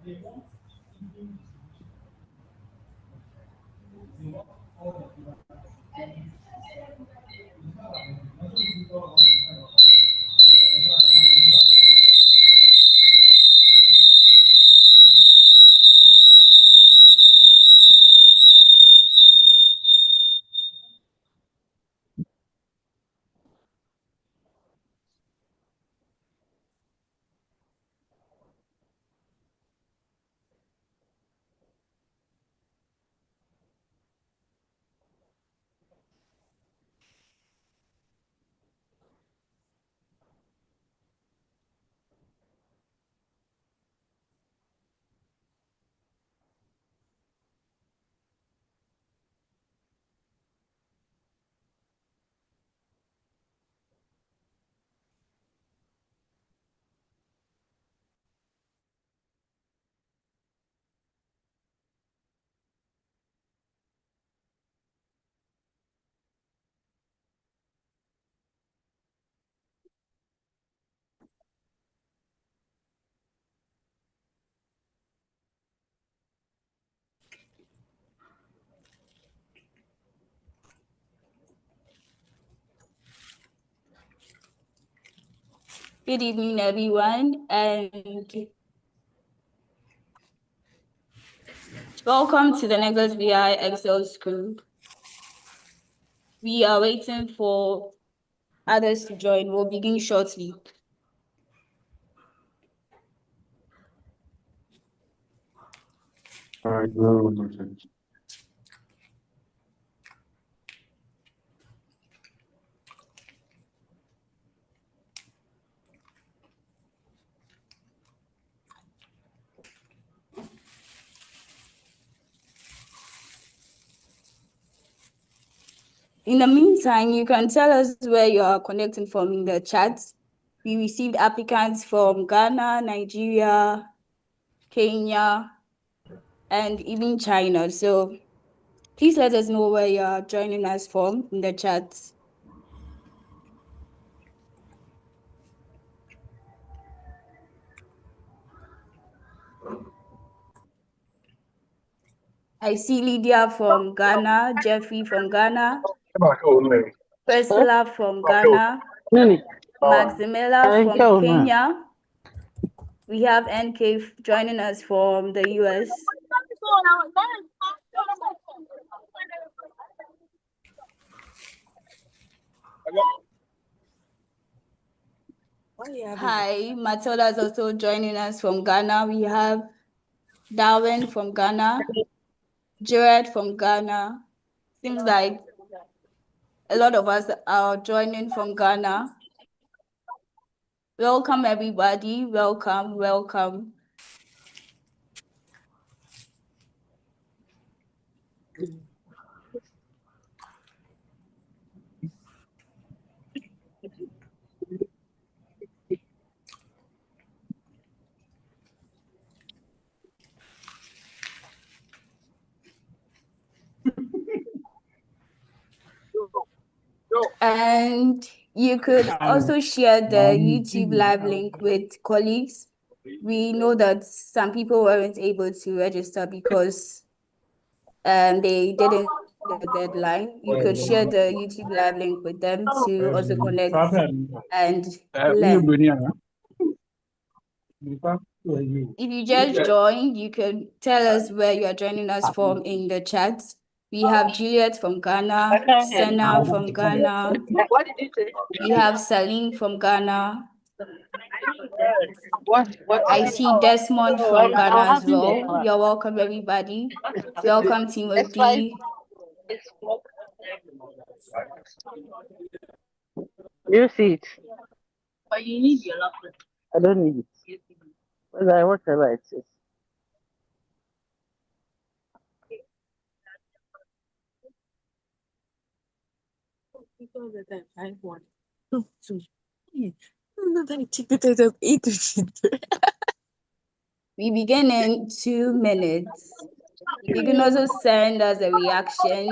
Good evening, everyone, and welcome to the Nexus BI Excel School. We are waiting for others to join. We'll begin shortly. All right, go one more time. In the meantime, you can tell us where you are connecting from in the chat. We received applicants from Ghana, Nigeria, Kenya, and even China. So please let us know where you are joining us from in the chat. I see Lydia from Ghana, Jeffrey from Ghana, Priscilla from Ghana, Maximilla from Kenya. We have NK joining us from the US. Hi, Matilda is also joining us from Ghana. We have Darwin from Ghana, Jared from Ghana. Seems like a lot of us are joining from Ghana. Welcome, everybody. Welcome, welcome. And you could also share the YouTube live link with colleagues. We know that some people weren't able to register because they didn't the deadline. You could share the YouTube live link with them to also connect and learn. If you just joined, you can tell us where you are joining us from in the chat. We have Juliet from Ghana, Senna from Ghana. What did you say? We have Salim from Ghana. What? I see Desmond from Ghana as well. You're welcome, everybody. Welcome, Timothy. You see it. But you need your laptop. I don't need it. Well, whatever it is. Because that I want. We begin in 2 minutes. You can also send us a reaction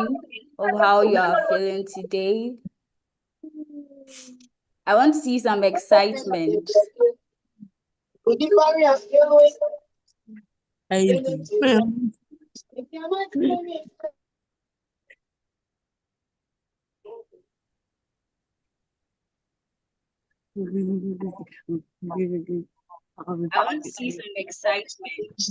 of how you are feeling today. I want to see some excitement. I want to see some excitement.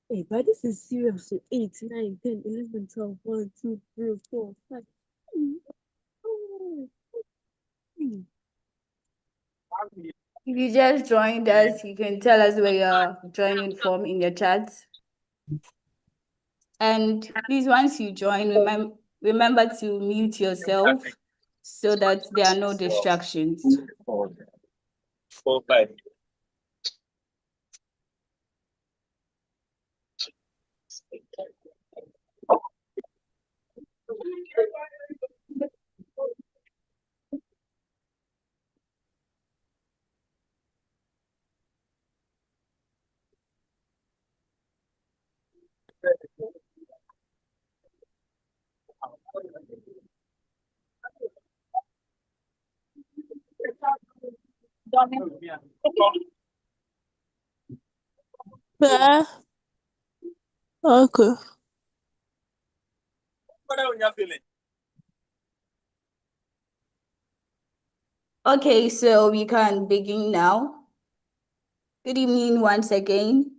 Hey, but this is serious. So 8, 9, 10, 11, 12, 1, 2, 3, 4, 5. Oh, If you just joined us, you can tell us where you're joining from in the chat. And please, once you join, remember to mute yourself so that there are no distractions. okay. Okay, so we can begin now. Good evening once again.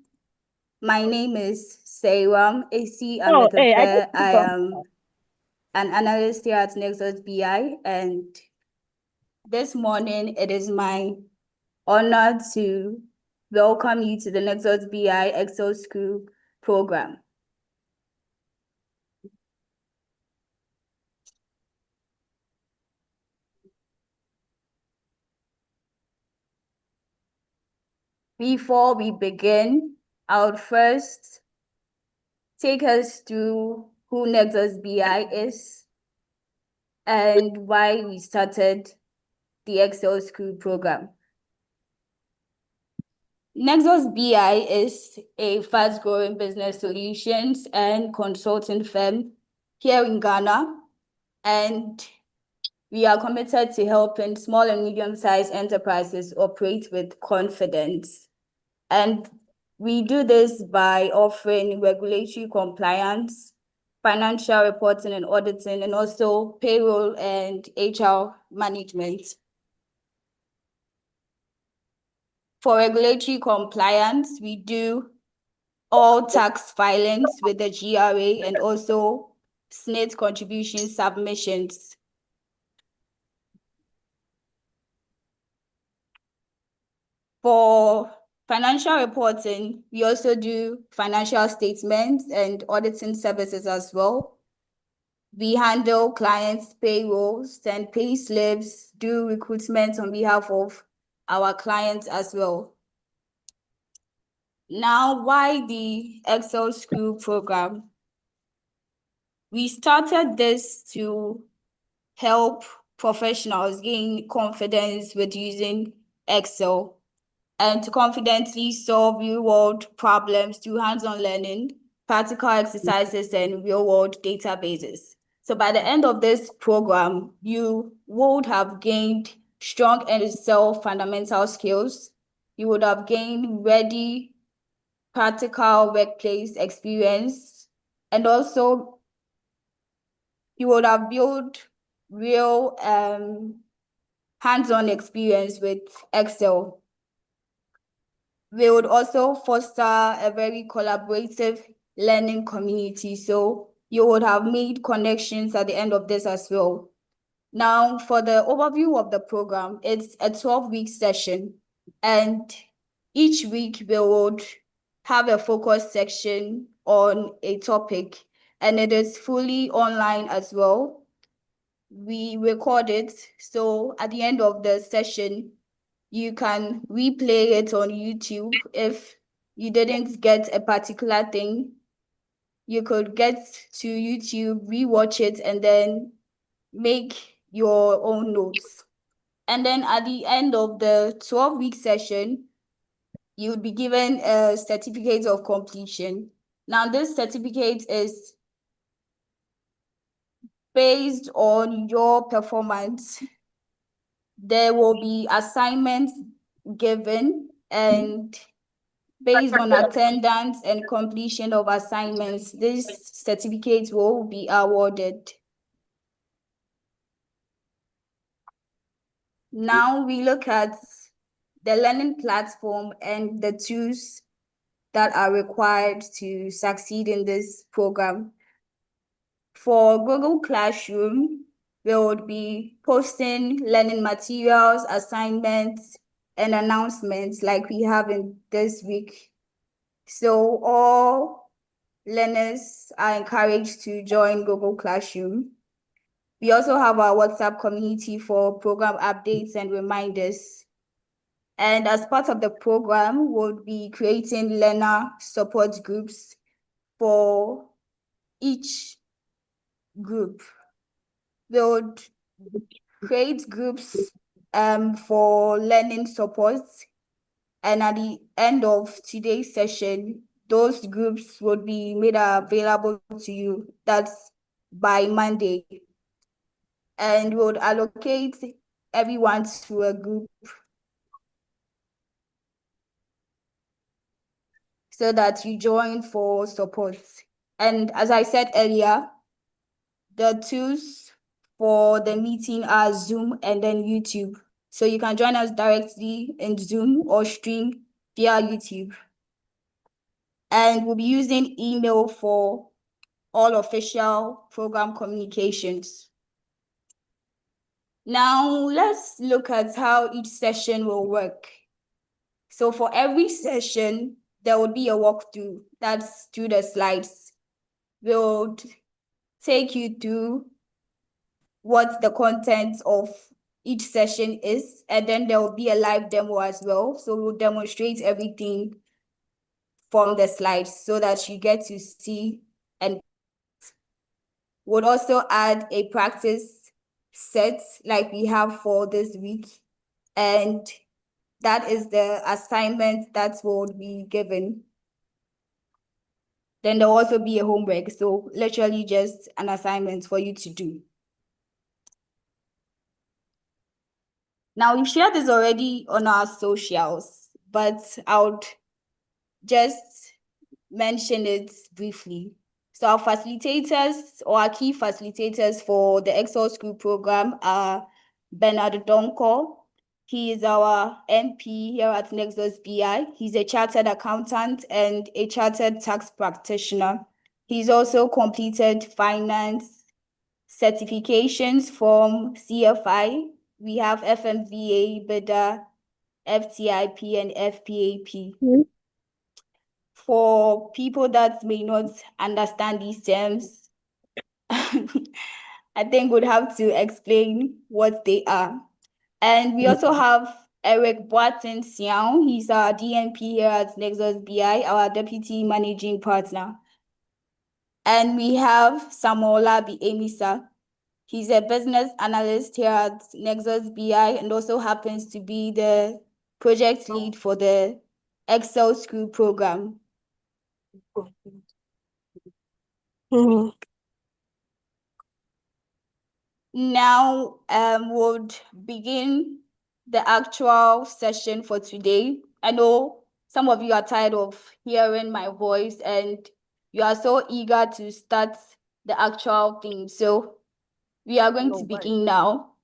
My name is Seiram AC Ametefe. I am an analyst here at Nexus BI, and this morning it is my honor to welcome you to the Nexus BI Excel School program. Before we begin, I would first take us through who Nexus BI is and why we started the Excel School program. Nexus BI is a fast-growing business solutions and consulting firm here in Ghana, and we are committed to helping small and medium-sized enterprises operate with confidence. And we do this by offering regulatory compliance, financial reporting and auditing, and also payroll and HR management. For regulatory compliance, we do all tax filings with the GRA and also SNIT contribution submissions. For financial reporting, we also do financial statements and auditing services as well. We handle clients' payrolls, send pay slips, do recruitment on behalf of our clients as well. Now, why the Excel School program? We started this to help professionals gain confidence with using Excel and to confidently solve real-world problems through hands-on learning, practical exercises, and real-world databases. So by the end of this program, you would have gained strong Excel fundamental skills. You would have gained ready practical workplace experience, and also you would have built real hands-on experience with Excel. We would also foster a very collaborative learning community. So you would have made connections at the end of this as well. Now, for the overview of the program, it's a 12-week session, and each week we would have a focus section on a topic, and it is fully online as well. We record it, so at the end of the session, you can replay it on YouTube. If you didn't get a particular thing, you could get to YouTube, rewatch it, and then make your own notes. And then at the end of the 12-week session, you would be given a certificate of completion. Now, this certificate is based on your performance. There will be assignments given, and based on attendance and completion of assignments, this certificate will be awarded. Now we look at the learning platform and the tools that are required to succeed in this program. For Google Classroom, we would be posting learning materials, assignments, and announcements like we have in this week. So all learners are encouraged to join Google Classroom. We also have our WhatsApp community for program updates and reminders. And as part of the program, we'll be creating learner support groups for each group. We would create groups for learning support. And at the end of today's session, those groups would be made available to you. That's by Monday. And we would allocate everyone to a group so that you join for support. And as I said earlier, the tools for the meeting are Zoom and then YouTube. So you can join us directly in Zoom or stream via YouTube. And we'll be using email for all official program communications. Now, let's look at how each session will work. So for every session, there will be a walkthrough. That's through the slides. We'll take you through what the content of each session is, and then there will be a live demo as well. So we'll demonstrate everything from the slides so that you get to see, and we'll also add a practice set like we have for this week. And that is the assignment that will be given. Then there'll also be a homework. So literally just an assignment for you to do. Now, we've shared this already on our socials, but I would just mention it briefly. So our facilitators or our key facilitators for the Excel School program are Bernard Donko. He is our MP here at Nexus BI. He's a chartered accountant and a chartered tax practitioner. He's also completed finance certifications from CFI. We have FMVA, BIDA, FTIP, and FPAP. For people that may not understand these terms, I think we'd have to explain what they are. And we also have Eric Boatin Siang. He's our DNP here at Nexus BI, our deputy managing partner. And we have Samola Biemisa. He's a business analyst here at Nexus BI and also happens to be the project lead for the Excel School program. Now we'll begin the actual session for today. I know some of you are tired of hearing my voice and you are so eager to start the actual thing. So we are going to begin now.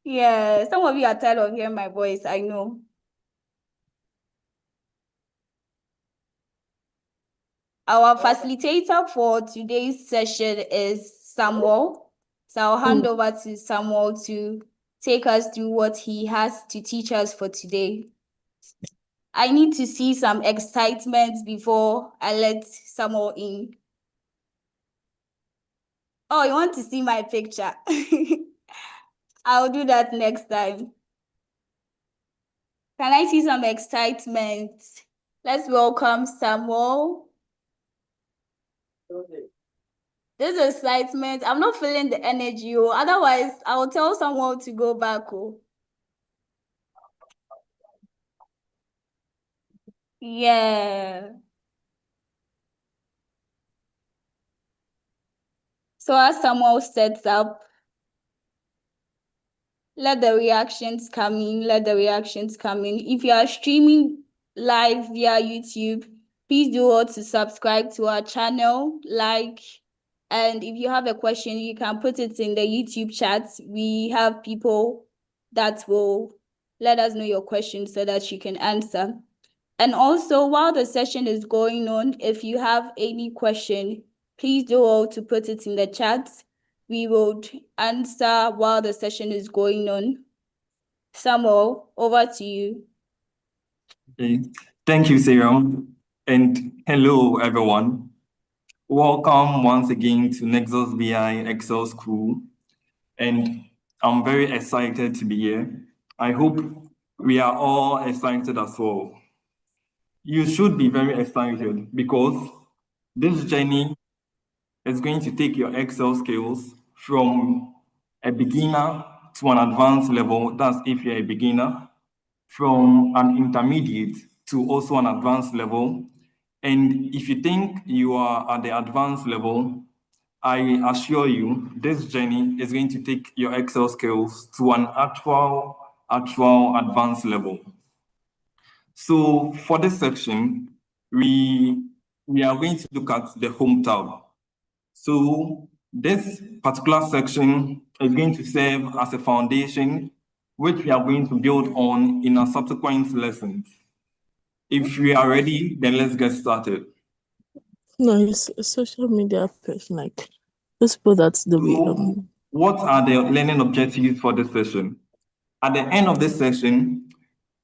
Yeah, some of you are tired of hearing my voice, I know. Our facilitator for today's session is Samuel. So I'll hand over to Samuel to take us through what he has to teach us for today. I need to see some excitement before I let Samuel in. Oh, you want to see my picture? I'll do that next time. Can I see some excitement? Let's welcome Samuel. This excitement, I'm not feeling the energy. Oh. Otherwise, I will tell someone to go back. Oh. Yeah. So as someone sets up, let the reactions come in. Let the reactions come in. If you are streaming live via YouTube, please do also subscribe to our channel, like, and if you have a question, you can put it in the YouTube chat. We have people that will let us know your question so that you can answer. And also, while the session is going on, if you have any question, please do all to put it in the chat. We will answer while the session is going on. Samuel, over to you. Okay. Thank you, Sarah. And hello, everyone. Welcome once again to Nexus BI Excel School. And I'm very excited to be here. I hope we are all excited as well. You should be very excited because this journey is going to take your Excel skills from a beginner to an advanced level. That's if you're a beginner, from an intermediate to also an advanced level. And if you think you are at the advanced level, I assure you, this journey is going to take your Excel skills to an actual advanced level. So for this section, we are going to look at the Home tab. So this particular section is going to serve as a foundation which we are going to build on in our subsequent lessons. If we are ready, then let's get started. No, it's a social media person, like those people that's the way. So what are the learning objectives for this session? At the end of this session,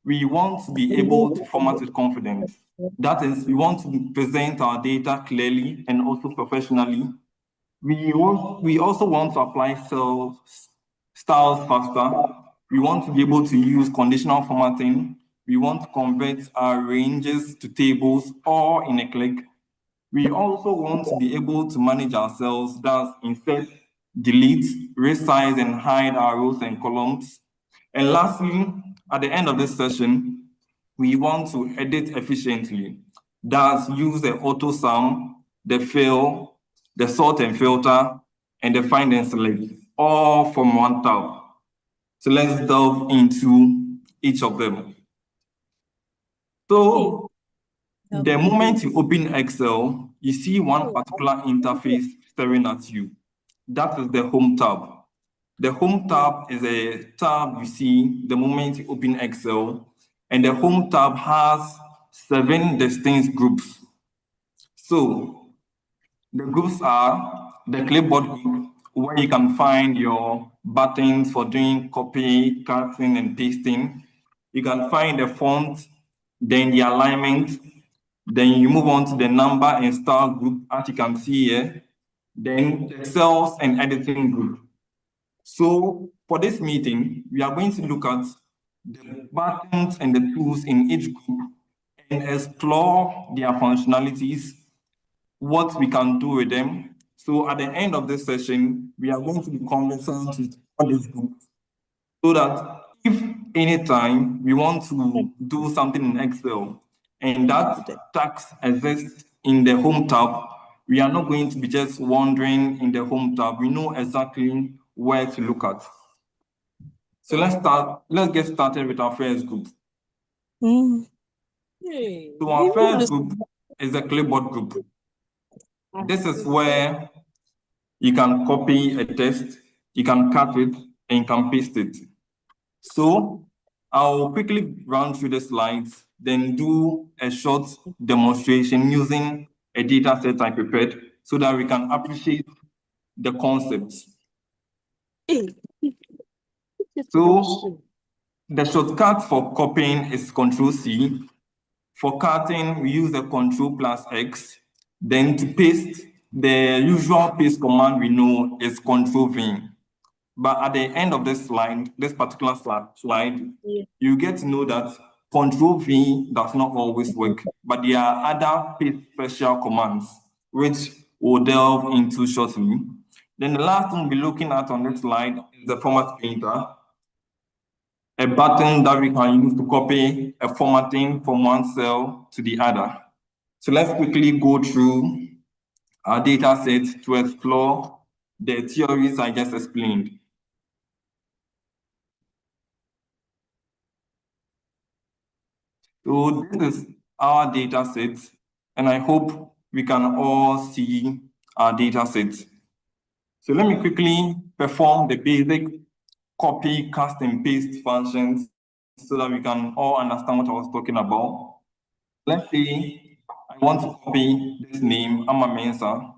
we want to be able to format with confidence. That is, we want to present our data clearly and also professionally. We also want to apply styles faster. We want to be able to use conditional formatting. We want to convert our ranges to tables all in a click. We also want to be able to manage our cells, that's insert, delete, resize, and hide our rows and columns. And lastly, at the end of this session, we want to edit efficiently. That's use the AutoSum, the fill, the sort and filter, and the find and select, all from one tab. So let's delve into each of them. So the moment you open Excel, you see one particular interface staring at you. That is the Home tab. The Home tab is a tab you see the moment you open Excel, and the Home tab has 7 distinct groups. So the groups are the clipboard group, where you can find your buttons for doing copy, cutting, and pasting. You can find the font, then the alignment, then you move on to the number and style group, as you can see here, then the cells and editing group. So for this meeting, we are going to look at the buttons and the tools in each group and explore their functionalities, what we can do with them. So at the end of this session, we are going to be conversant with all these groups so that if anytime we want to do something in Excel and that task exists in the Home tab, we are not going to be just wandering in the Home tab. We know exactly where to look at. So let's get started with our first group. So our first group is the clipboard group. This is where you can copy a text, you can cut it, and you can paste it. So I'll quickly run through the slides, then do a short demonstration using a data set I prepared so that we can appreciate the concepts. So the shortcut for copying is Ctrl+C. For cutting, we use the Ctrl+X. Then to paste, the usual paste command we know is Ctrl+V. But at the end of this slide, this particular slide, you get to know that Ctrl+V does not always work, but there are other paste special commands which we'll delve into shortly. Then the last thing we'll be looking at on this slide is the format painter, a button that we can use to copy a formatting from one cell to the other. So let's quickly go through our data set to explore the theories I just explained. So this is our data set, and I hope we can all see our data set. So let me quickly perform the basic copy, cast, and paste functions so that we can all understand what I was talking about. Let's say I want to copy this name, Amma Mensa,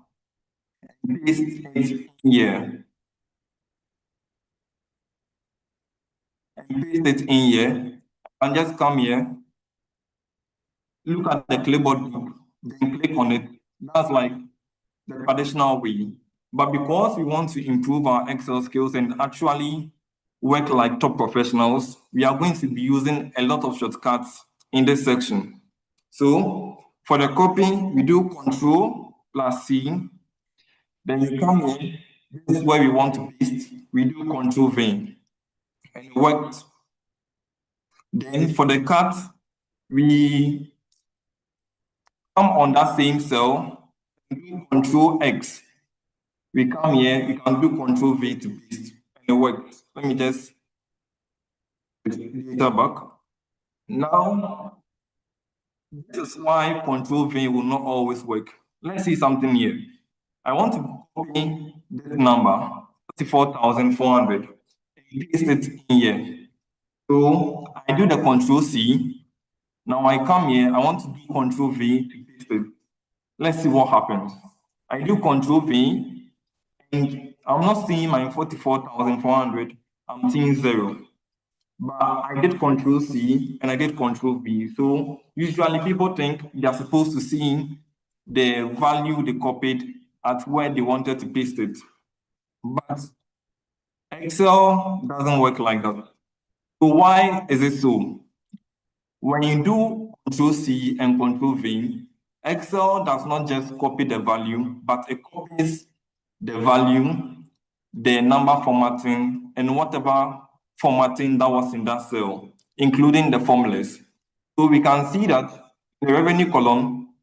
and paste it here. And paste it in here, and just come here, look at the clipboard, then click on it. That's like the traditional way. But because we want to improve our Excel skills and actually work like top professionals, we are going to be using a lot of shortcuts in this section. So for the copy, we do Control plus C. Then you come in, this is where we want to paste. We do Control V, and it works. Then for the cut, we come on that same cell, do Control X. We come here, we can do Control V to paste, and it works. Let me just put the data back. Now, this is why Control V will not always work. Let's see something here. I want to copy this number, 34,400, and paste it in here. So I do the Control C. Now I come here, I want to do Control V to paste it. Let's see what happens. I do Control V, and I'm not seeing my 44,400, I'm seeing 0. But I did Control C and I did Control V. So usually people think they're supposed to see the value they copied at where they wanted to paste it. But Excel doesn't work like that. So why is it so? When you do Control C and Control V, Excel does not just copy the value, but it copies the value, the number formatting, and whatever formatting that was in that cell, including the formulas. So we can see that in the revenue column,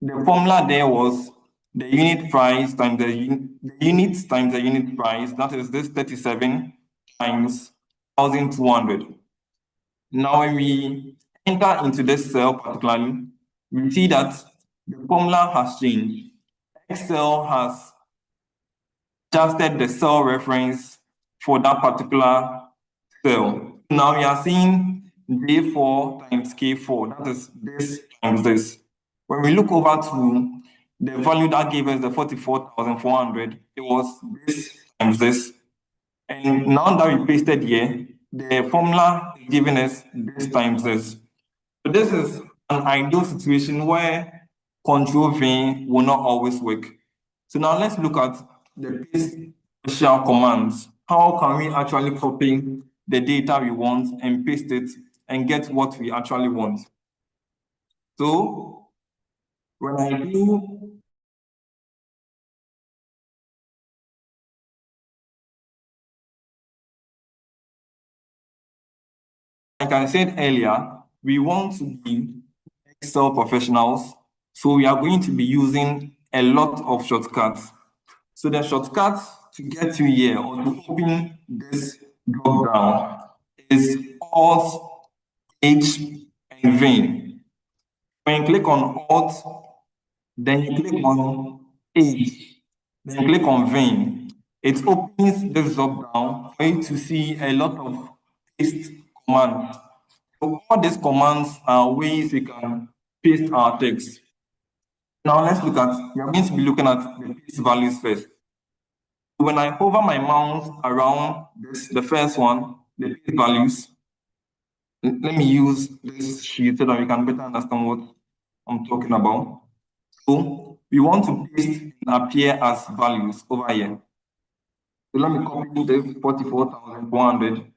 the formula there was the unit price times the units times the unit price. That is this 37 times 1,200. Now, when we enter into this cell particularly, we see that the formula has changed. Excel has adjusted the cell reference for that particular cell. Now we are seeing J4 times K4, that is this times this. When we look over to the value that gave us the 44,400, it was this times this. And now that we pasted here, the formula is giving us this times this. So this is an ideal situation where Control V will not always work. So now let's look at the paste special commands. How can we actually copy the data we want and paste it and get what we actually want? So when I do like I said earlier, we want to be Excel professionals, so we are going to be using a lot of shortcuts. So the shortcut to get to here or to open this drop down is Alt, H, and V. When you click on Alt, then you click on H, then you click on V. It opens this drop down for you to see a lot of paste commands. So all these commands are ways we can paste our text. Now let's look at, we are going to be looking at the paste values first. When I hover my mouse around this, the first one, the paste values, let me use this sheet so that we can better understand what I'm talking about. So we want to paste and appear as values over here. So let me copy this 44,400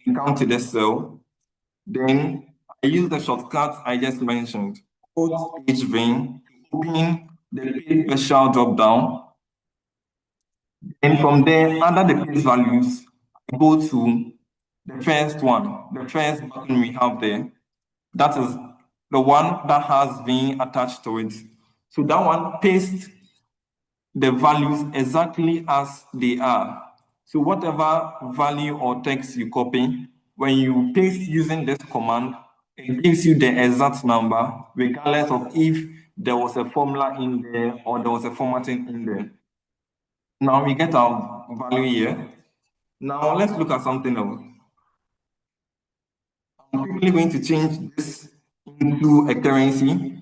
and come to this cell. Then I use the shortcut I just mentioned, Alt H to open the pay special drop down. And from there, under the place values, I go to the first one, the first button we have there. That is the one that has been attached to it. So that one pastes the values exactly as they are. So whatever value or text you copy, when you paste using this command, it gives you the exact number, regardless of if there was a formula in there or there was a formatting in there. Now we get our value here. Now let's look at something else. I'm quickly going to change this into a currency.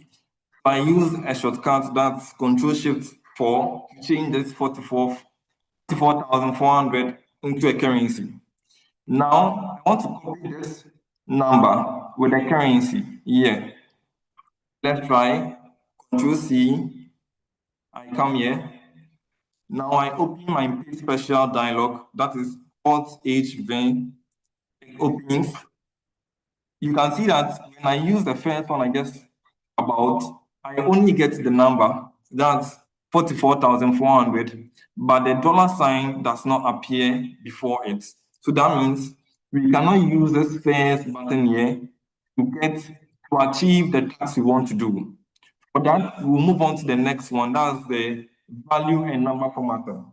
I use a shortcut that's Control-Shift-4 to change this 44,400 into a currency. Now, I want to copy this number with a currency here. Let's try Control-C. I come here. Now I open my paste special dialog, that is Alt-H then it opens. You can see that when I use the first one, I guess about, I only get the number, that's 44,400, but the dollar sign does not appear before it. So that means we cannot use this first button here to achieve the task we want to do. For that, we'll move on to the next one, that's the value and number formatter.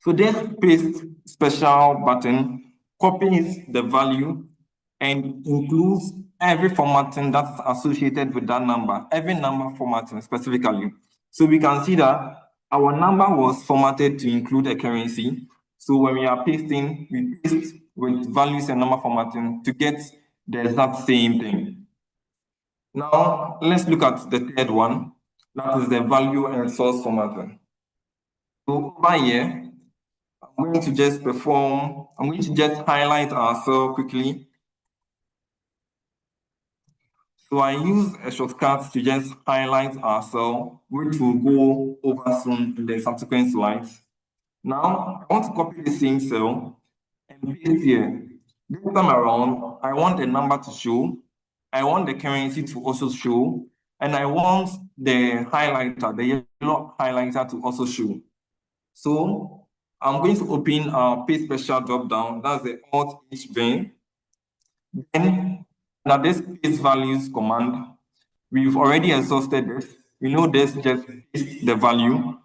So this paste special button copies the value and includes every formatting that's associated with that number, every number formatting specifically. So we can see that our number was formatted to include a currency. So when we are pasting, we paste with values and number formatting to get the exact same thing. Now, let's look at the third one, that is the value and source formatting. So over here, I'm going to just highlight our cell quickly. So I use a shortcut to just highlight our cell, which we'll go over soon in the subsequent slides. Now, I want to copy the same cell and paste here. This time around, I want the number to show, I want the currency to also show, and I want the highlighter, the yellow highlighter to also show. So I'm going to open our paste special dropdown, that's the Alt-H vein. Then, now this paste values command, we've already exhausted this. We know this just paste the value.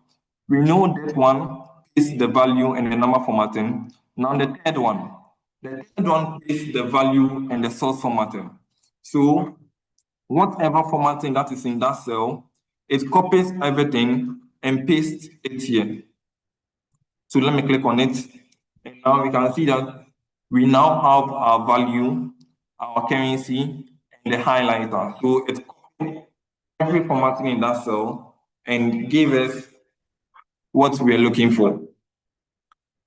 We know this one paste the value and the number formatting. Now the third one paste the value and the source formatting. So whatever formatting that is in that cell, it copies everything and pastes it here. So let me click on it. And now we can see that we now have our value, our currency, and the highlighter. So it copied every formatting in that cell and gave us what we are looking for.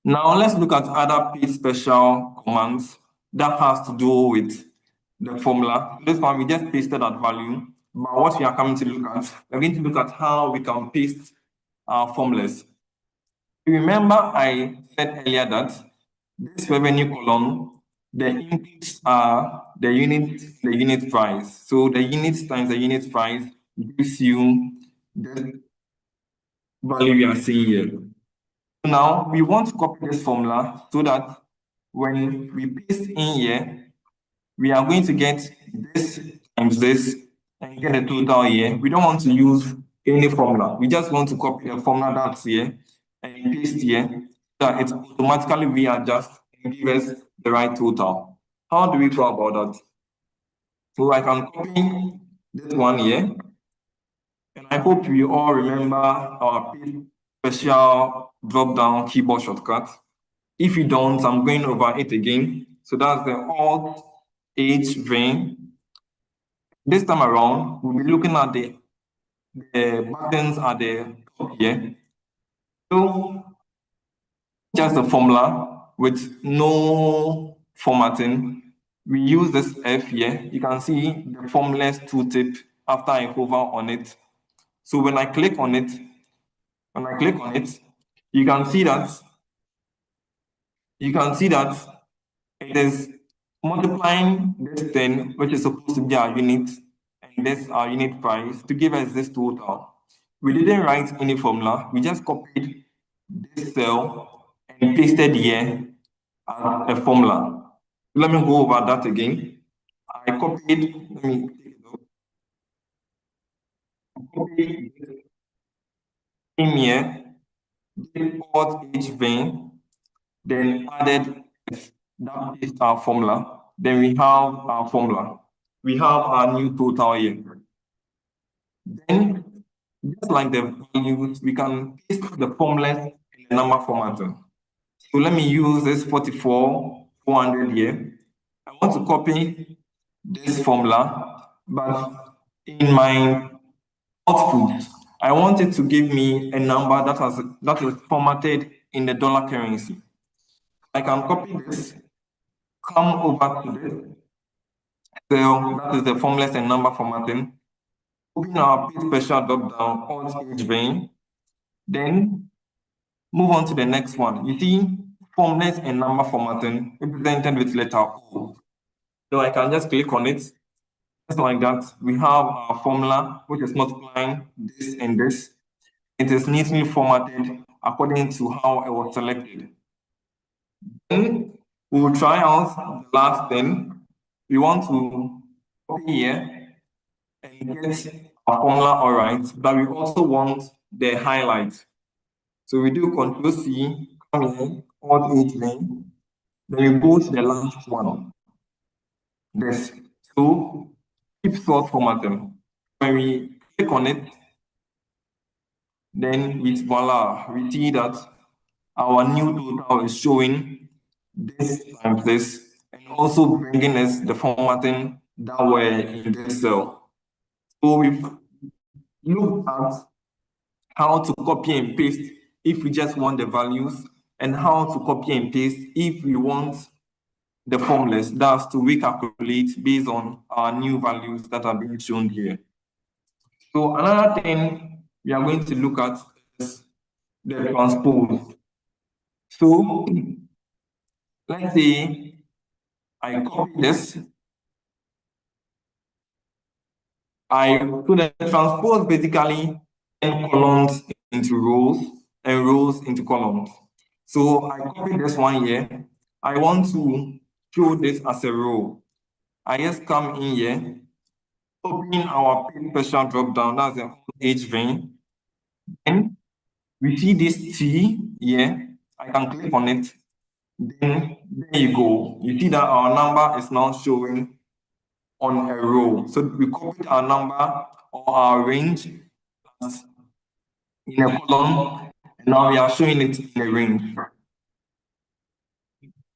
Now let's look at other paste special commands that has to do with the formula. This one we just pasted that value, but what we are coming to look at, we're going to look at how we can paste our formulas. Remember I said earlier that this revenue column, the inputs are the unit price. So the units times the unit price gives you the value we are seeing here. Now we want to copy this formula so that when we paste in here, we are going to get this times this and get a total here. We don't want to use any formula. We just want to copy a formula that's here and paste here so that it automatically readjusts and give us the right total. How do we go about that? So I can copy this one here. And I hope you all remember our special drop-down keyboard shortcut. If you don't, I'm going over it again. So that's the Alt-H vein. This time around, we'll be looking at the buttons at the top here. So just a formula with no formatting. We use this F here. You can see the formulas tooltip after I hover on it. So when I click on it, you can see that it is multiplying this thing, which is supposed to be our unit, and this our unit price to give us this total. we didn't write any formula. We just copied this cell and pasted here as a formula. Let me go over that again. I copied, let me take it out. Copied in here, did alt H vein, then added that is our formula. Then we have our formula. We have our new total here. Then, just like the values, we can paste the formulas in the number formatting. So let me use this 44,400 here. I want to copy this formula, but in my output, I want it to give me a number that is formatted in the dollar currency. I can copy this, come over to this cell, that is the formulas and number formatting, open our paste special drop down, alt H vein, then move on to the next one. You see, formulas and number formatting represented with letter O. So I can just click on it. Just like that, we have our formula, which is multiplying this and this. It is neatly formatted according to how it was selected. Then we will try out the last thing. We want to copy here and get our formula all right, but we also want the highlight. So we do Control C, come here, Alt H then you go to the last one. This. So keep sort formatting. When we click on it, then voila, we see that our new total is showing this times this, and also bringing us the formatting that were in this cell. So we've looked at how to copy and paste if we just want the values, and how to copy and paste if we want the formulas, that's to recalculate based on our new values that are being shown here. So another thing we are going to look at is the transpose. So let's say I copy this. So the transpose basically turn columns into rows and rows into columns. So I copy this one here. I want to show this as a row. I just come in here, open our special drop down, that's the H vein. Then we see this T here. I can click on it. Then there you go. You see that our number is now showing on a row. So we copied our number or our range in a column, and now we are showing it in a range.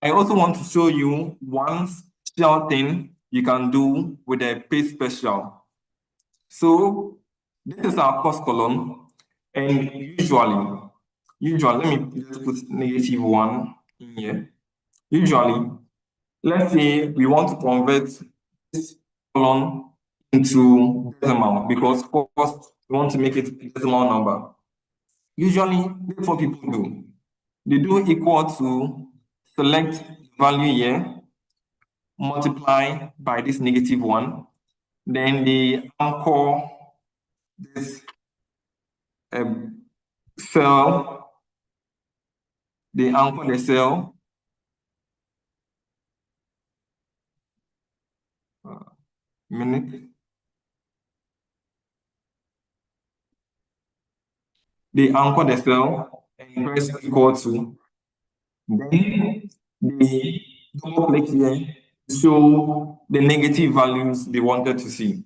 I also want to show you one special thing you can do with a paste special. So this is our cost column, and usually, let me just put -1 in here. Usually, let's say we want to convert this column into decimal because cost, we want to make it a decimal number. Usually, this is what people do. They do equal to select value here, multiply by this -1, then they anchor this cell, they anchor the cell, minute. They anchor the cell and press equal to. Then they double click here to show the negative values they wanted to see.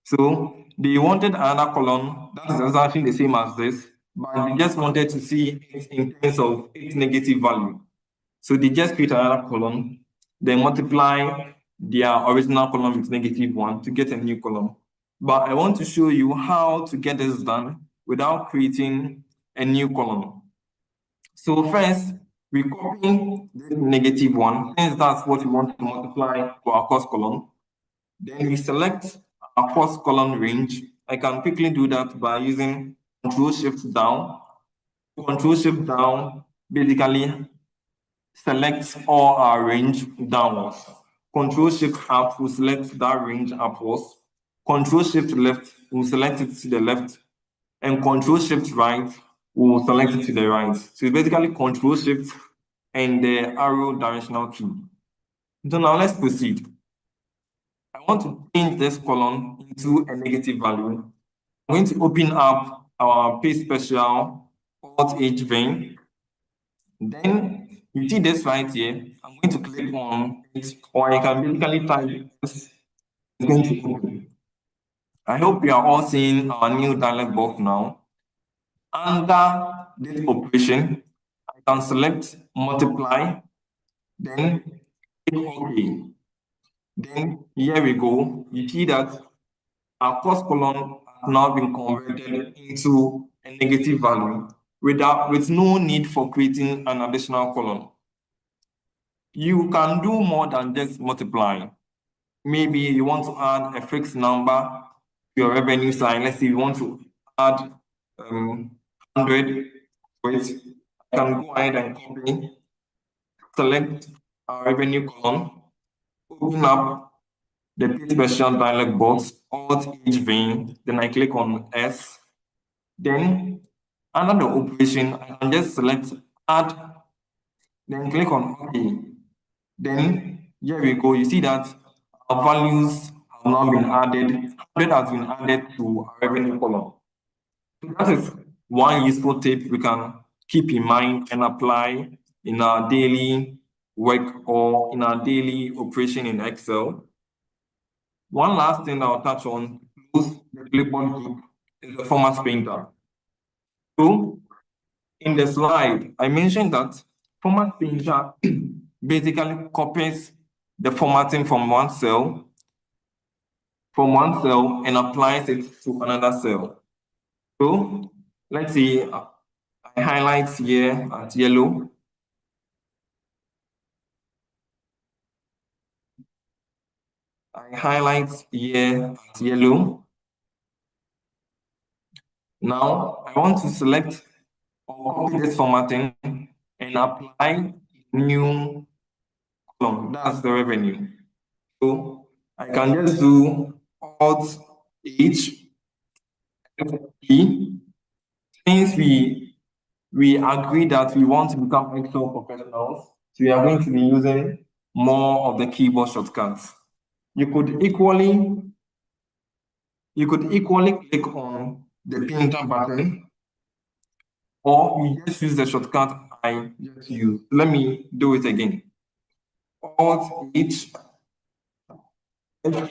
So they wanted another column that is exactly the same as this, but they just wanted to see it in terms of its negative value. So they just create another column, then multiply their original column with -1 to get a new column. But I want to show you how to get this done without creating a new column. So first, we copy this -1, since that's what we want to multiply to our cost column. Then we select our cost column range. I can quickly do that by using Control-Shift down. Control-Shift down basically selects all our range downwards. Control-Shift up will select that range upwards. Control-Shift left will select it to the left. and Control Shift right will select it to the right. So it's basically Control Shift and the arrow directional key. So now let's proceed. I want to change this column into a negative value. I'm going to open up our paste special Alt H vein. Then you see this right here. I'm going to click on it, or I can basically type this. It's going to open. I hope you are all seeing our new dialog box now. Under this operation, I can select multiply, then click OK. Then here we go. You see that our cost column has now been converted into a negative value with no need for creating an additional column. You can do more than just multiplying. Maybe you want to add a fixed number to your revenue side. Let's say you want to add 100 to it. I can go ahead and copy, select our revenue column, open up the paste special dialog box, Alt H vein, then I click on S. Then under the operation, I can just select add, then click on OK. Then here we go. You see that our values have now been added. 100 has been added to our revenue column. So that is one useful tip we can keep in mind and apply in our daily work or in our daily operation in Excel. One last thing I'll touch on to close the clipboard group is the format painter. So in the slide, I mentioned that format painter basically copies the formatting from one cell and applies it to another cell. So let's see, I highlight here at yellow. I highlight here at yellow. Now I want to select or copy this formatting and apply new column. That's the revenue. So I can just do Alt H F-E. Since we agree that we want to become Excel professionals, so we are going to be using more of the keyboard shortcuts. You could equally click on the painter button, or you just use the shortcut I just used. Let me do it again. Alt H.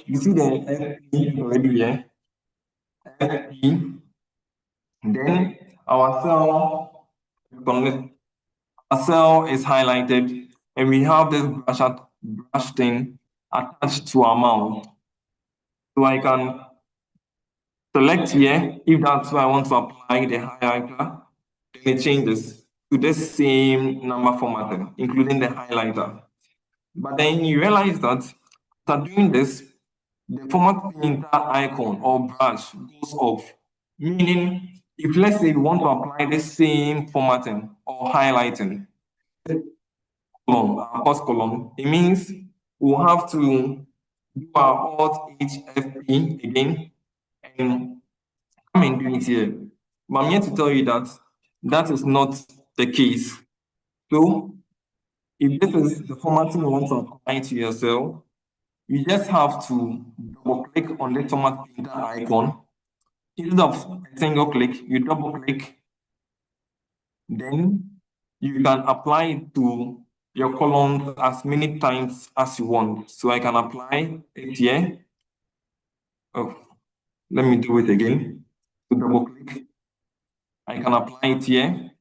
You see the FE already here. FE. Then our cell is highlighted, and we have this brush thing attached to our mouse. So I can select here if that's where I want to apply the highlighter, then it changes to the same number formatting, including the highlighter. But then you realize that after doing this, the format painter icon or brush goes off, meaning if let's say you want to apply the same formatting or highlighting column, cost column, it means we'll have to do our Alt HFP again and come and do it here. But I'm here to tell you that that is not the case. So if this is the formatting you want to apply to yourself, you just have to double click on the format painter icon. Instead of a single click, you double click. Then you can apply it to your columns as many times as you want. So I can apply it here. Oh, let me do it again. So double click. I can apply it here.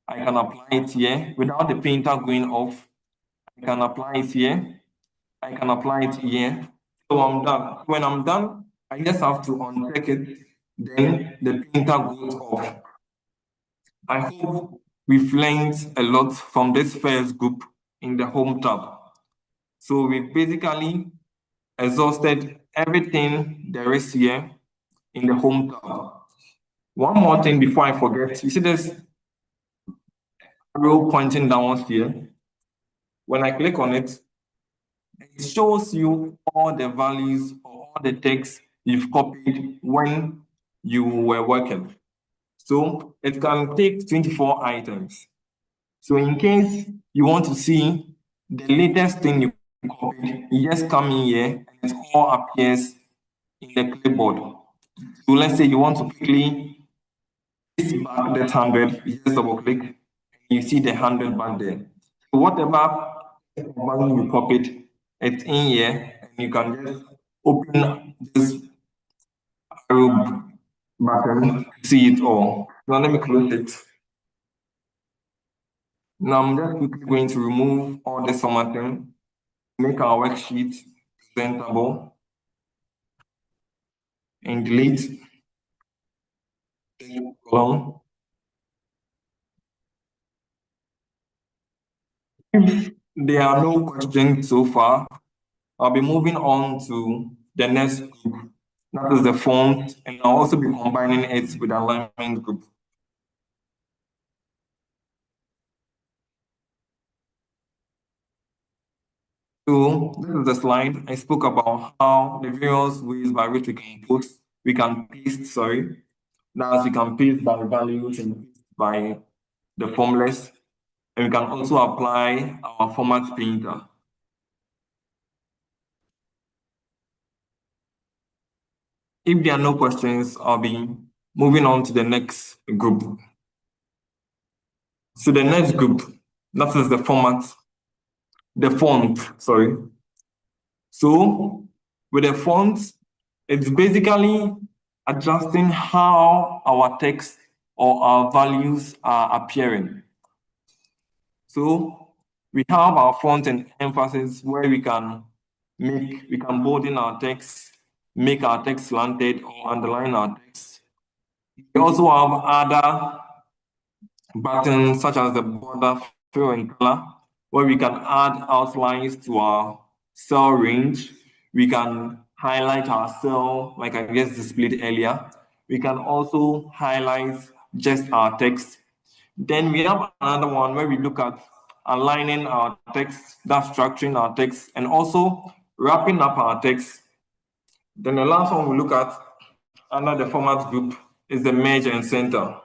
I can apply it here without the painter going off. I can apply it here. I can apply it here. So I'm done. When I'm done, I just have to uncheck it. Then the painter goes off. I hope we've learned a lot from this first group in the Home tab. So we've basically exhausted everything there is here in the Home tab. One more thing before I forget. You see this arrow pointing downwards here? When I click on it, it shows you all the values or all the text you've copied when you were working. So it can take 24 items. So in case you want to see the latest thing you copied, you just come in here and it all appears in the clipboard. So let's say you want to quickly paste back that 100, you just double click, and you see the 100 back there. So whatever value you copied, it's in here, and you can just open this arrow button to see it all. Now let me close it. Now I'm just quickly going to remove all this formatting, make our worksheet presentable, and delete this column. If there are no questions so far, I'll be moving on to the next group. That is the font, and I'll also be combining it with alignment group. So this is the slide. I spoke about how the various ways by which we can paste, sorry. Now we can paste by values and paste by the formulas. And we can also apply our format painter. If there are no questions, I'll be moving on to the next group. So the next group, that is the font, sorry. So with the font, it's basically adjusting how our text or our values are appearing. So we have our font and emphasis where we can bolden our text, make our text slanted or underline our text. We also have other buttons such as the border, fill, and color, where we can add outlines to our cell range. We can highlight our cell, like I just displayed earlier. We can also highlight just our text. Then we have another one where we look at aligning our text, that's structuring our text, and also wrapping up our text. Then the last one we look at under the format group is the merge and center.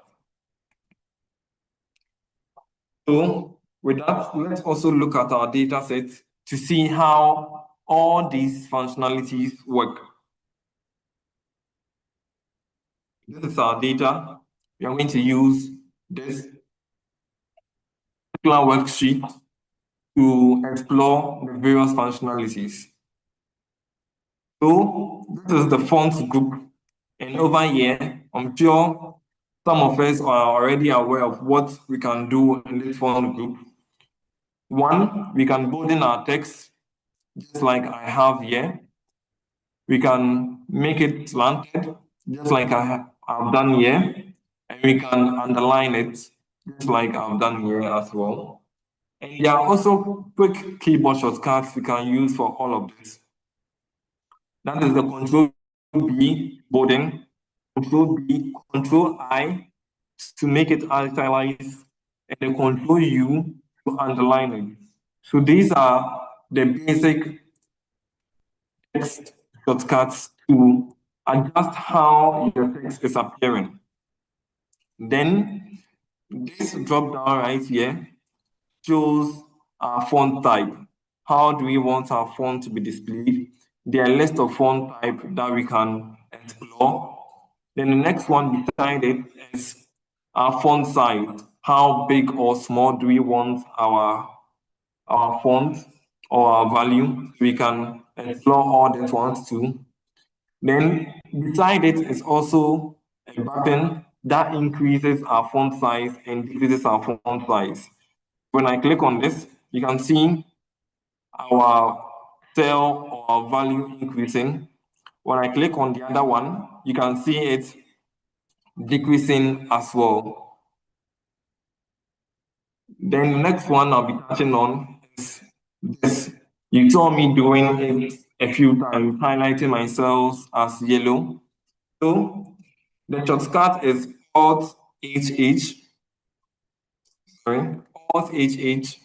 So with that, let's also look at our data set to see how all these functionalities work. This is our data. We are going to use this particular worksheet to explore the various functionalities. So this is the font group. And over here, I'm sure some of us are already aware of what we can do in this font group. One, we can bolden our text, just like I have here. We can make it slanted, just like I've done here. And we can underline it, just like I've done here as well. And there are also quick keyboard shortcuts we can use for all of this. That is the Control B bolding, Control B, Control I to make it italize, and the Control U to underline it. So these are the basic text shortcuts to adjust how your text is appearing. Then this drop down right here shows our font type. How do we want our font to be displayed? There are a list of font type that we can explore. Then the next one beside it is our font size. How big or small do we want our font or our value? We can explore all these ones too. Then beside it is also a button that increases our font size and decreases our font size. When I click on this, you can see our cell or our value increasing. When I click on the other one, you can see it decreasing as well. Then the next one I'll be touching on is this. You saw me doing it a few times, highlighting my cells as yellow. So the shortcut is Alt HH. Sorry, Alt HH.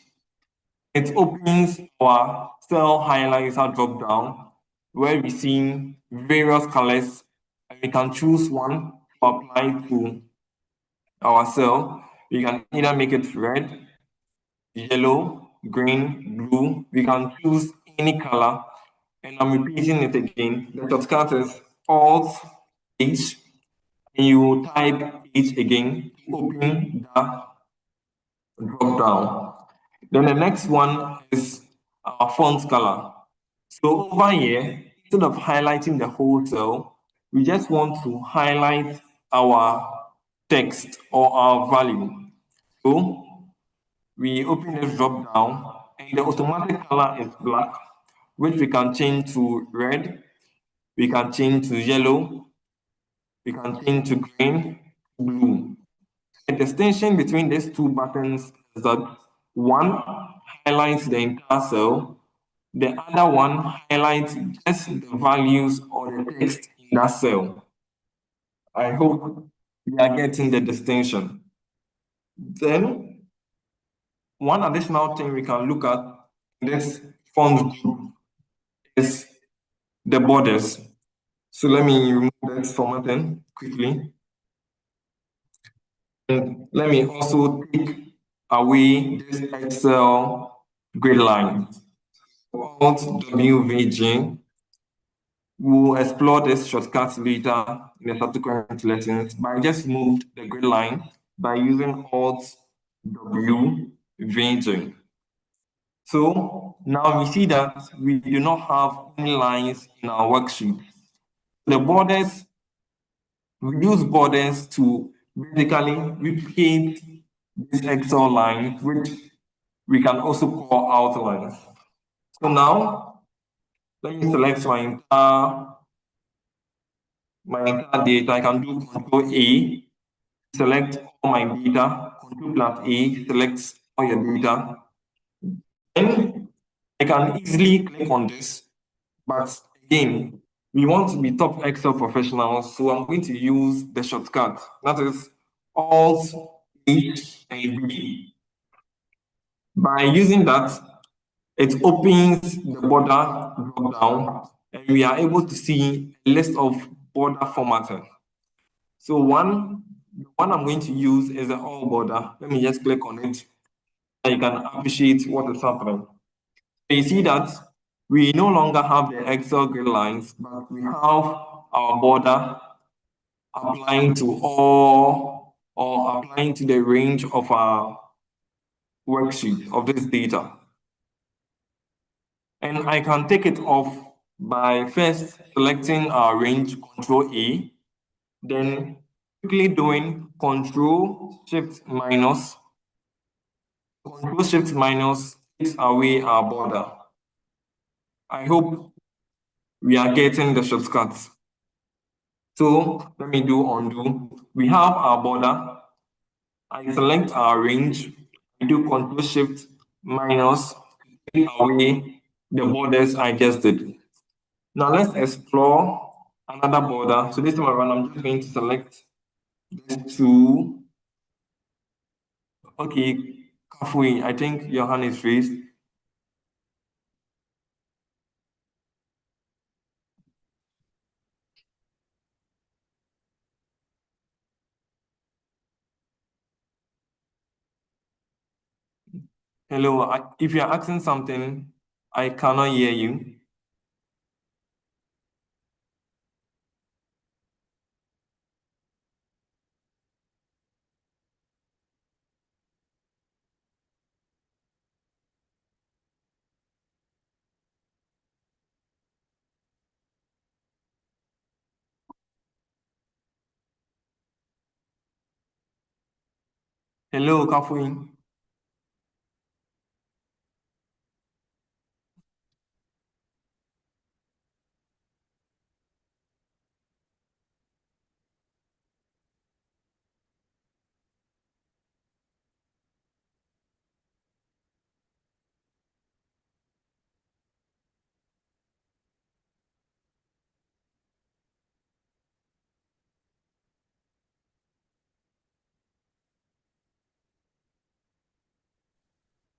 It opens our cell highlighter drop down where we see various colors and we can choose one to apply to our cell. We can either make it red, yellow, green, blue. We can choose any color. And I'm repeating it again. The shortcut is Alt H, and you type H again to open the drop down. Then the next one is our font color. So over here, instead of highlighting the whole cell, we just want to highlight our text or our value. So we open this drop down and the automatic color is black, which we can change to red, we can change to yellow, we can change to green, blue. The distinction between these two buttons is that one highlights the entire cell, the other one highlights just the values or the text in that cell. I hope we are getting the distinction. Then, one additional thing we can look at in this font group is the borders. So let me remove this formatting quickly. And let me also take away this Excel grid line. Alt WVG. We'll explore this shortcut later in the subsequent lessons, but I just moved the grid line by using Alt WVG. So now we see that we do not have any lines in our worksheet. The borders, we use borders to basically replicate this Excel line, which we can also call outlines. So now, let me select my entire data. I can do Control A, select all my data, Control plus A, select all your data. Then I can easily click on this, but again, we want to be top Excel professionals, so I'm going to use the shortcut. That is Alt H and B. By using that, it opens the border drop down, and we are able to see a list of border formatting. So the one I'm going to use is the all border. Let me just click on it. And you can appreciate what is happening. So you see that we no longer have the Excel grid lines, but we have our border applying to all or applying to the range of our worksheet of this data. And I can take it off by first selecting our range, Control A, then quickly doing Control Shift minus. Control Shift minus takes away our border. I hope we are getting the shortcuts. So let me do undo. We have our border. I select our range. I do Control Shift minus, take away the borders I just did. Now let's explore another border. So this time around, I'm just going to select these two. Okay, Kafui, I think your hand is raised. Hello, if you're asking something, I cannot hear you. Hello, Kafui.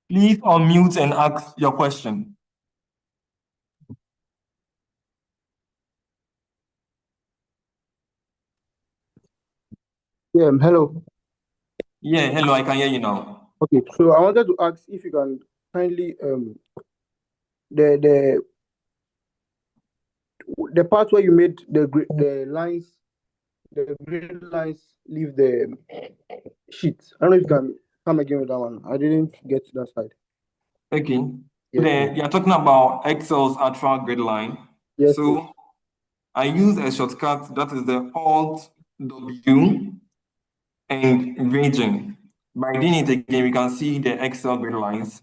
Please unmute and ask your question. Yeah, hello. Yeah, hello, I can hear you now. Okay, so I wanted to ask if you can kindly the part where you made the lines, the grid lines leave the sheet. I don't know if you can come again with that one. I didn't get to that side. Okay. Yes, Then please. you're talking about Excel's actual grid line. Yes, So please. I use a shortcut that is the Alt W and region. By doing it again, we can see the Excel grid lines.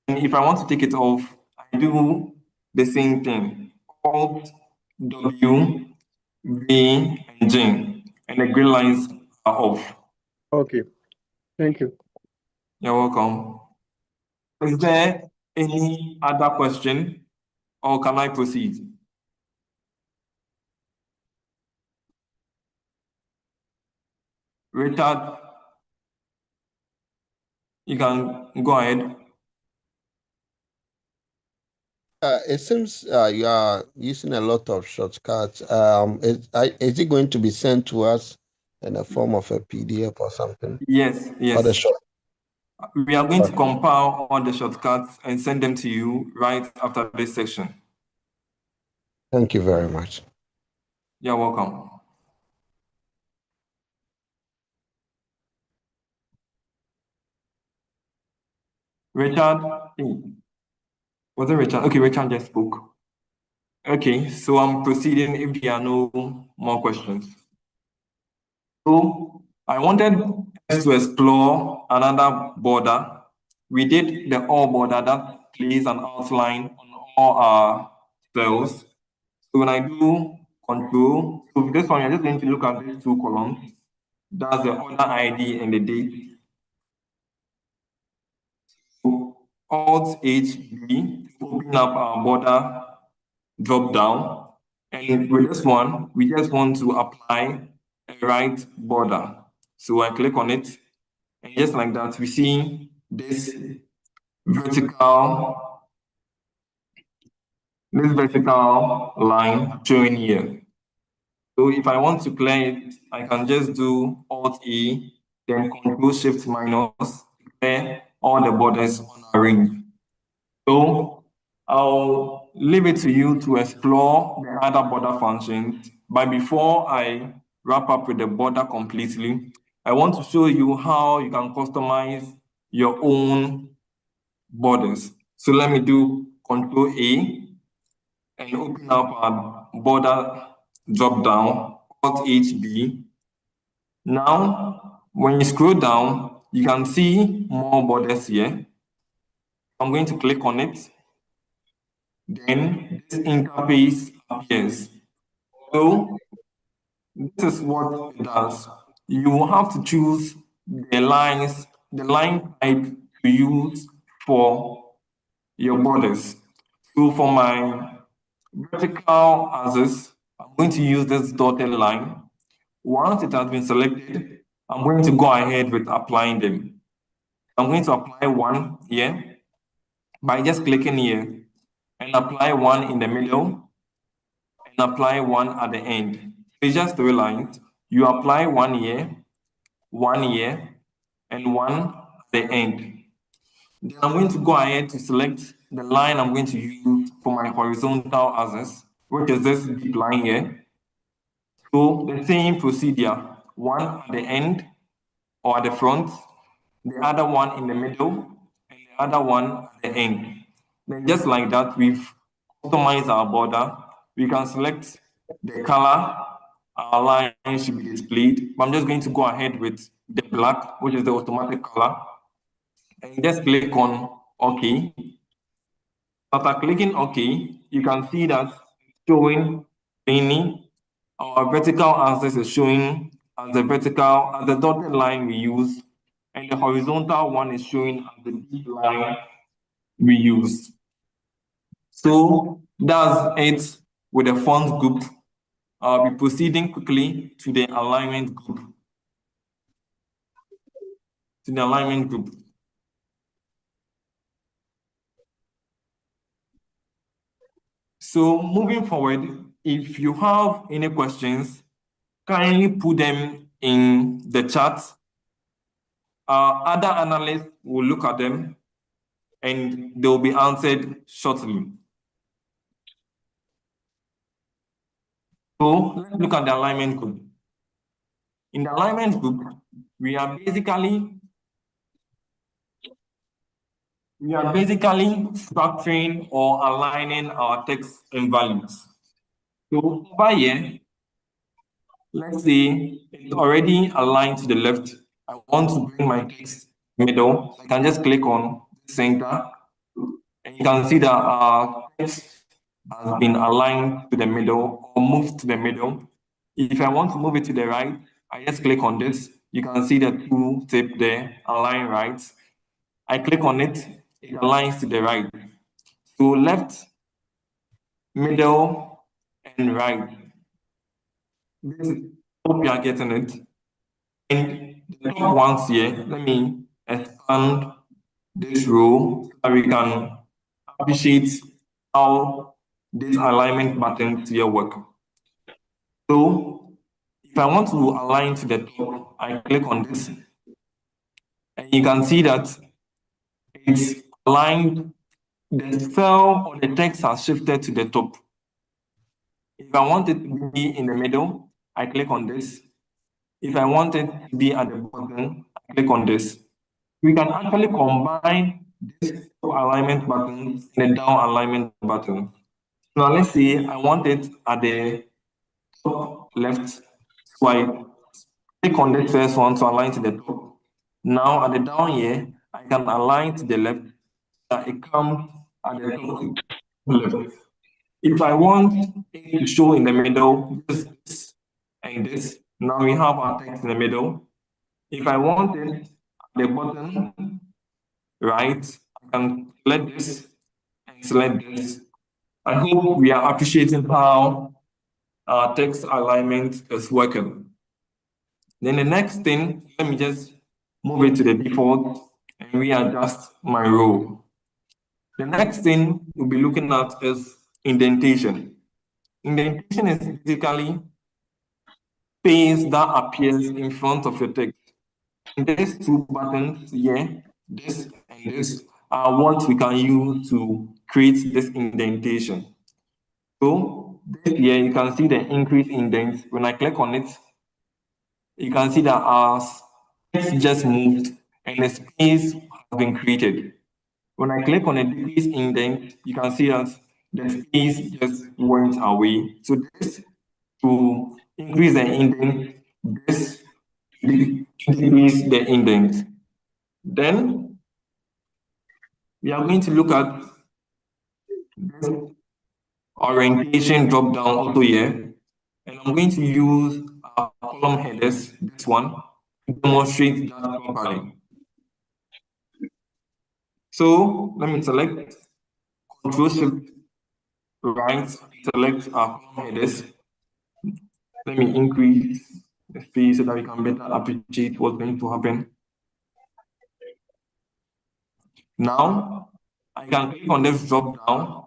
And if I want to take it off, I do the same thing. Alt W, V, and J. And the grid lines are off. Okay, thank you. You're welcome. Is there any other question, or can I proceed? Richard, you can go ahead. It seems you are using a lot of shortcuts. Is it going to be sent to us in the form of a PDF or something? Yes, Or the yes. short? We are going to Okay. compile all the shortcuts and send them to you right after this session. Thank you very much. You're welcome. Richard, was it Richard? Okay, Richard just spoke. Okay, so I'm proceeding if there are no more questions. So I wanted us to explore another border. We did the all border that plays an outline on all our cells. So when I do control, so this one, you're just going to look at these two columns. That's the order ID and the date. So Alt HB to open up our border drop down. And with this one, we just want to apply a right border. So I click on it, and just like that, we see this vertical line showing here. So if I want to clear it, I can just do Alt E, then Control Shift minus, clear all the borders on our range. So I'll leave it to you to explore the other border functions. But before I wrap up with the border completely, I want to show you how you can customize your own borders. So let me do Control A and open up a border drop down, Alt HB. Now, when you scroll down, you can see more borders here. I'm going to click on it. Then this interface appears. So this is what it does. You will have to choose the line type to use for your borders. So for my vertical axis, I'm going to use this dotted line. Once it has been selected, I'm going to go ahead with applying them. I'm going to apply one here by just clicking here and apply one in the middle and apply one at the end. It's just three lines. You apply one here, and one at the end. Then I'm going to go ahead to select the line I'm going to use for my horizontal axis, which is this deep line here. So the same procedure, one at the end or at the front, the other one in the middle, and the other one at the end. Then just like that, we've customized our border. We can select the color our line should be displayed. I'm just going to go ahead with the black, which is the automatic color, and just click on OK. After clicking OK, you can see that showing plainly. Our vertical axis is showing as the dotted line we use, and the horizontal one is showing as the deep line we use. So that's it with the font group. I'll be proceeding quickly to the alignment group. So moving forward, if you have any questions, kindly put them in the chat Other analysts will look at them and they will be answered shortly. So let's look at the alignment group. In the alignment group, we are basically structuring or aligning our text and values. So over here, let's say it's already aligned to the left. I want to bring my text middle. So I can just click on center, and you can see that our text has been aligned to the middle or moved to the middle. If I want to move it to the right, I just click on this. You can see the tool tip there, align right. I click on it, it aligns to the right. So left, middle, and right. Hope you are getting it. And the top ones here, let me expand this row so we can appreciate how these alignment buttons here work. So if I want to align to the top, I click on this. And you can see that it's aligned, the cell or the text has shifted to the top. If I want it to be in the middle, I click on this. If I want it to be at the bottom, I click on this. We can actually combine this alignment button and the down alignment button. Now let's say I want it at the top left, so I click on the first one to align to the top. Now at the down here, I can align to the left, so it comes at the top left. If I want it to show in the middle, just this and this, now we have our text in the middle. If I want it at the bottom right, I can select this and select this. I hope we are appreciating how our text alignment is working. Then the next thing, let me just move it to the default and readjust my row. The next thing we'll be looking at is indentation. Indentation is basically space that appears in front of your text. And these two buttons here, this and this, are what we can use to create this indentation. So this here, you can see the increase indent. When I click on it, you can see that our text just moved and the space has been created. When I click on a decrease indent, you can see that the space just went away. So this to increase the indent, this to decrease the indent. Then we are going to look at this orientation drop down also here. And I'm going to use our column headers, this one, to demonstrate that properly. So let me select Control Shift right, select our column headers. Let me increase the space so that we can better appreciate what's going to happen. Now, I can click on this drop down.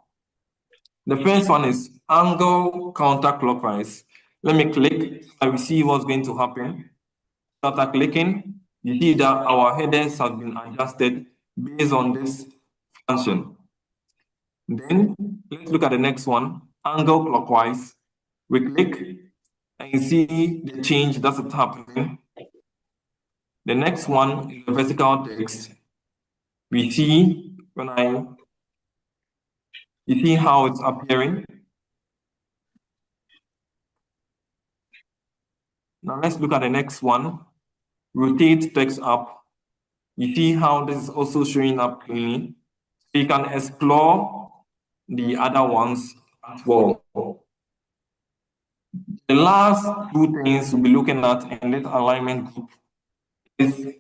The first one is angle counterclockwise. Let me click so that we see what's going to happen. After clicking, you see that our headers have been adjusted based on this function. Then let's look at the next one, angle clockwise. We click and you see the change that's happening. The next one is the vertical text. We see you see how it's appearing. Now let's look at the next one. Rotate text up. You see how this is also showing up cleanly. So you can explore the other ones as well. The last two things we'll be looking at in this alignment group is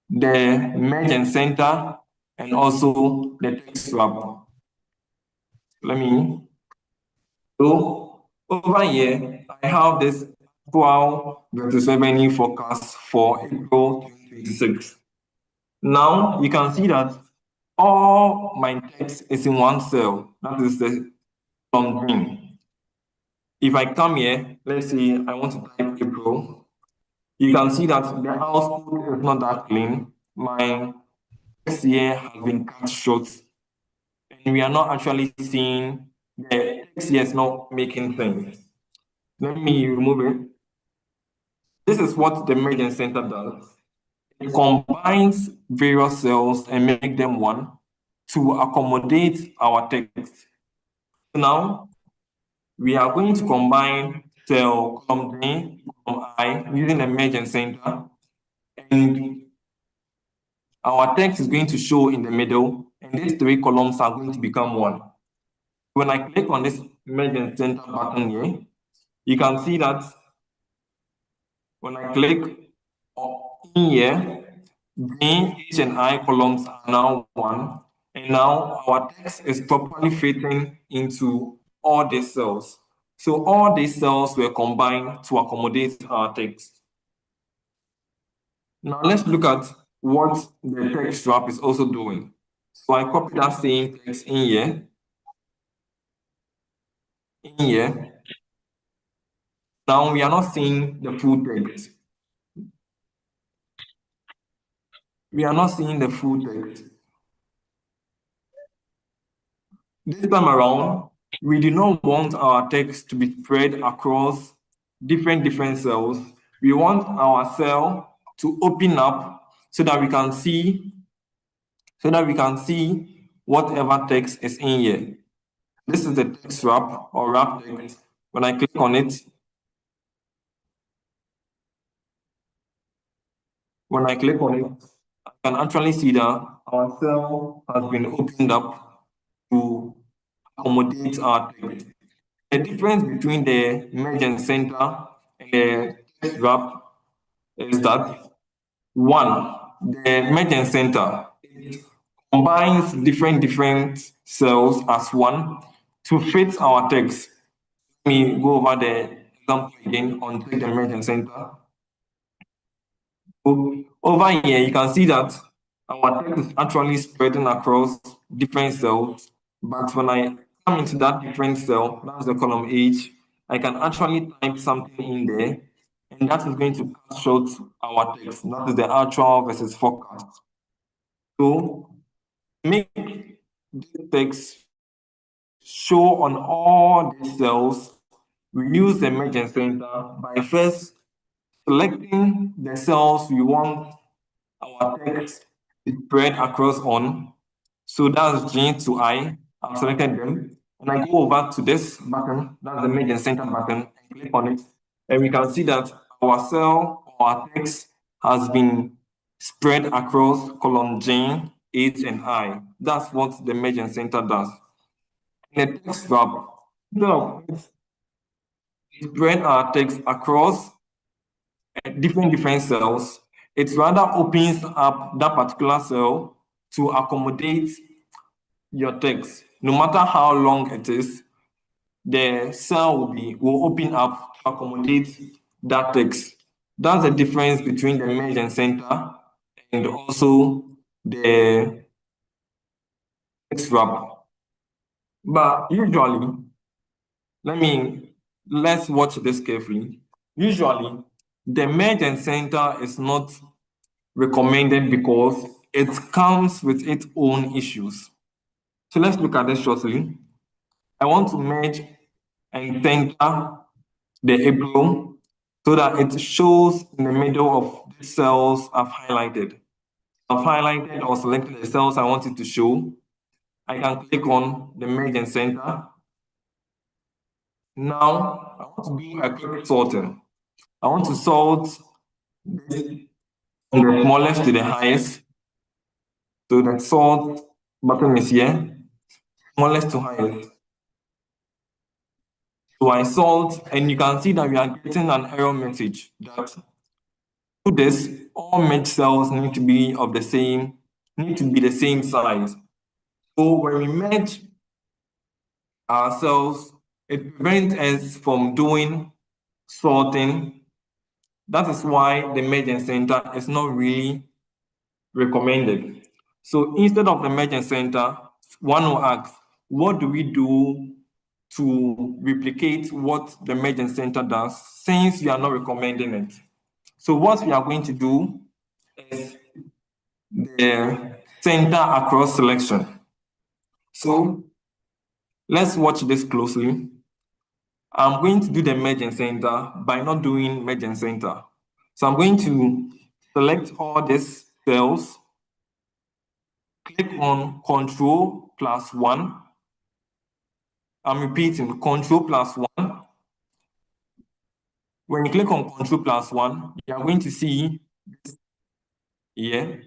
the merge and center and also the text wrap. So over here, I have this actual versus revenue forecast for April 2026. Now you can see that all my text is in one cell. That is the column green. If I come here, let's say I want to type April, you can see that the output is not that clean. My text here has been cut short, and we are not actually seeing the text here is not making sense. Let me remove it. This is what the merge and center does. It combines various cells and make them one to accommodate our text. So now we are going to combine cell column D, column I using the merge and center, and our text is going to show in the middle, and these three columns are going to become one. When I click on this merge and center button here, you can see that when I click in here, G, H, and I columns are now one, and now our text is properly fitting into all these cells. So all these cells were combined to accommodate our text. Now let's look at what the text wrap is also doing. So I copy that same text in here. Now we are not seeing the full text. We are not seeing the full text. This time around, we do not want our text to be spread across different cells. We want our cell to open up so that we can see whatever text is in here. This is the text wrap or wrap text. When I click on it, I can actually see that our cell has been opened up to accommodate our text. The difference between the merge and center and the text wrap is that one, the merge and center combines different cells as one to fit our text. Let me go over the example again on take the merge and center. So over here, you can see that our text is actually spreading across different cells, but when I come into that different cell, that's the column H, I can actually type something in there, and that is going to cut short our text. That is the actual versus forecast. So make this text show on all these cells, we use the merge and center by first selecting the cells we want our text is spread across on. So that's G to I. I've selected them. And I go over to this button, that's the merge and center button, and click on it. And we can see that our cell or our text has been spread across column J, H, and I. That's what the merge and center does. In the text wrap, spread our text across different cells, it rather opens up that particular cell to accommodate your text. No matter how long it is, the cell will open up to accommodate that text. That's the difference between the merge and center and also the text wrap. But usually, let's watch this carefully. Usually, the merge and center is not recommended because it comes with its own issues. So let's look at this shortly. I want to merge and center the April so that it shows in the middle of the cells I've highlighted. I've highlighted or selected the cells I want it to show. I can click on the merge and center. Now, I want to do a quick sorting. I want to sort this from the smallest to the highest. So the sort button is here, smallest to highest. So I sort, and you can see that we are getting an error message that to this, all merge cells need to be the same size. So when we merge our cells, it prevents us from doing sorting. That is why the merge and center is not really recommended. So instead of the merge and center, one will ask, what do we do to replicate what the merge and center does since we are not recommending it? So what we are going to do is the center across selection. So let's watch this closely. I'm going to do the merge and center by not doing merge and center. So I'm going to select all these cells, click on Control plus 1. I'm repeating, Control plus 1. When you click on Control plus 1, you are going to see this here.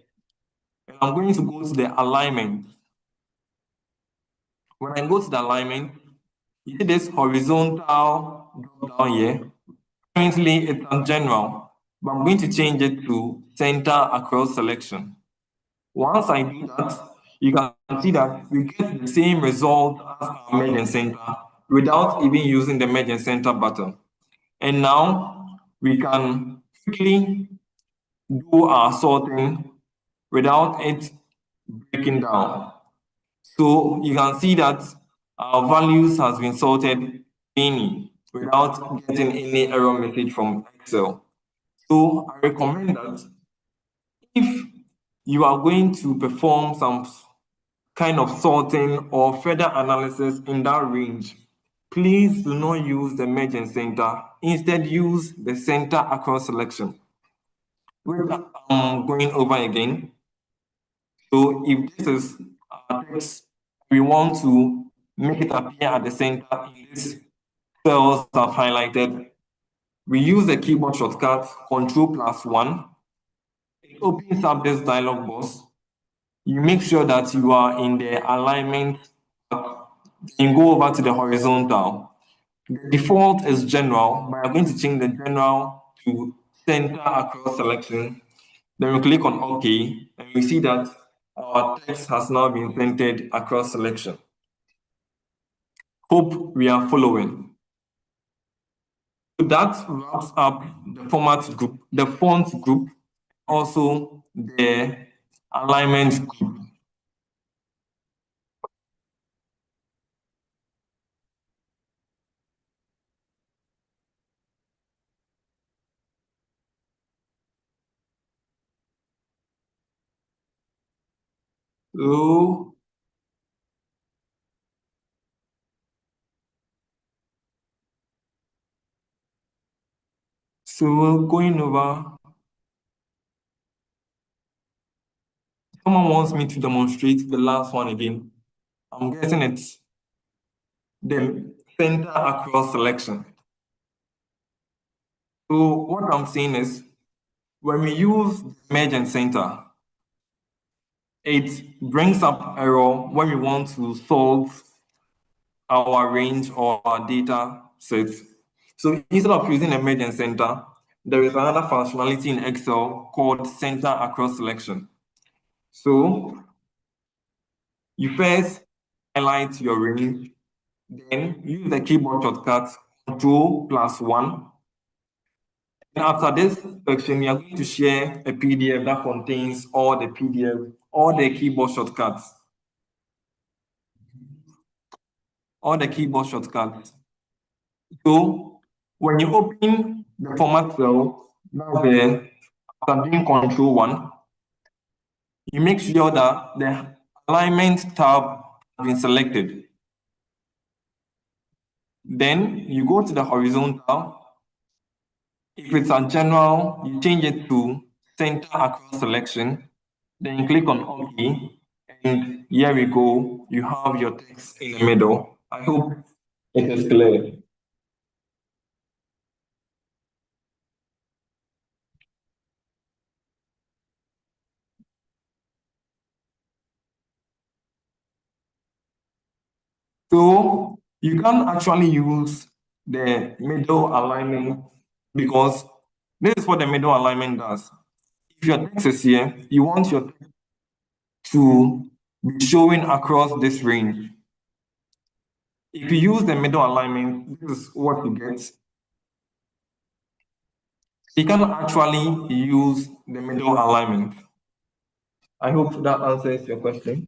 And I'm going to go to the alignment. When I go to the alignment, you see this horizontal drop down here. Currently, it's on general, but I'm going to change it to center across selection. Once I do that, you can see that we get the same result as our merge and center without even using the merge and center button. And now we can quickly do our sorting without it breaking down. So you can see that our values has been sorted without getting any error message from Excel. So I recommend that if you are going to perform some kind of sorting or further analysis in that range, please do not use the merge and center. Instead, use the center across selection. Which I'm going over again. So if this is our text, we want to make it appear at the center in these cells I've highlighted. We use the keyboard shortcut Control plus 1. It opens up this dialog box. You make sure that you are in the alignment. You go over to the horizontal. The default is general, but I'm going to change the general to center across selection. Then we click on OK, and we see that our text has now been centered across selection. Hope we are following. So that wraps up the format group, the font group, also the alignment group. So we're going over. Someone wants me to demonstrate the last one again. I'm guessing it's the center across selection. So what I'm saying is, when we use merge and center, it brings up error when we want to solve our range or our data set. So instead of using a merge and center, there is another functionality in Excel called center across selection. So you first highlight your range, then use the keyboard shortcut Control plus 1. And after this section, we are going to share a PDF that contains all the keyboard shortcuts. All the keyboard shortcuts. So when you open the format cell, after doing Control 1, you make sure that the alignment tab has been selected. Then you go to the horizontal. If it's a general, you change it to center across selection. Then you click on OK. And here we go. You have your text in the middle. I hope it is clear. So you can actually use the middle alignment because this is what the middle alignment does. If your text is here, you want your text to be showing across this range. If you use the middle alignment, this is what you get. You can actually use the middle alignment. I hope that answers your question.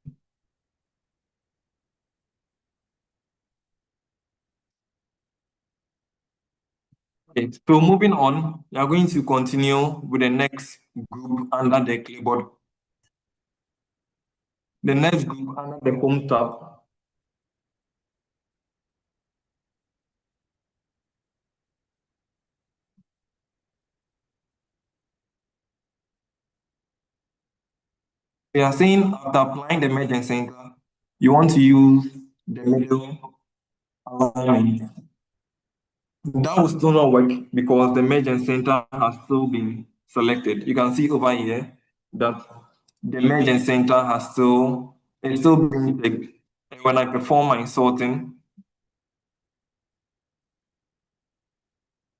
Okay, so moving on, we are going to continue with the next group under the clipboard. The next group under the home tab. We are saying after applying the merge and center, you want to use the middle alignment. That will still not work because the merge and center has still been selected. You can see over here that the merge and center has still, it's still being picked. And when I perform my sorting,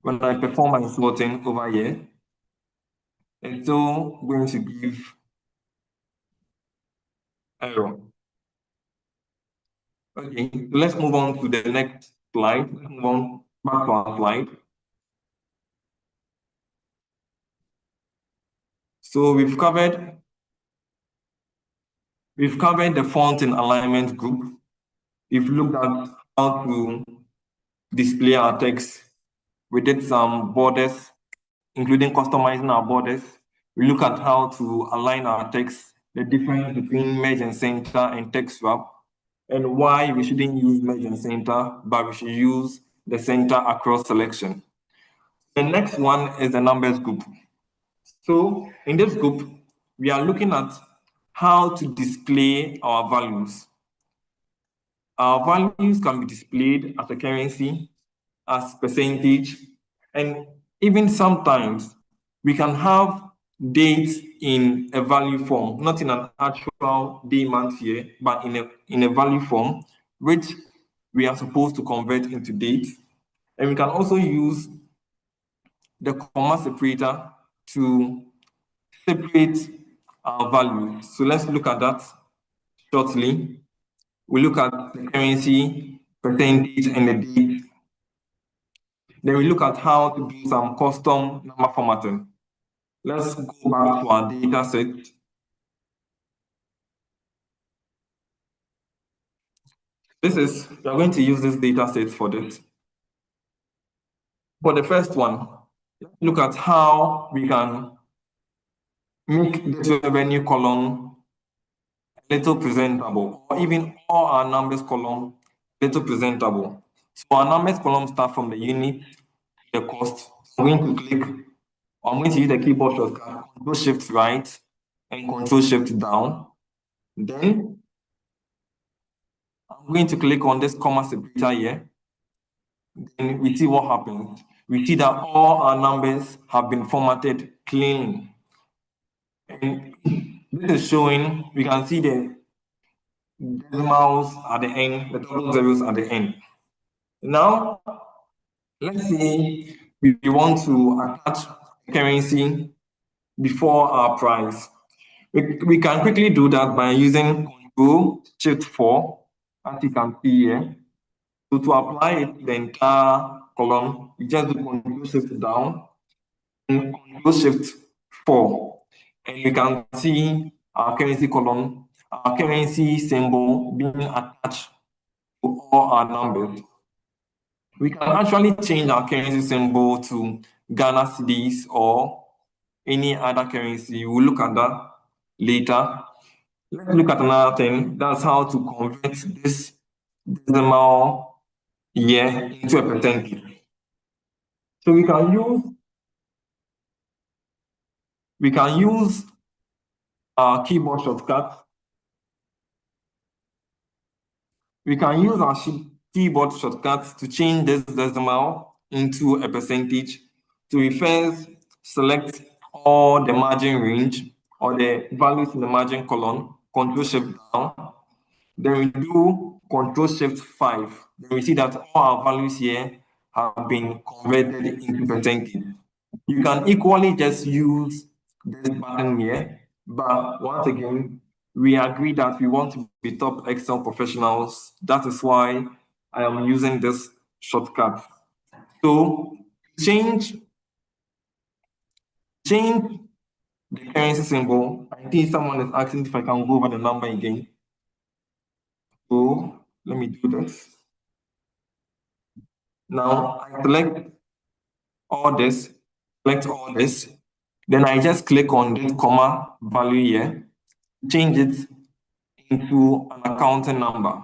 over here, it's still going to give error. Okay, let's move on to the next slide. Let's move on back to our slide. So we've covered the font and alignment group. We've looked at how to display our text. We did some borders, including customizing our borders. We look at how to align our text, the difference between merge and center and text wrap, and why we shouldn't use merge and center, but we should use the center across selection. The next one is the numbers group. So in this group, we are looking at how to display our values. Our values can be displayed as a currency, as percentage, and even sometimes we can have dates in a value form, not in an actual day, month, year, but in a value form, which we are supposed to convert into dates. And we can also use the comma separator to separate our values. So let's look at that shortly. We look at the currency, percentage, and the date. Then we look at how to do some custom number formatting. Let's go back to our data set. We are going to use this data set for this. For the first one, look at how we can make this revenue column a little presentable, or even all our numbers column a little presentable. So our numbers column start from the unit, the cost. I'm going to use the keyboard shortcut, Control Shift right and Control Shift down. Then I'm going to click on this comma separator here. Then we see what happens. We see that all our numbers have been formatted cleanly. And this is showing, we can see the decimals at the end, the double zeros at the end. Now, let's say we want to attach currency before our price. We can quickly do that by using Control Shift 4, as you can see here. So to apply it, the entire column, we just do Control Shift down and Control Shift 4. And you can see our currency column, our currency symbol being attached to all our numbers. We can actually change our currency symbol to Ghana cedis or any other currency. We'll look at that later. Let's look at another thing. That's how to convert this decimal year into a percentage. So we can use our keyboard shortcut. We can use our keyboard shortcut to change this decimal into a percentage. So we first select all the margin range or the values in the margin column, Control Shift down. Then we do Control Shift 5. Then we see that all our values here have been converted into percentage. You can equally just use this button here, but once again, we agree that we want to be top Excel professionals. That is why I am using this shortcut. So change the currency symbol. I think someone is asking if I can go over the number again. So let me do this. Now I select all this, select all this. Then I just click on this comma value here, change it into an accounting number.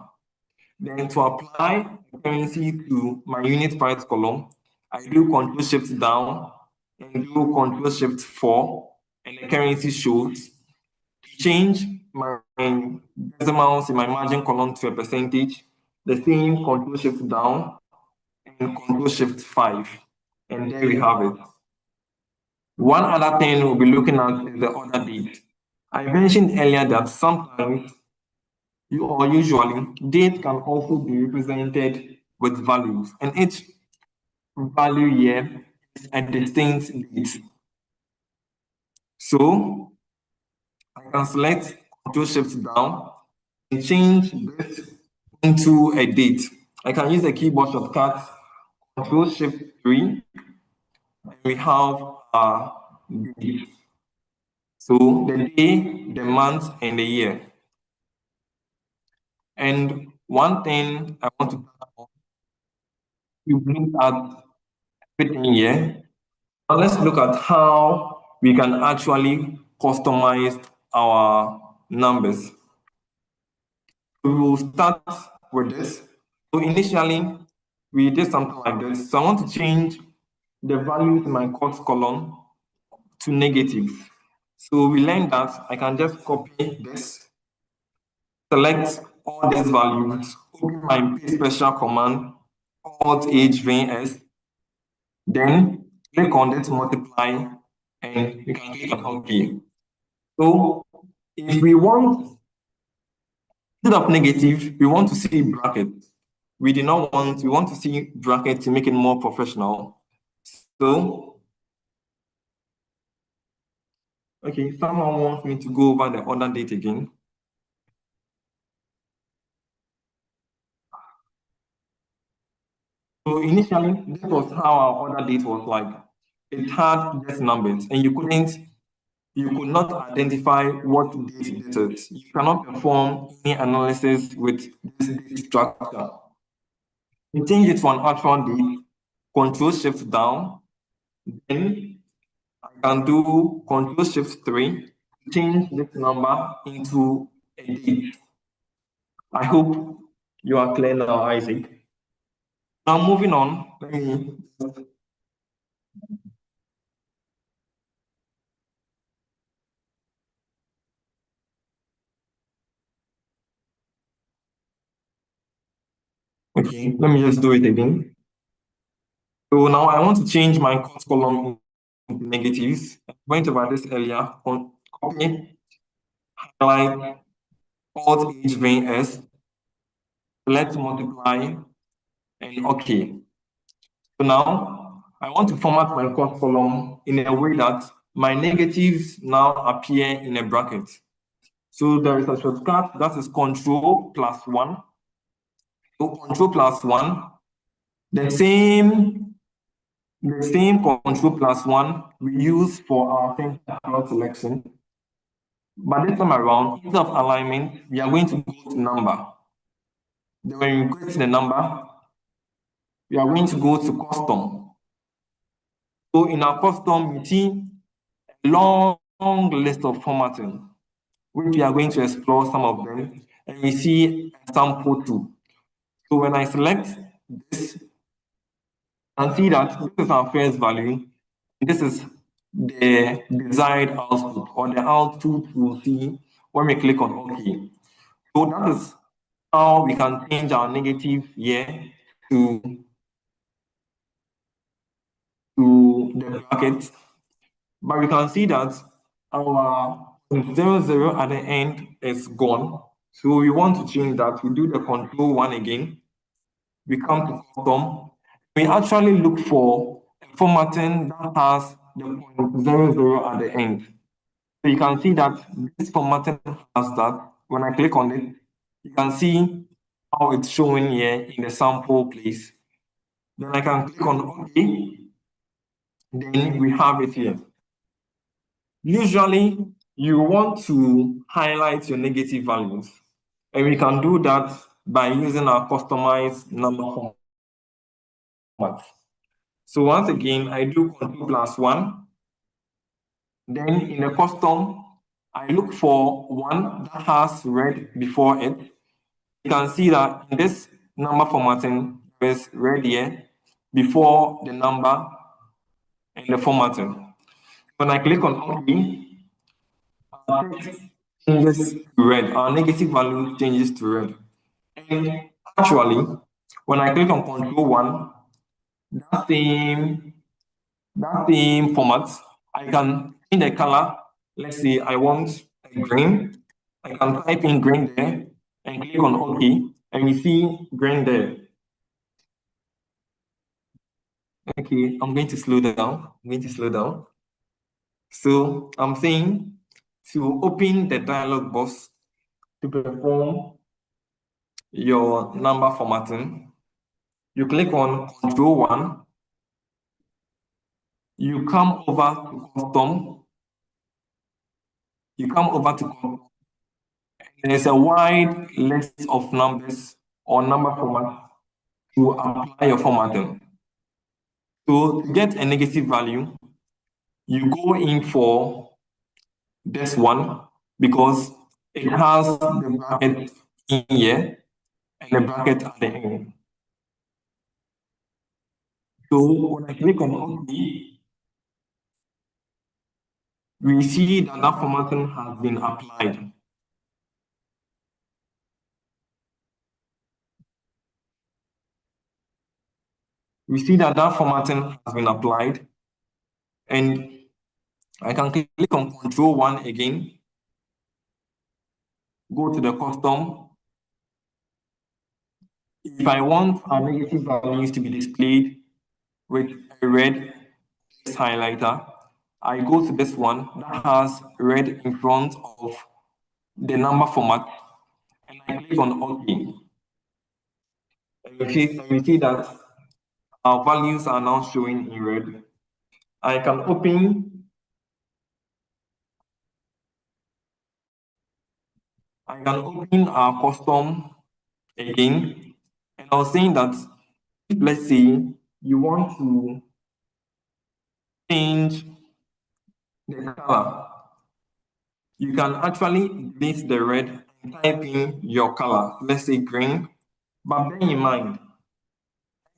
Then to apply currency to my unit price column, I do Control Shift down and do Control Shift 4, and the currency shows. To change my decimals in my margin column to a percentage, the same Control Shift down and Control Shift 5, and there we have it. One other thing we'll be looking at is the order date. I mentioned earlier that sometimes usually date can also be represented with values, and each value here is a distinct date. So I can select Control Shift down and change this into a date. I can use the keyboard shortcut Control Shift 3, and we have date. So the day, the month, and the year. And one thing I want to touch on, you look at everything here. Now let's look at how we can actually customize our numbers. We will start with this. So initially, we did something like this. So I want to change the values in my cost column to negative. So we learned that I can just copy this, select all these values, open my paste special command, Alt H V S, then click on this multiply, and we can click on OK. So if we want, instead of negative, we want to see bracket. We want to see bracket to make it more professional. So, okay, someone wants me to go over the order date again. So initially, this was how our order date was like. It had just numbers, and you could not identify what date this is. You cannot perform any analysis with this date structure. You change it to an actual date, Control Shift down, then I can do Control Shift 3, change this number into a date. I hope you are clear now, Isaac. Now moving on, let me okay, let me just do it again. So now I want to change my cost column into negatives. I went over this earlier. Copy, highlight, Alt H V S, select multiply, and OK. So now I want to format my cost column in a way that my negatives now appear in a bracket. So there is a shortcut that is Control +1. So Control +1, the same Control +1 we use for our center selection. But this time around, instead of alignment, we are going to go to number. Then when we go to the number, we are going to go to custom. So in our custom, we see a long list of formatting, which we are going to explore some of them, and we see a sample too. So when I select this, and see that this is our first value, this is the desired output, or the output we'll see when we click on OK. So that is how we can change our negative here to the bracket. But we can see that our 0, at the end is gone. So we want to change that. We do the Control 1 again. We come to custom. We actually look for a formatting that has the 0 at the end. So you can see that this formatting has that. When I click on it, you can see how it's showing here in the sample place. Then I can click on OK. Then we have it here. Usually, you want to highlight your negative values, and we can do that by using our customized number format. So once again, I do Ctrl plus 1. Then in the custom, I look for one that has red before it. You can see that in this number formatting, there's red here before the number and the formatting. When I click on OK, our text changes to red. Our negative value changes to red. And actually, when I click on Control 1, that same format, I can change the color. Let's say I want a green. I can type in green there and click on OK, and we see green there. Okay, I'm going to slow down. So I'm saying to open the dialog box to perform your number formatting, you click on Control 1, you come over to custom, there's a wide list of numbers or number format to apply your formatting. So to get a negative value, you go in for this one because it has the bracket in here and the bracket at the end. So when I click on OK, we see that that formatting has been applied. We see that that formatting has been applied, and I can click on Control 1 again, go to the custom. If I want our negative values to be displayed with a red text highlighter, I go to this one that has red in front of the number format, and I click on OK. And you see that our values are now showing in red. I can open our custom again, and I was saying that let's say you want to change the color, you can actually delete the red and type in your color, let's say green, but bear in mind,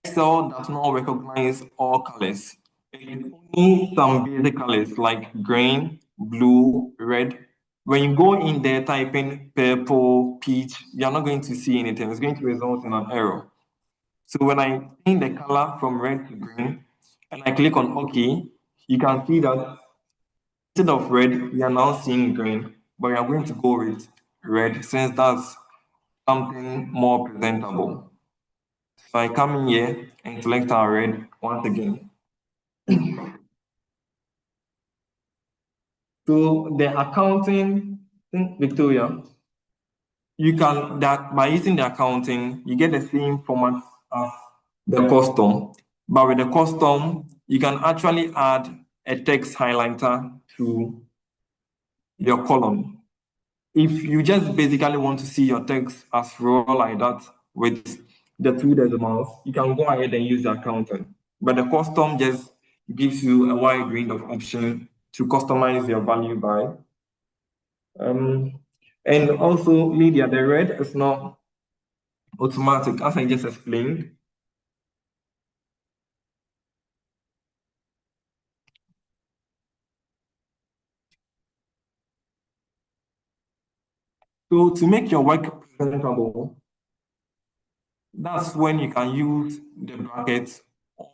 Excel does not recognize all colors. It's only some basic colors like green, blue, red. When you go in there, type in purple, peach, you're not going to see anything. It's going to result in an error. So when I change the color from red to green, and I click on OK, you can see that instead of red, we are now seeing green, but we are going to go with red since that's something more presentable. So I come in here and select our red once again. So the accounting, Victoria, you can that by using the accounting, you get the same format as the custom. But with the custom, you can actually add a text highlighter to your column. If you just basically want to see your text as raw like that with the 2 decimals, you can go ahead and use the accounting. But the custom just gives you a wide range of options to customize your value by. And also, Lydia, the red is not automatic, as I just explained. So to make your work presentable, that's when you can use the brackets,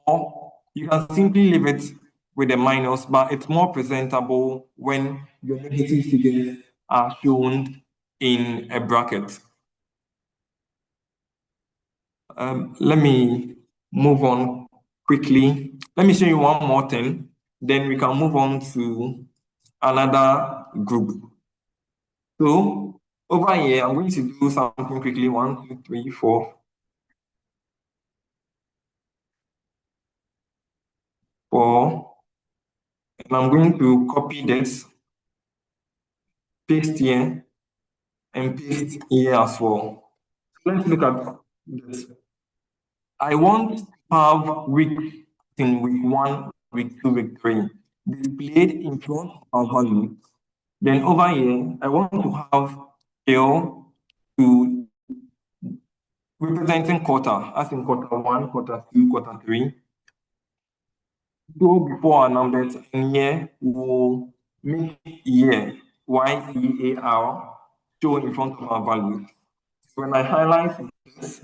or you can simply leave it with a minus, but it's more presentable when your negative figures are shown in a bracket. Let me move on quickly. Let me show you one more thing, then we can move on to another group. So over here, I'm going to do something quickly. 1, 2, 3, 4. And I'm going to copy this, paste here, and paste here as well. Let's look at this. I want to have week in week 1, week 2, week 3, displayed in front of our value. Then over here, I want to have scale to representing quarter, as in quarter 1, quarter 2, quarter 3. Go before our numbers, and here we'll make year, YEAR, show in front of our value. When I highlight this,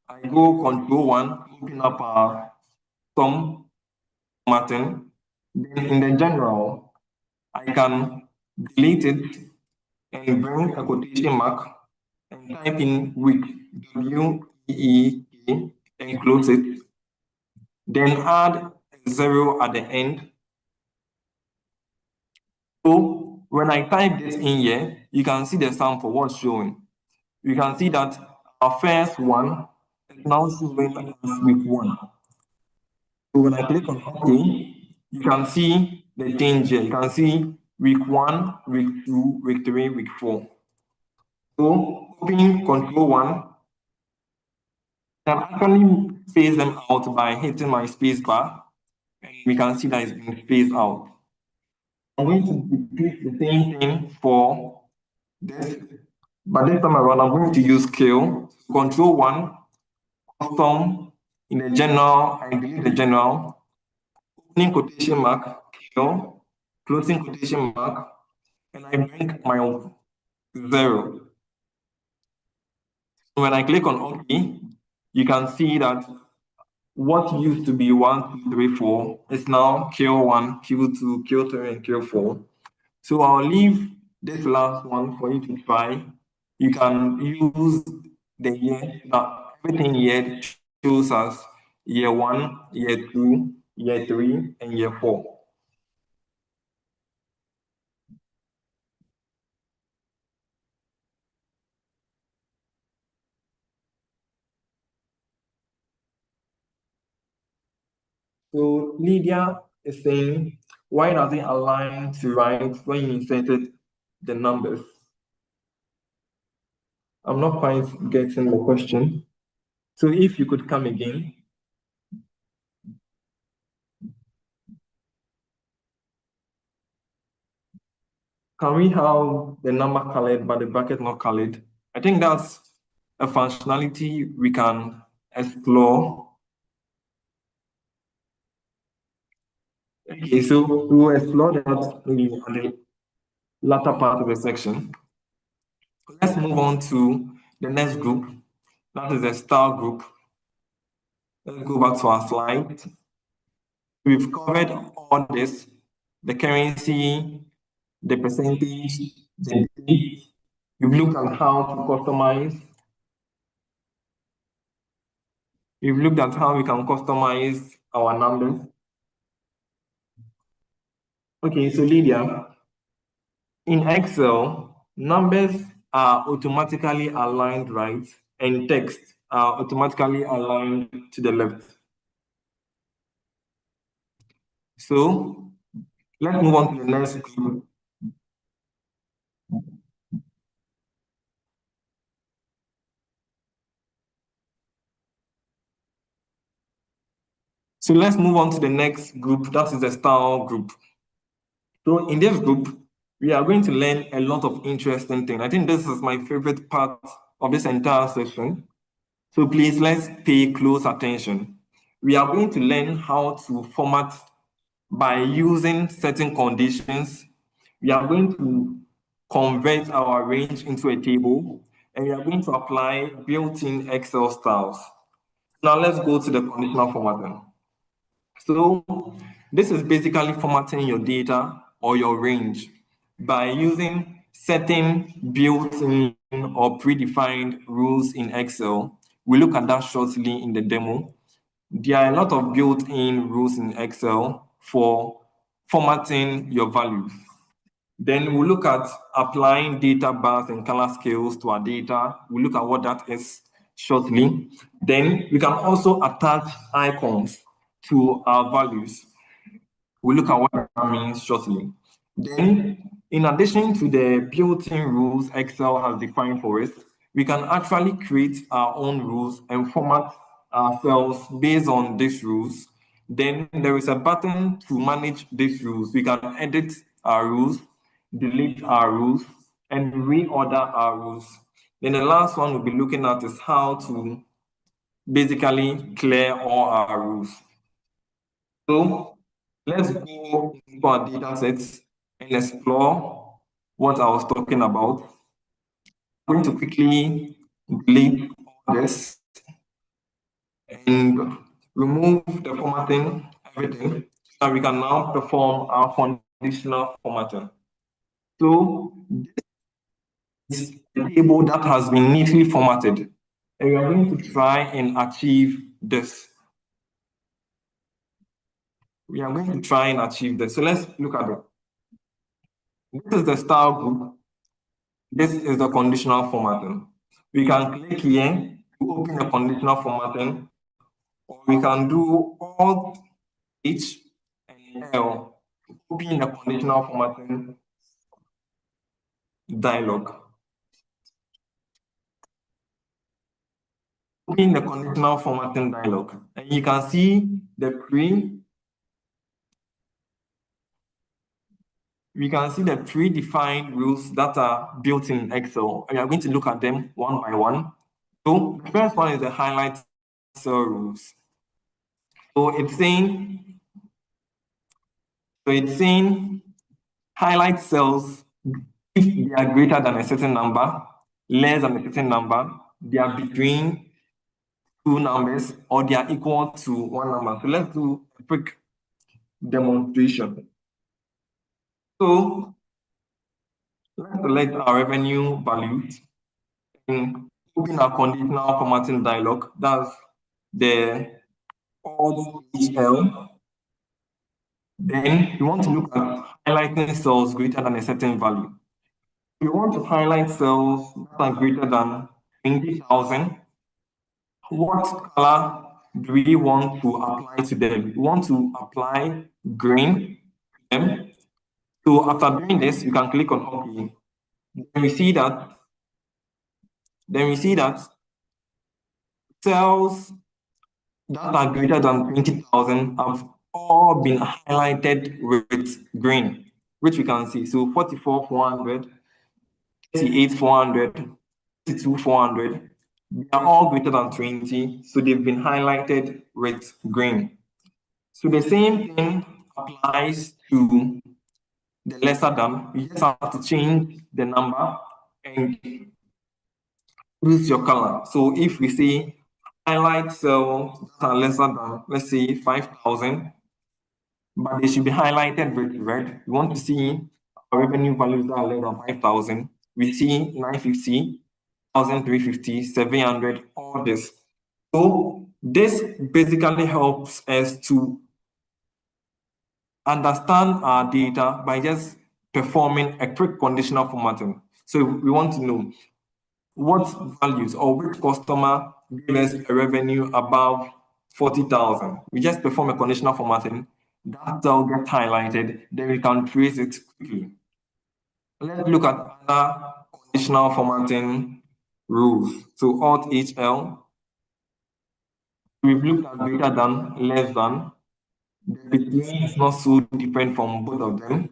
I go Control 1, open up our sum formatting. Then in the general, I can delete it and bring a quotation mark and type in week, WEEK, and close it. Then add a 0 at the end. So when I type this in here, you can see the sample, what's showing. You can see that our first one is now showing as week 1. So when I click on OK, you can see the change here. You can see week 1, week 2, week 3, week 4. So opening Control 1, can actually phase them out by hitting my space bar, and we can see that it's been phased out. I'm going to repeat the same thing for this, but this time around, I'm going to use scale. Control 1, custom, in the general, I delete the general, opening quotation mark, scale, closing quotation mark, and I bring my 0. When I click on OK, you can see that what used to be 1, 2, 3, 4 is now Q1, Q2, Q3, and Q4. So I'll leave this last one for you to try. You can use the year, everything here shows us year 1, year 2, year 3, and year 4. So Lydia is saying, why does it align to right when you inserted the numbers? I'm not quite getting the question. So if you could come again. Can we have the number colored but the bracket not colored? I think that's a functionality we can explore. Okay, so we will explore that maybe on the latter part of the section. Let's move on to the next group. That is the style group. Let's go back to our slide. We've covered all this, the currency, the percentage, the date. We've looked at how to customize. We've looked at how we can customize our numbers. Okay, so Lydia, in Excel, numbers are automatically aligned right, and text are automatically aligned to the left. So let's move on to the next group. So let's move on to the next group, that is the style group. So in this group, we are going to learn a lot of interesting things. I think this is my favorite part of this entire session. So please, let's pay close attention. We are going to learn how to format by using certain conditions. We are going to convert our range into a table, and we are going to apply built-in Excel styles. Now let's go to the conditional formatting. So this is basically formatting your data or your range by using certain built-in or predefined rules in Excel. We'll look at that shortly in the demo. There are a lot of built-in rules in Excel for formatting your values. Then we'll look at applying data bars and color scales to our data. We'll look at what that is shortly. Then we can also attach icons to our values. We'll look at what that means shortly. Then, in addition to the built-in rules Excel has defined for us, we can actually create our own rules and format our cells based on these rules. Then there is a button to manage these rules. We can edit our rules, delete our rules, and reorder our rules. Then the last one we'll be looking at is how to basically clear all our rules. So let's go into our data sets and explore what I was talking about. I'm going to quickly delete all this and remove the formatting, everything, so we can now perform our conditional formatting. So this is a table that has been neatly formatted, and we are going to try and achieve this. We are going to try and achieve this. So let's look at it. This is the style group. This is the conditional formatting. We can click here to open the conditional formatting, or we can do Alt H and L to open the conditional formatting dialog. Open the conditional formatting dialog, and you can see the predefined rules that are built in Excel. We are going to look at them one by one. So the first one is the highlight cell rules. So it's saying highlight cells if they are greater than a certain number, less than a certain number, they are between two numbers, or they are equal to one number. So let's do a quick demonstration. So let's select our revenue values and open our conditional formatting dialog. That's the Alt HL. Then you want to look at highlighting cells greater than a certain value. We want to highlight cells that are greater than 20,000. What color do we want to apply to them? We want to apply green to them. So after doing this, you can click on OK. Then we see that cells that are greater than 20,000 have all been highlighted with green, which we can see. So 44,400, 38,400, 32,400, they are all greater than 20, so they've been highlighted with green. So the same thing applies to the lesser than. You just have to change the number and use your color. So if we say highlight cells that are lesser than, let's say 5,000, but they should be highlighted with red. We want to see our revenue values that are less than 5,000. We see 950, 1,350, 700, all this. So this basically helps us to understand our data by just performing a quick conditional formatting. So we want to know what values or which customer gave us a revenue above 40,000. We just perform a conditional formatting, that cell gets highlighted, then we can trace it quickly. Let's look at other conditional formatting rules. So Alt HL, we've looked at greater than, less than. The between is not so different from both of them.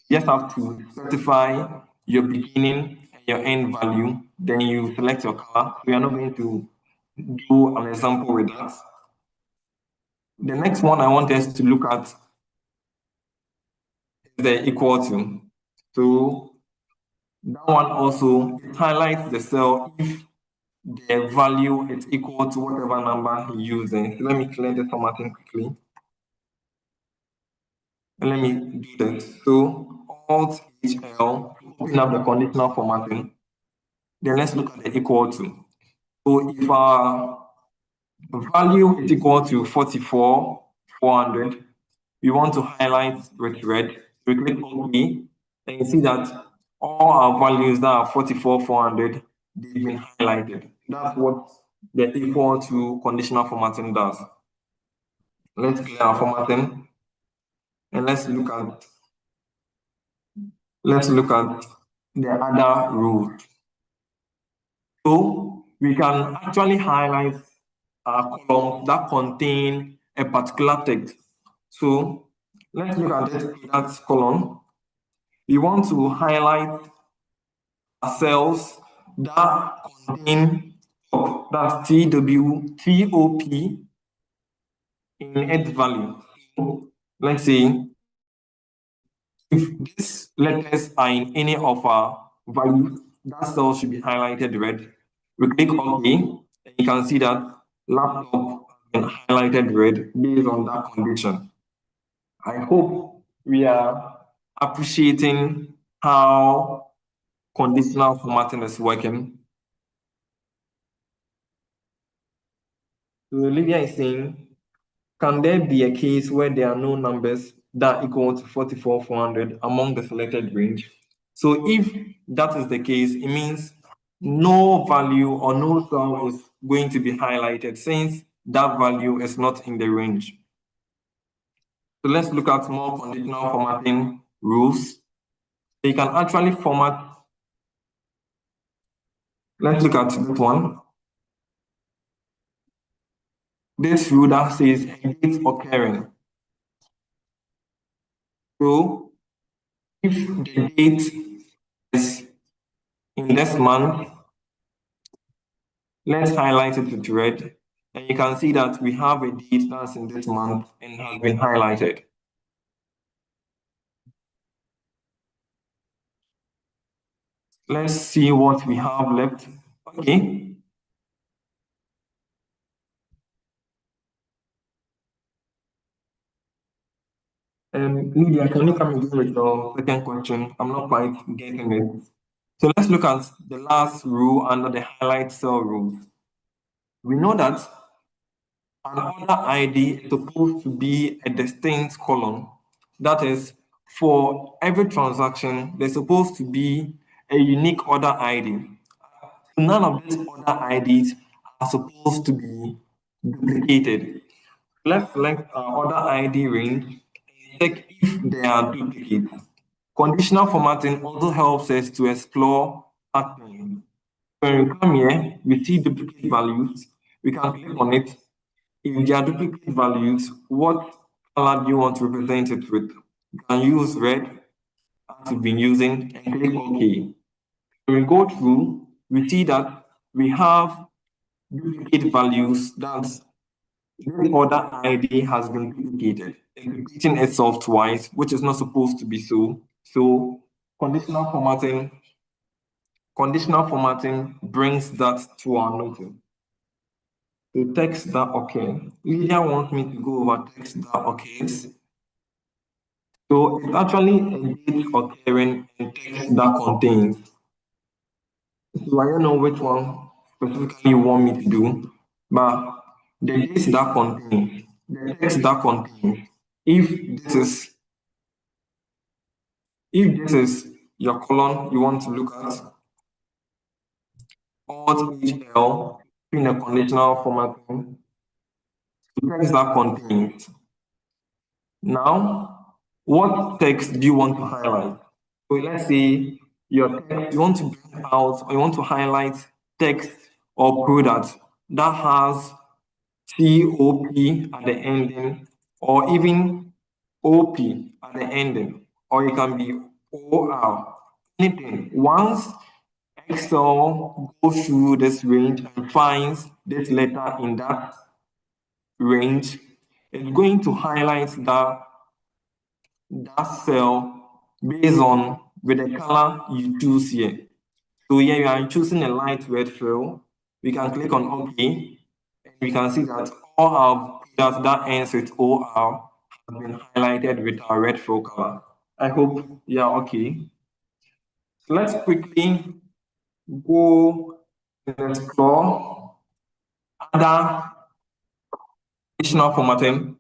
You just have to specify your beginning and your end value, then you select your color. We are not going to do an example with that. The next one I want us to look at is the equal to. So that one also highlights the cell if the value is equal to whatever number you're using. So let me clear the formatting quickly. And let me do that. So Alt HL, open up the conditional formatting. Then let's look at the equal to. So if our value is equal to 44,400, we want to highlight with red. We click OK, and you see that all our values that are 44,400, they've been highlighted. That's what the equal to conditional formatting does. Let's clear our formatting, and let's look at the other rule. So we can actually highlight columns that contain a particular text. So let's look at that column. We want to highlight cells that contain that's TOP in its value. So let's say if these letters are in any of our values, that cell should be highlighted red. We click OK, and you can see that laptop has been highlighted red based on that condition. I hope we are appreciating how conditional formatting is working. So Olivia is saying, can there be a case where there are no numbers that equal to 44,400 among the selected range? So if that is the case, it means no value or no cell is going to be highlighted since that value is not in the range. So let's look at more conditional formatting rules. So you can actually format. Let's look at this one. This rule that says a date occurring. So if the date is in this month, let's highlight it with red. And you can see that we have a date that's in this month and has been highlighted. Let's see what we have left. Okay. Lydia, can you come again with your second question? I'm not quite getting it. So let's look at the last rule under the highlight cell rules. We know that an order ID is supposed to be a distinct column. That is, for every transaction, there's supposed to be a unique order ID. None of these order IDs are supposed to be duplicated. Let's select our order ID range and check if they are duplicates. Conditional formatting also helps us to explore patterns. When we come here, we see duplicate values. We can click on it. If there are duplicate values, what color do you want to represent it with? You can use red, as we've been using, and click OK. When we go through, we see that we have duplicate values. That's this order ID has been duplicated. It's repeating itself twice, which is not supposed to be so. So conditional formatting brings that to our notice. So text that occurs. Lydia wants me to go over text that occurs. So it's actually a date occurring and text that contains. So I don't know which one specifically you want me to do, but the dates that contain, the text that contains, if this is your column you want to look at, Alt HL in a conditional formatting, the text that contains. Now, what text do you want to highlight? So let's say your text, you want to bring out or you want to highlight text or product that has TOP at the ending, or even OP at the ending, or it can be OR. Anything. Once Excel goes through this range and finds this letter in that range, it's going to highlight that cell based on with the color you choose here. So here you are choosing a light red fill. We can click on OK, and we can see that all our products that ends with OR have been highlighted with our red fill color. I hope you are okay. So let's quickly go and explore other additional formatting.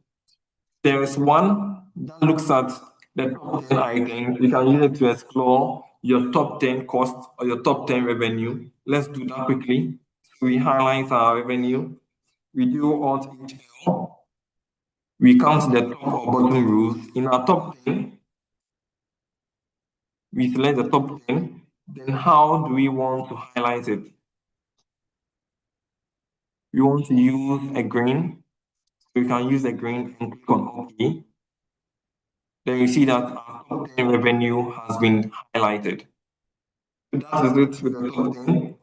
There is one that looks at the top 10 items. You can use it to explore your top 10 costs or your top 10 revenue. Let's do that quickly. So we highlight our revenue. We do Alt HL. We count the top or bottom rows. In our top 10, we select the top 10. Then how do we want to highlight it? we want to use a green. So we can use a green and click on OK. Then you see that our top 10 revenue has been highlighted. So that is it with the top 10.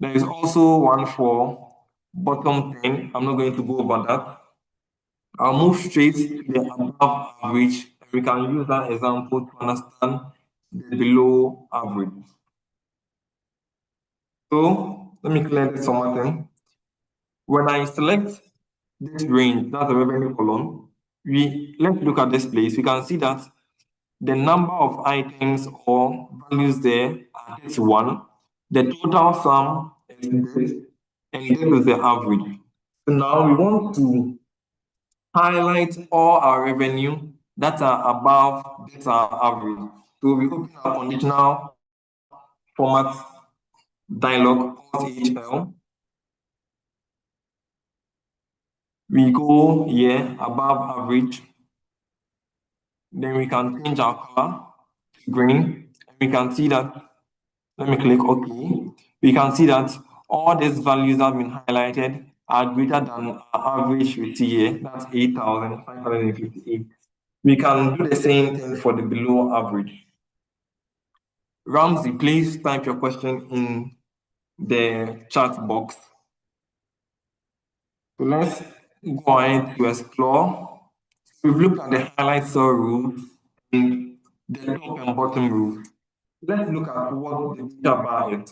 There is also one for bottom 10. I'm not going to go over that. I'll move straight to the above average, and we can use that example to understand the below average. So let me clear this formatting. When I select this range, that's the revenue column, let's look at this place. We can see that the number of items or values there are this one. The total sum is this, and this is the average. So now we want to highlight all our revenue that are above this our average. So we open our conditional format dialog, HL. We go here above average. Then we can change our color to green. And we can see that, let me click OK. We can see that all these values have been highlighted are greater than our average we see here. That's 8,558. We can do the same thing for the below average. Ramsey, please type your question in the chat box. So let's go ahead to explore. We've looked at the highlight cell rule and the top and bottom rules. Let's look at what the data bar is.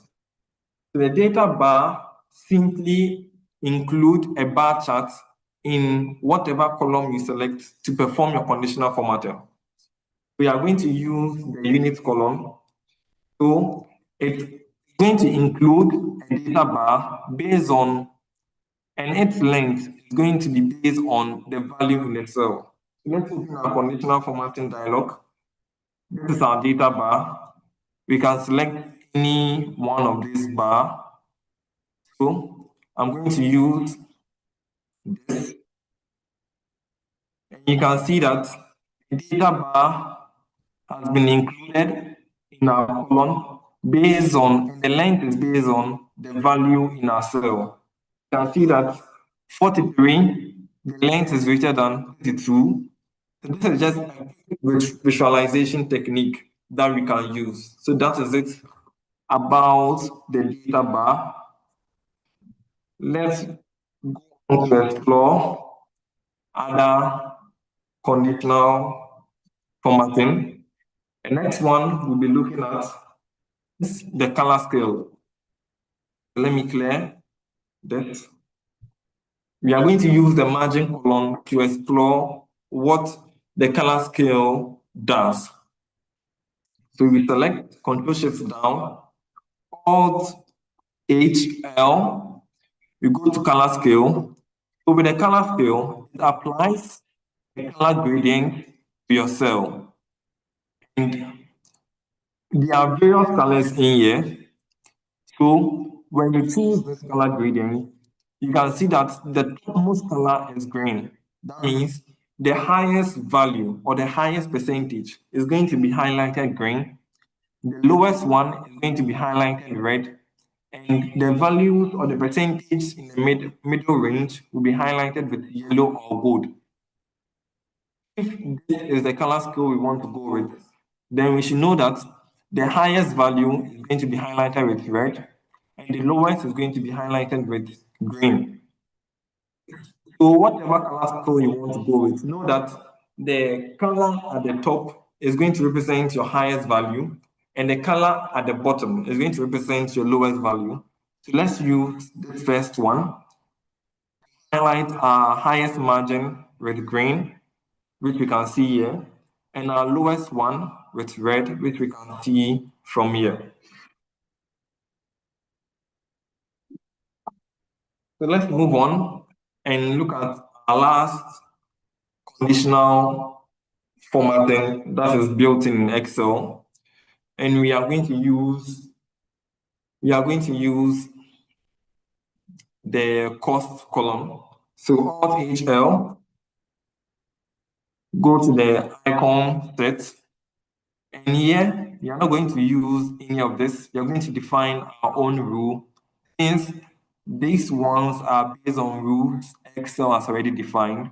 So the data bar simply include a bar chart in whatever column you select to perform your conditional formatting. We are going to use the unit column. So it's going to include a data bar based on, and its length is going to be based on the value in the cell. Let's open our conditional formatting dialog. This is our data bar. We can select any one of these bar. So I'm going to use this. And you can see that the data bar has been included in our column based on, the length is based on the value in our cell. You can see that 43, the length is greater than 32. So this is just a visualization technique that we can use. So that is it about the data bar. Let's go on to explore other conditional formatting. The next one we'll be looking at is the color scale. Let me clear that. We are going to use the margin column to explore what the color scale does. So we select Control Shift down, Alt HL, we go to color scale. So with the color scale, it applies a color gradient to your cell. And there are various colors in here. So when you choose this color gradient, you can see that the topmost color is green. That means the highest value or the highest percentage is going to be highlighted green. The lowest one is going to be highlighted red. And the values or the percentage in the middle range will be highlighted with yellow or gold. If this is the color scale we want to go with, then we should know that the highest value is going to be highlighted with red, and the lowest is going to be highlighted with green. So whatever color scale you want to go with, know that the color at the top is going to represent your highest value, and the color at the bottom is going to represent your lowest value. So let's use the first one. Highlight our highest margin with green, which we can see here, and our lowest one with red, which we can see from here. So let's move on and look at our last conditional formatting that is built in Excel. And we are going to use the cost column. So Alt HL, go to the icon set. And here, we are not going to use any of this. We are going to define our own rule. Since These ones are based on rules Excel has already defined.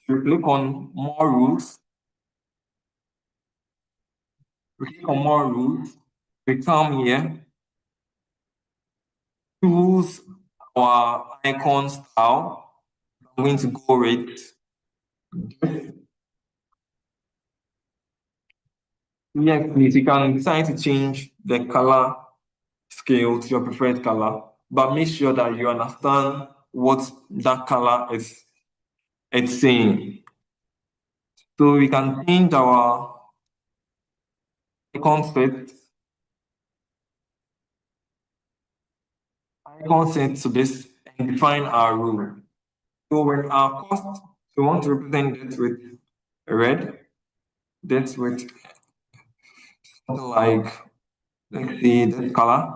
We click on more rules. We click on more rules. We come here, choose our icon style. I'm going to go with yes, please. You can decide to change the color scale to your preferred color, but make sure that you understand what that color is it's saying. So we can change our icon set to this and define our rule. So when our cost, we want to represent this with red, this with something like, let's see, this color.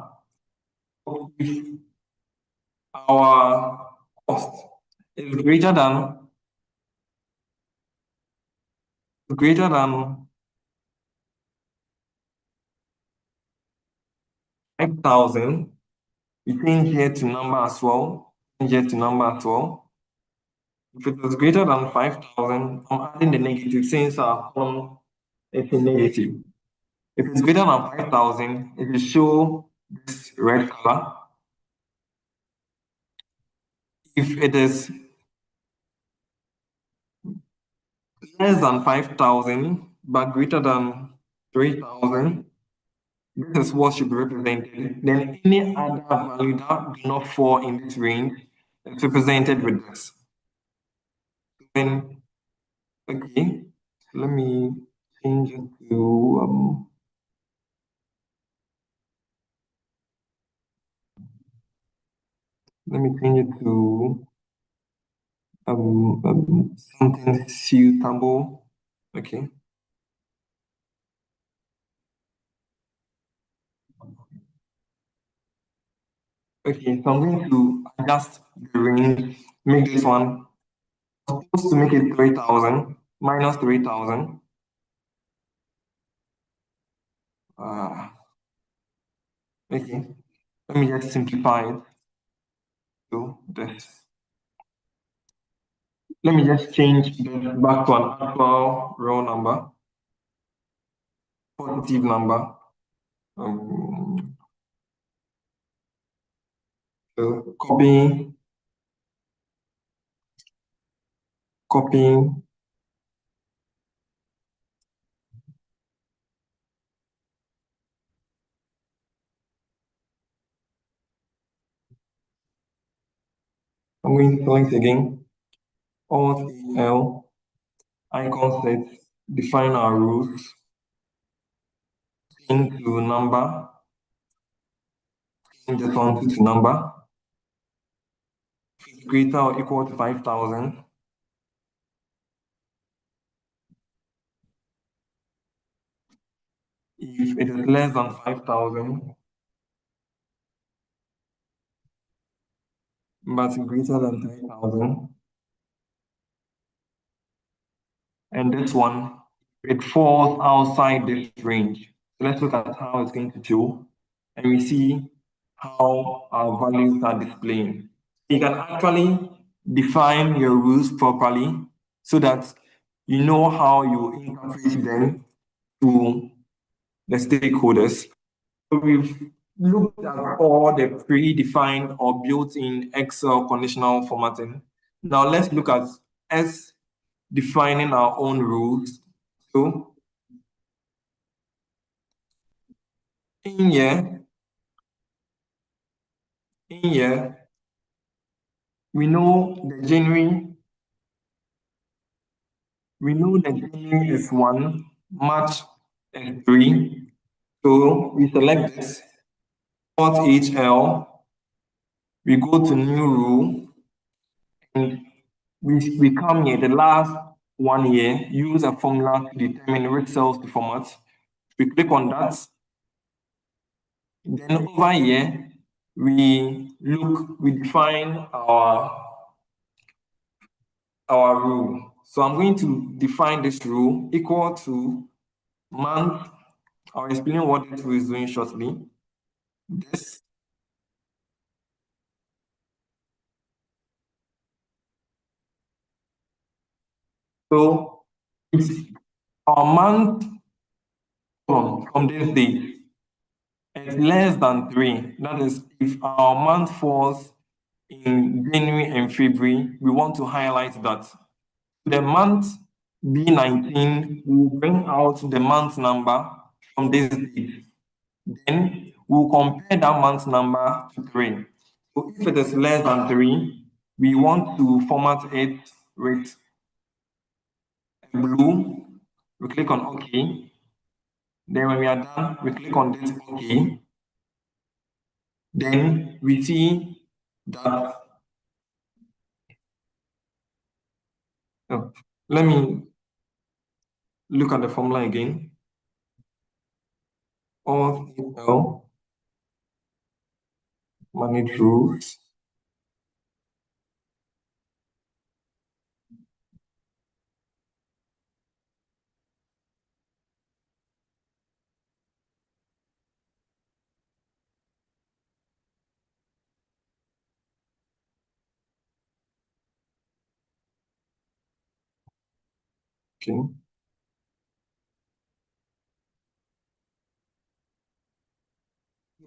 If our cost is greater than 5,000, we change here to number as well. Change here to number as well. If it was greater than 5,000, I'm adding the negative since our column is a negative. If it's greater than 5,000, it will show this red color. If it is less than 5,000 but greater than 3,000, this is what should be represented. Then any other value that do not fall in this range is represented with this. Then, okay, let me change it to let me change it to something suitable. Okay. Okay, so I'm going to adjust the range, make this one supposed to make it 3,000 minus 3,000. Okay, let me just simplify it to this. Let me just change this back to an actual row number, positive number. So copying. I'm going to select again. Alt L, icon set, define our rules, into number, change this one to number. If it's greater or equal to 5,000, if it is less than 5,000, but greater than 3,000, and this one, it falls outside this range. So let's look at how it's going to show, and we see how our values are displaying. You can actually define your rules properly so that you know how you interpret them to the stakeholders. So we've looked at all the predefined or built-in Excel conditional formatting. Now let's look at us defining our own rules. So in here, we know the January is 1, March is 3. So we select this, Alt HL, we go to new rule, and we come here, the last 1 year, use a formula to determine which cells to format. We click on that. Then over here, we define our rule. So I'm going to define this rule equal to month. I'll explain what this rule is doing shortly. This So if our month from this date is less than 3, that is, if our month falls in January and February, we want to highlight that. The month B19 will bring out the month number from this date. Then we'll compare that month number to 3. So if it is less than 3, we want to format it with blue. We click on OK. Then when we are done, we click on this OK. Then we see that. Oh, let me look at the formula again. All manage rules. Okay.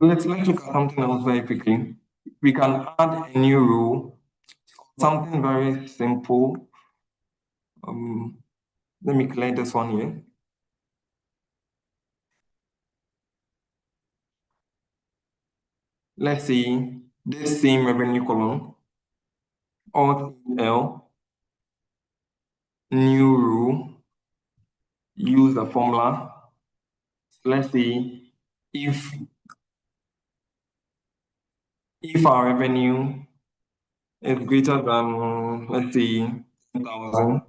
Let's look at something else very quickly. We can add a new rule, something very simple. Let me clear this one here. Let's see this same revenue column, Alt L, new rule, use the formula. So let's see if our revenue is greater than, let's say, 10,000,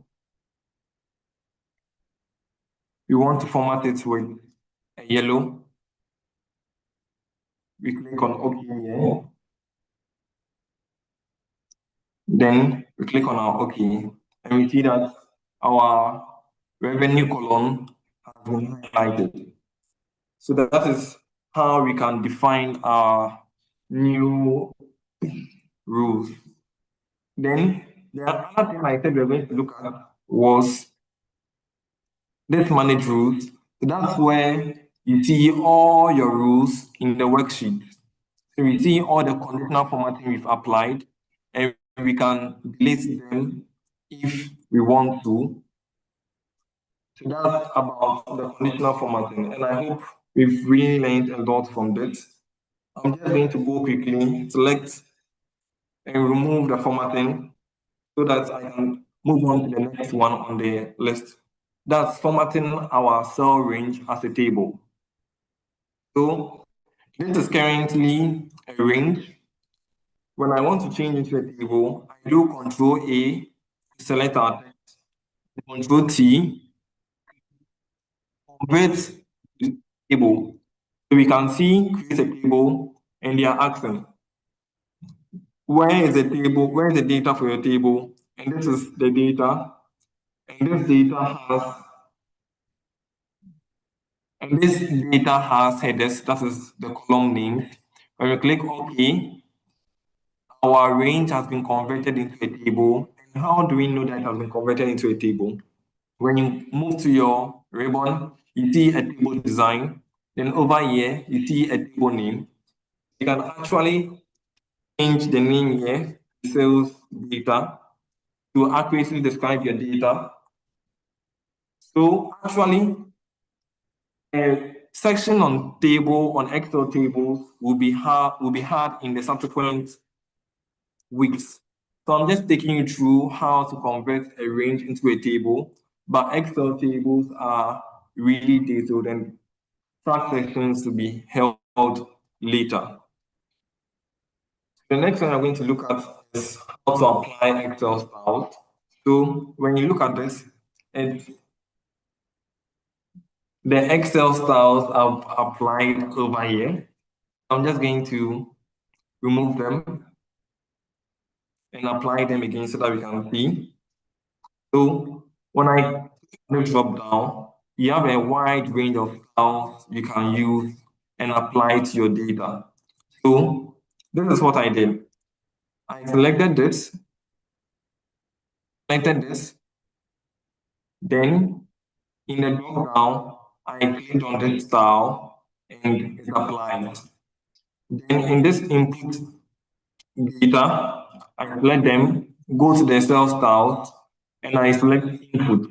we want to format it with a yellow. We click on OK here. Then we click on our OK, and we see that our revenue column has been highlighted. So that is how we can define our new rules. Then the other thing I said we were going to look at was this manage rules. That's where you see all your rules in the worksheet. So we see all the conditional formatting we've applied, and we can delete them if we want to. So that's about the conditional formatting, and I hope we've really learned a lot from this. I'm just going to go quickly, select and remove the formatting so that I can move on to the next one on the list. That's formatting our cell range as a table. So this is currently a range. When I want to change it to a table, I do Control A to select our text, Control T, convert to table. So we can see create a table, and they are asking, where is the table? Where is the data for your table? And this is the data. And this data has headers, that is the column names. When we click OK, our range has been converted into a table. And how do we know that it has been converted into a table? When you move to your ribbon, you see a table design. Then over here, you see a table name. You can actually change the name here, sales data, to accurately describe your data. So actually, a section on Excel tables will be had in the subsequent weeks. So I'm just taking you through how to convert a range into a table, but Excel tables are really detailed and track sections to be held later. The next one I'm going to look at is how to apply Excel styles. So when you look at this, the Excel styles are applied over here. I'm just going to remove them and apply them again so that we can see. So when I drop down, you have a wide range of styles you can use and apply to your data. So this is what I did. I selected this, Then in the drop down, I clicked on this style and it applies. Then in this input data, I select them, go to the cell styles, and I select input.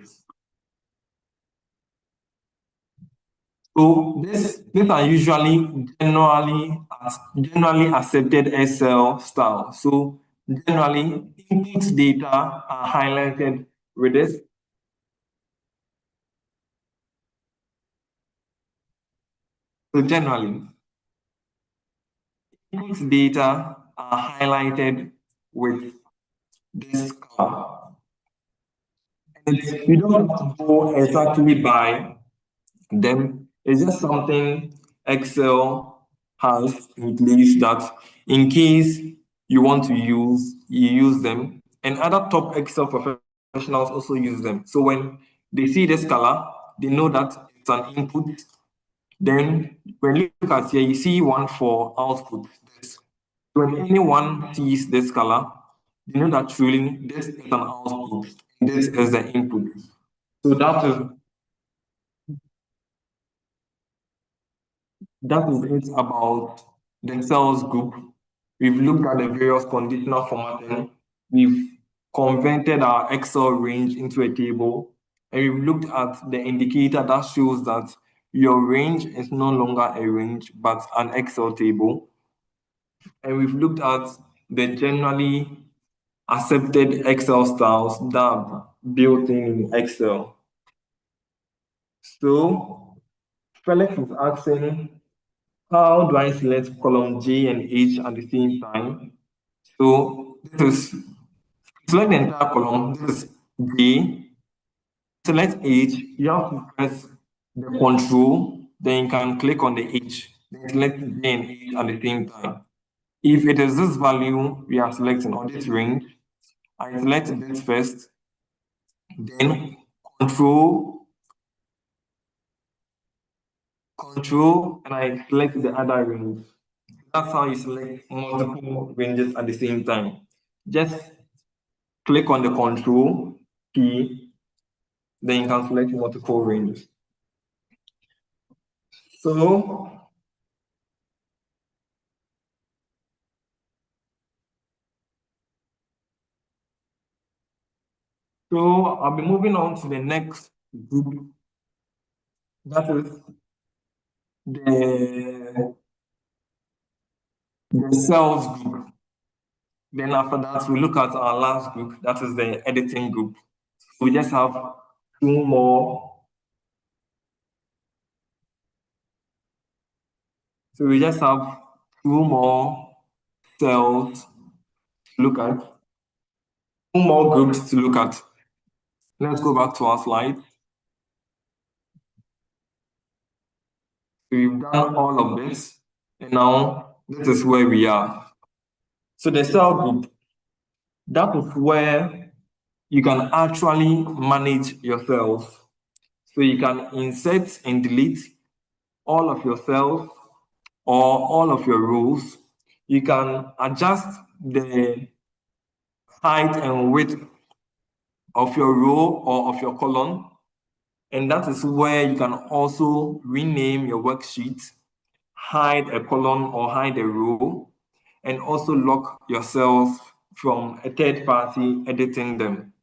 So these are usually generally accepted Excel style. So generally, input data are highlighted with this. So generally, input data are highlighted with this color. And you don't have to go exactly by them. It's just something Excel has in place that in case you want to use, you use them. And other top Excel professionals also use them. So when they see this color, they know that it's an input. Then when you look at here, you see one for output. When anyone sees this color, they know that truly this is an output. This is the input. So that is it about the cells group. We've looked at the various conditional formatting. We've converted our Excel range into a table. And we've looked at the indicator that shows that your range is no longer a range, but an Excel table. And we've looked at the generally accepted Excel styles that are built in Excel. So Felix is asking, how do I select column J and H at the same time? So this is select the entire column. This is J. Select H. You have to press the control. Then you can click on the H. Then select J and H at the same time. If it is this value we are selecting or this range, I select this first. Then control, and I select the other range. That's how you select multiple ranges at the same time. Just click on the control key, then you can select multiple ranges. So I'll be moving on to the next group. That is the cells group. Then after that, we look at our last group, that is the editing group. We just have two more. So we just have two more cells to look at, two more groups to look at. Let's go back to our slide. We've done all of this, and now this is where we are. So the cell group, that is where you can actually manage your cells. So you can insert and delete all of your cells or all of your rows. You can adjust the height and width of your row or of your column. And that is where you can also rename your worksheet, hide a column or hide a row, and also lock your cells from a third party editing them.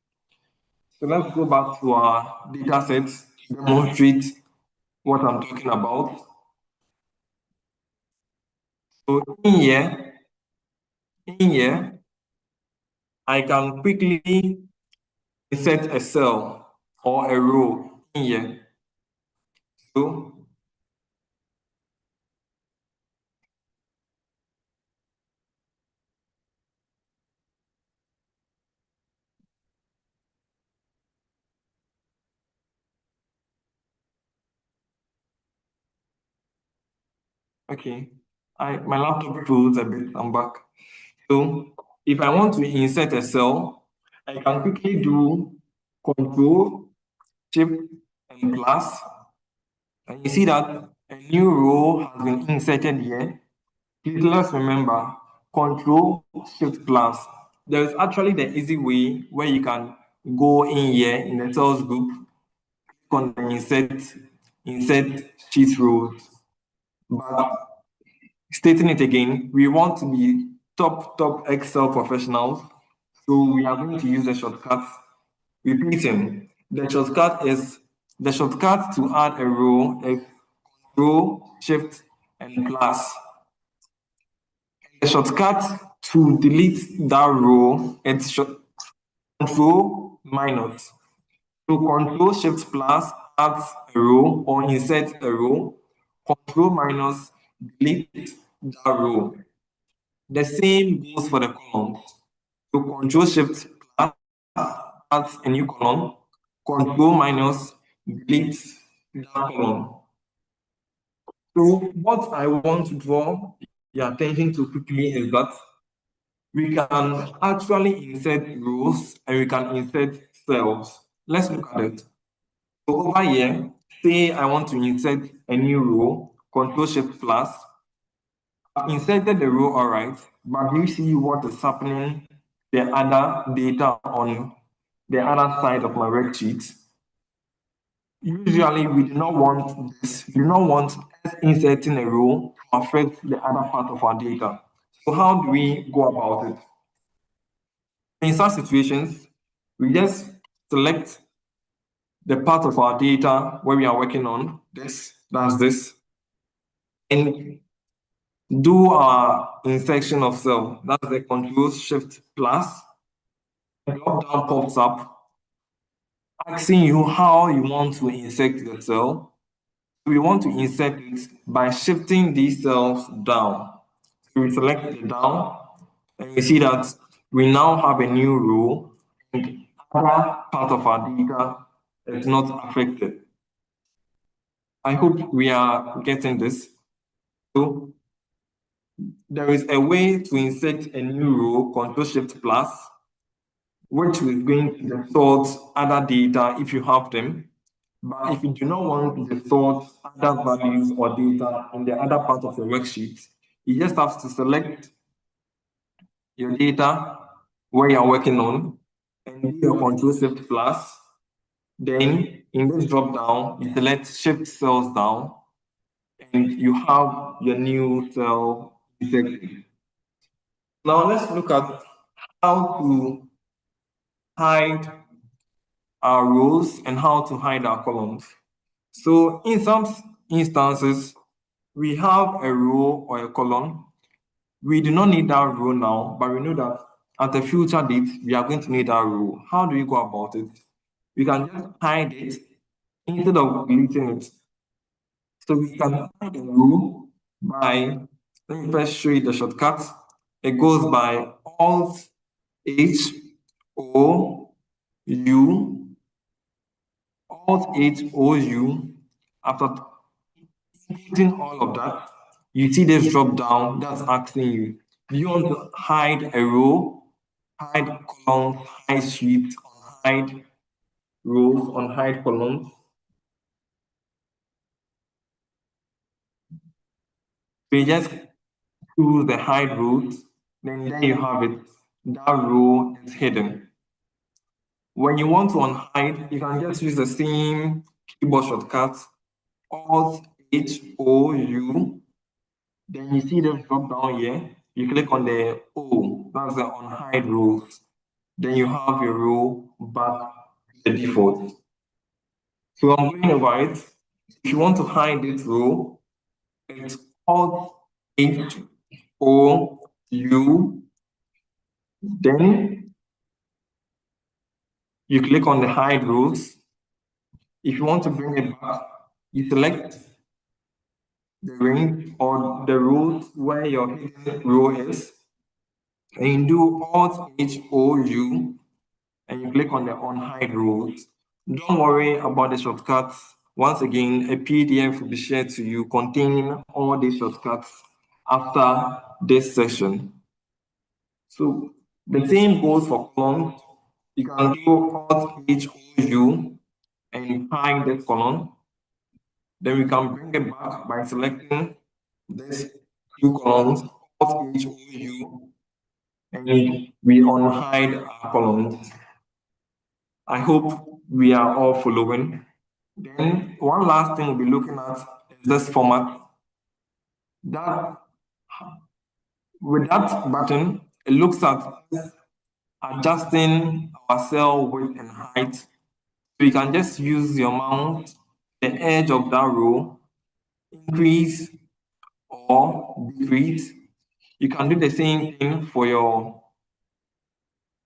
So let's go back to our data sets to demonstrate what I'm talking about. So in here, I can quickly insert a cell or a row in here. So okay, my laptop froze a bit. I'm back. So if I want to insert a cell, I can quickly do Control, Shift, and plus. And you see that a new row has been inserted here. Please let's remember Control, Shift, plus. There is actually the easy way where you can go in here in the cells group on the insert sheet rows. But stating it again, we want to be top Excel professionals. So we are going to use the shortcut. Repeating, the shortcut to add a row is Control, Shift, and plus. The shortcut to delete that row is Control minus. So Control Shift plus adds a row or insert a row. Control minus delete that row. The same goes for the columns. So Control Shift plus adds a new column. Control minus delete that column. So what I want to draw your attention to quickly is that we can actually insert rows and we can insert cells. Let's look at it. So over here, say I want to insert a new row, Control Shift plus. I've inserted the row, all right, but do you see what is happening, the other data on the other side of my worksheet? Usually, we do not want this. We do not want us inserting a row to affect the other part of our data. So how do we go about it? In such situations, we just select the part of our data where we are working on, that's this, and do our insertion of cell. That's the Control Shift plus. The drop down pops up, asking you how you want to insert the cell. We want to insert it by shifting these cells down. So we select it down, and we see that we now have a new row, and other part of our data is not affected. I hope we are getting this. So there is a way to insert a new row, Control Shift plus, which is going to sort other data if you have them. But if you do not want to sort other values or data in the other part of your worksheet, you just have to select your data where you're working on and do your Control Shift plus. Then in this drop down, you select Shift cells down and you have your new cell inserted. Now let's look at how to hide our rows and how to hide our columns. So in some instances, we have a row or a column. We do not need that row now, but we know that at a future date, we are going to need that row. How do we go about it? We can just hide it instead of deleting it. So we can hide a row by, let me first show you the shortcut. It goes by Alt H O U, Alt H O U. After inputting all of that, you see this drop down that's asking you, do you want to hide a row, hide columns, hide sheets, hide rows, on hide columns? We just choose the hide rows, then there you have it. That row is hidden. When you want to unhide, you can just use the same keyboard shortcut, Alt H O U. Then you see the drop down here. You click on the O, that's the unhide rows. Then you have your row back to the default. So I'm going over it. If you want to hide this row, it's Alt H O U. Then you click on the hide rows. If you want to bring it back, you select the ring or the rows where your hidden row is, and you do Alt H O U, and you click on the unhide rows. Don't worry about the shortcuts. Once again, a PDF will be shared to you containing all the shortcuts after this session. So the same goes for columns. You can do Alt H O U and hide this column. Then we can bring it back by selecting these two columns, Alt H O U, and we unhide our columns. I hope we are all following. Then one last thing we'll be looking at is this format. That with that button, it looks at adjusting our cell width and height. So you can just use your mouse, the edge of that row, increase or decrease. You can do the same thing for your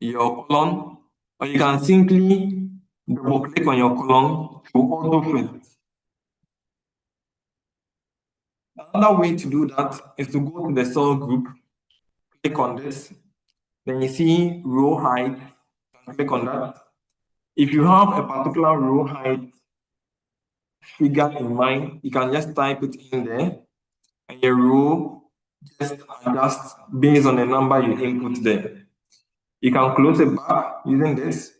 column, or you can simply double click on your column to auto fit. Another way to do that is to go to the cell group, click on this, then you see row height, click on that. If you have a particular row height figure in mind, you can just type it in there, and your row just adjust based on the number you input there. You can close it back using this,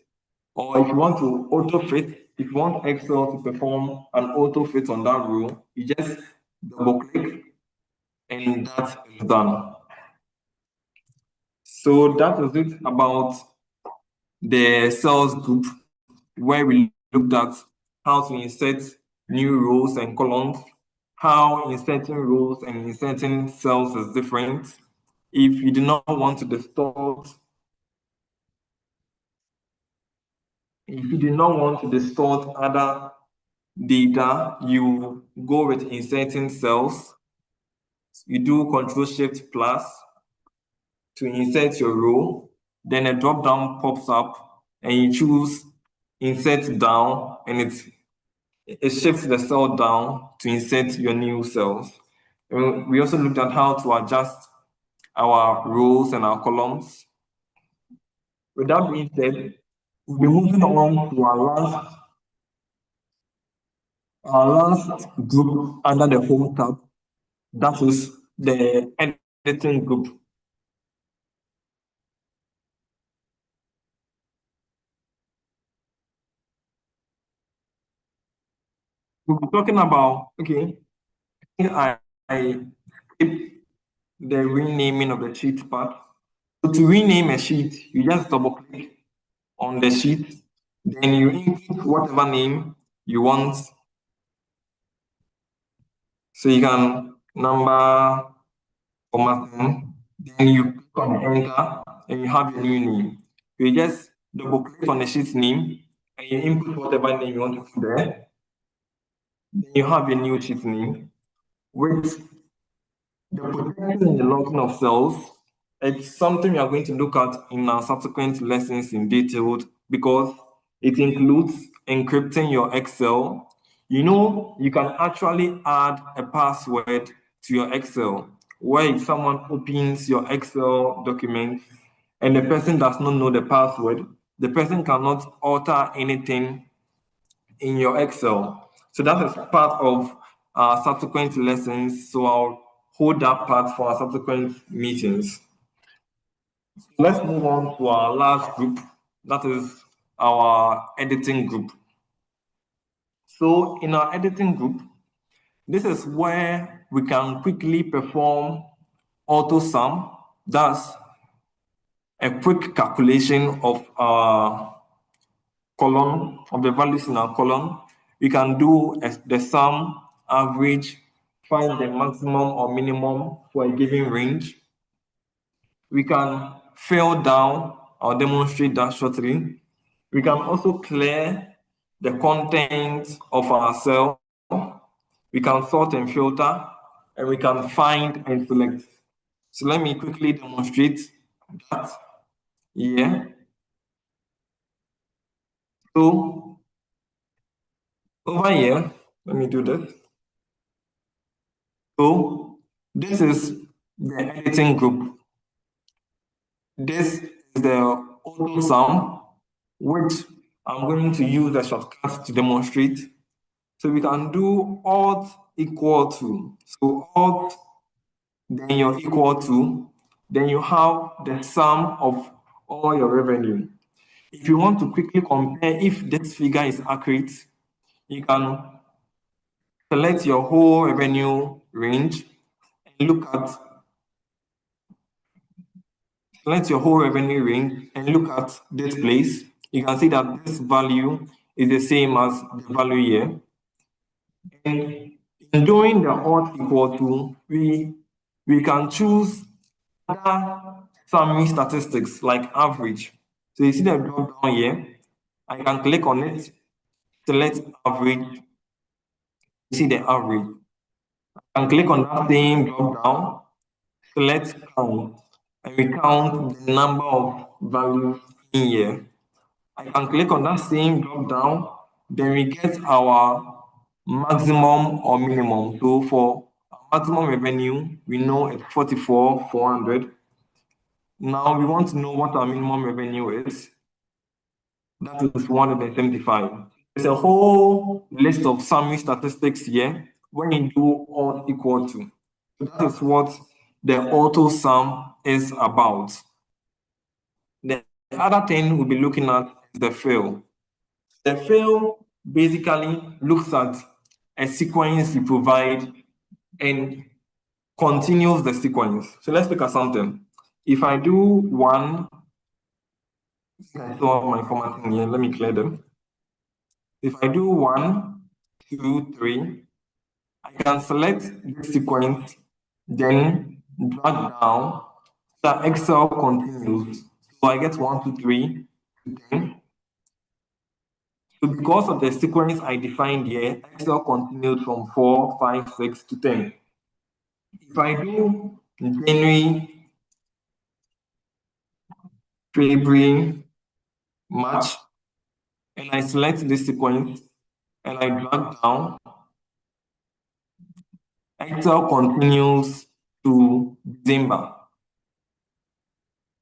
or if you want to auto fit, if you want Excel to perform an auto fit on that row, you just double click and that is done. So that is it about the cells group, where we looked at how to insert new rows and columns, how inserting rows and inserting cells is different. If you do not want to distort other data, you go with inserting cells. You do Control Shift plus to insert your row, then a drop down pops up and you choose insert down, and it shifts the cell down to insert your new cells. And we also looked at how to adjust our rows and our columns. With that being said, we'll be moving on to our last group under the Home tab. That is the editing group. We'll be talking about, okay, I skip the renaming of the sheet part. So to rename a sheet, you just double click on the sheet, then you input whatever name you want. So you can number formatting, then you click on enter, and you have your new name. You just double click on the sheet name, and you input whatever name you want to put there. Then you have your new sheet name. With the protection and the locking of cells, it's something we are going to look at in our subsequent lessons in detail because it includes encrypting your Excel. You know, you can actually add a password to your Excel, where if someone opens your Excel document and the person does not know the password, the person cannot alter anything in your Excel. So that is part of our subsequent lessons. So I'll hold that part for our subsequent meetings. Let's move on to our last group. That is our editing group. So in our editing group, this is where we can quickly perform AutoSum. That's a quick calculation of our column, of the values in our column. We can do the sum, average, find the maximum or minimum for a given range. We can fill down. I'll demonstrate that shortly. We can also clear the content of our cell. We can sort and filter, and we can find and select. So let me quickly demonstrate that here. So over here, let me do this. So this is the editing group. This is the AutoSum, which I'm going to use the shortcut to demonstrate. So we can do alt equal to. So alt, then you're equal to, then you have the sum of all your revenue. If you want to quickly compare if this figure is accurate, you can select your whole revenue range and select your whole revenue range and look at this place. You can see that this value is the same as the value here. And in doing the odd equal to, we can choose other summary statistics like average. So you see the drop down here. I can click on it, select average, see the average. I can click on that same drop down, select count, and we count the number of values in here. I can click on that same drop down, then we get our maximum or minimum. So for maximum revenue, we know it's 44,400. Now we want to know what our minimum revenue is. That is 175. There's a whole list of summary statistics here when you do all equal to. So that is what the AutoSum is about. The other thing we'll be looking at is the fill. The fill basically looks at a sequence you provide and continues the sequence. So let's look at something. If I do one, I saw my formatting here, let me clear them. If I do 1, 2, 3, I can select this sequence, then drag down, so that Excel continues. So I get 1, 2, 3 to 10. So because of the sequence I defined here, Excel continued from 4, 5, 6 to 10. If I do January, February, March, and I select this sequence and I drag down, Excel continues to December.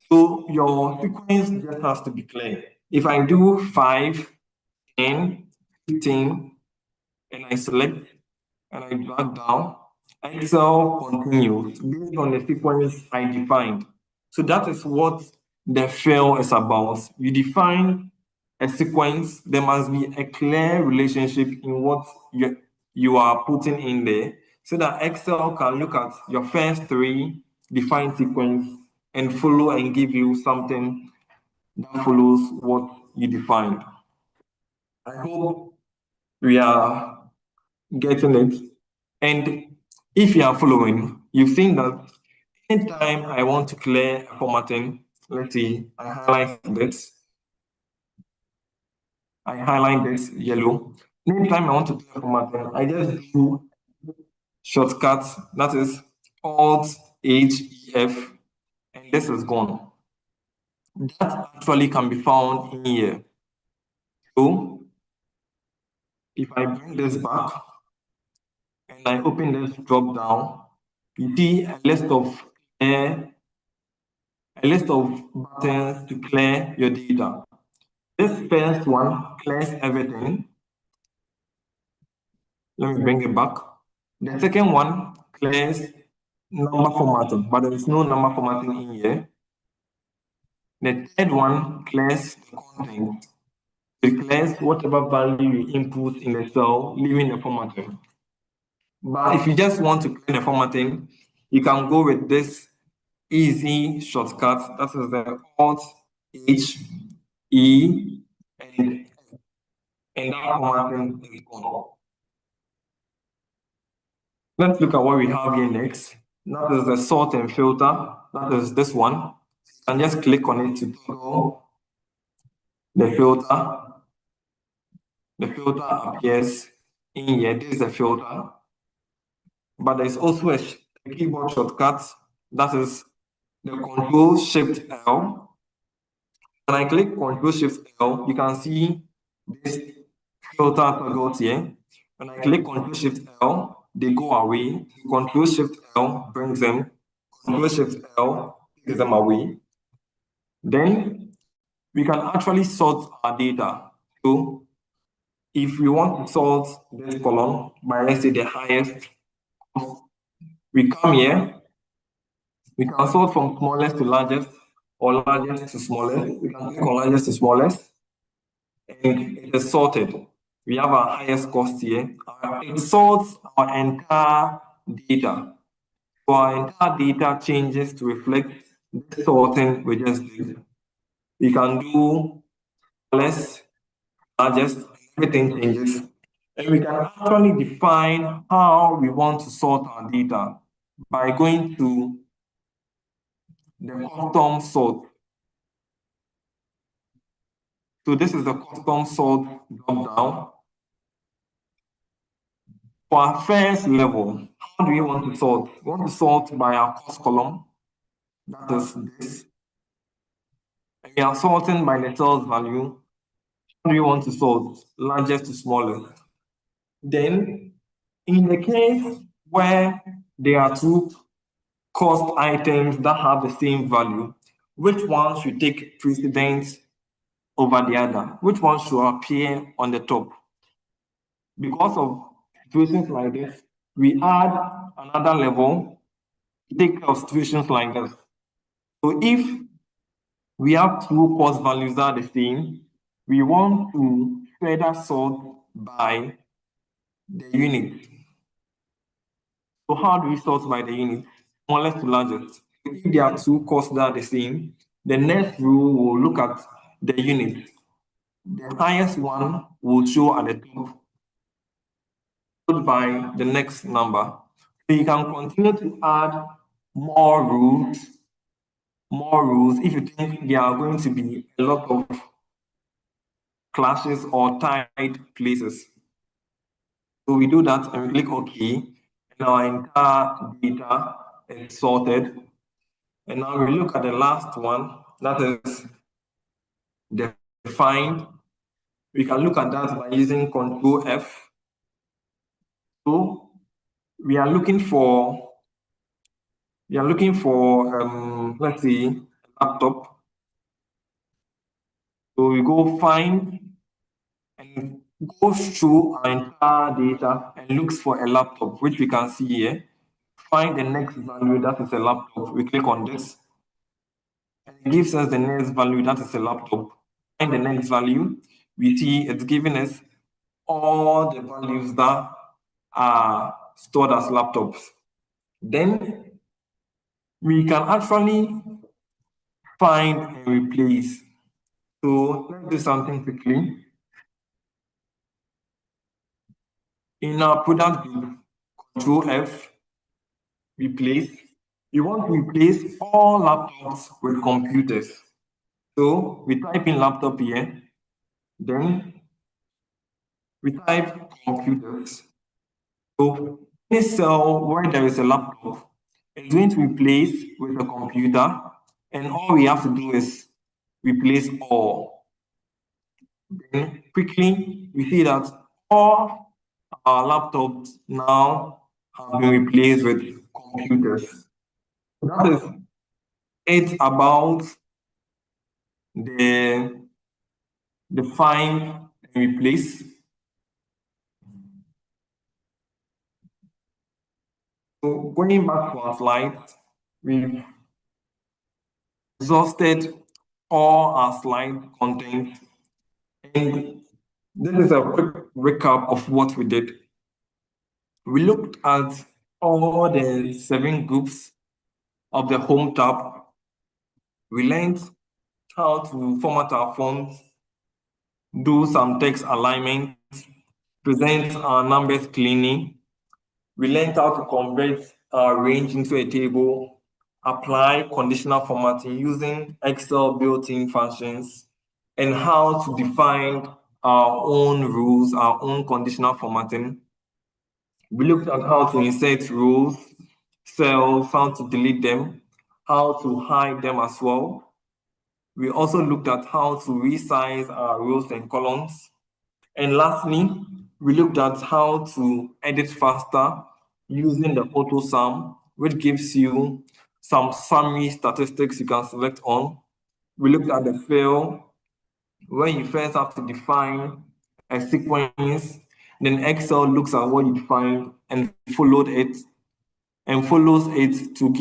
So your sequence just has to be clear. If I do 5, 10, 15, and I select and I drag down, Excel continues based on the sequence I defined. So that is what the fill is about. You define a sequence, there must be a clear relationship in what you are putting in there so that Excel can look at your first 3 defined sequence and follow and give you something that follows what you defined. I hope we are getting it. And if you are following, you've seen that anytime I want to clear a formatting, let's see, I highlight this yellow. Anytime I want to clear formatting, I just do shortcut, that is Alt H E F, and this is gone. That actually can be found in here. So if I bring this back and I open this drop down, you see a list of buttons to clear your data. This first one clears everything. Let me bring it back. The second one clears number formatting, but there is no number formatting in here. The third one clears the content. It clears whatever value you input in the cell, leaving the formatting. But if you just want to clear the formatting, you can go with this easy shortcut. That is the Alt H E and that formatting is gone. Let's look at what we have here next. That is the sort and filter. That is this one. And just click on it to toggle the filter. The filter appears in here. This is the filter. But there's also a keyboard shortcut. That is the Control Shift L. When I click Control Shift L, you can see this filter toggles here. When I click Control Shift L, they go away. Control Shift L brings them. Control Shift L takes them away. Then we can actually sort our data. So if we want to sort this column by, let's say, the highest, we come here. We can sort from smallest to largest or largest to smallest. We can click on largest to smallest. And it is sorted. We have our highest cost here. It sorts our entire data. So our entire data changes to reflect the sorting we just did. We can do less, largest, everything changes. And we can actually define how we want to sort our data by going to the custom sort. So this is the custom sort drop down. For our first level, how do we want to sort? We want to sort by our cost column. That is this. And we are sorting by the sales value. How do you want to sort? Largest to smallest. Then, in the case where there are two cost items that have the same value, which one should take precedence over the other? Which one should appear on the top? Because of situations like this, we add another level to take care of situations like this. So if we have two cost values that are the same, we want to further sort by the unit. So how do we sort by the unit? Smallest to largest. If there are two costs that are the same, the next rule will look at the unit. The highest one will show at the top, followed by the next number. So you can continue to add more rules if you think there are going to be a lot of clashes or tight places. So we do that and we click OK, and our entire data is sorted. And now we look at the last one, that is defined. We can look at that by using Control F. So we are looking for let's see, laptop. So we go find and goes through our entire data and looks for a laptop, which we can see here. Find the next value, that is a laptop. We click on this. And it gives us the next value, that is a laptop. Find the next value. We see it's giving us all the values that are stored as laptops. Then we can actually find and replace. So let's do something quickly. In our product group, Control F, replace. We want to replace all laptops with computers. So we type in laptop here, then we type computers. So any cell where there is a laptop is going to replace with a computer, and all we have to do is replace all. Then quickly, we see that all our laptops now have been replaced with computers. That is it about the find and replace. So going back to our slides, we've exhausted all our slide content, and this is a quick recap of what we did. We looked at all the 7 groups of the home tab. We learned how to format our fonts, do some text alignment, present our numbers cleanly. We learned how to convert our range into a table, apply conditional formatting using Excel built-in functions, and how to define our own rules, our own conditional formatting. We looked at how to insert rules, cells, how to delete them, how to hide them as well. We also looked at how to resize our rows and columns. And lastly, we looked at how to edit faster using the AutoSum, which gives you some summary statistics you can select on. We looked at the fill, where you first have to define a sequence, then Excel looks at what you defined and follows it to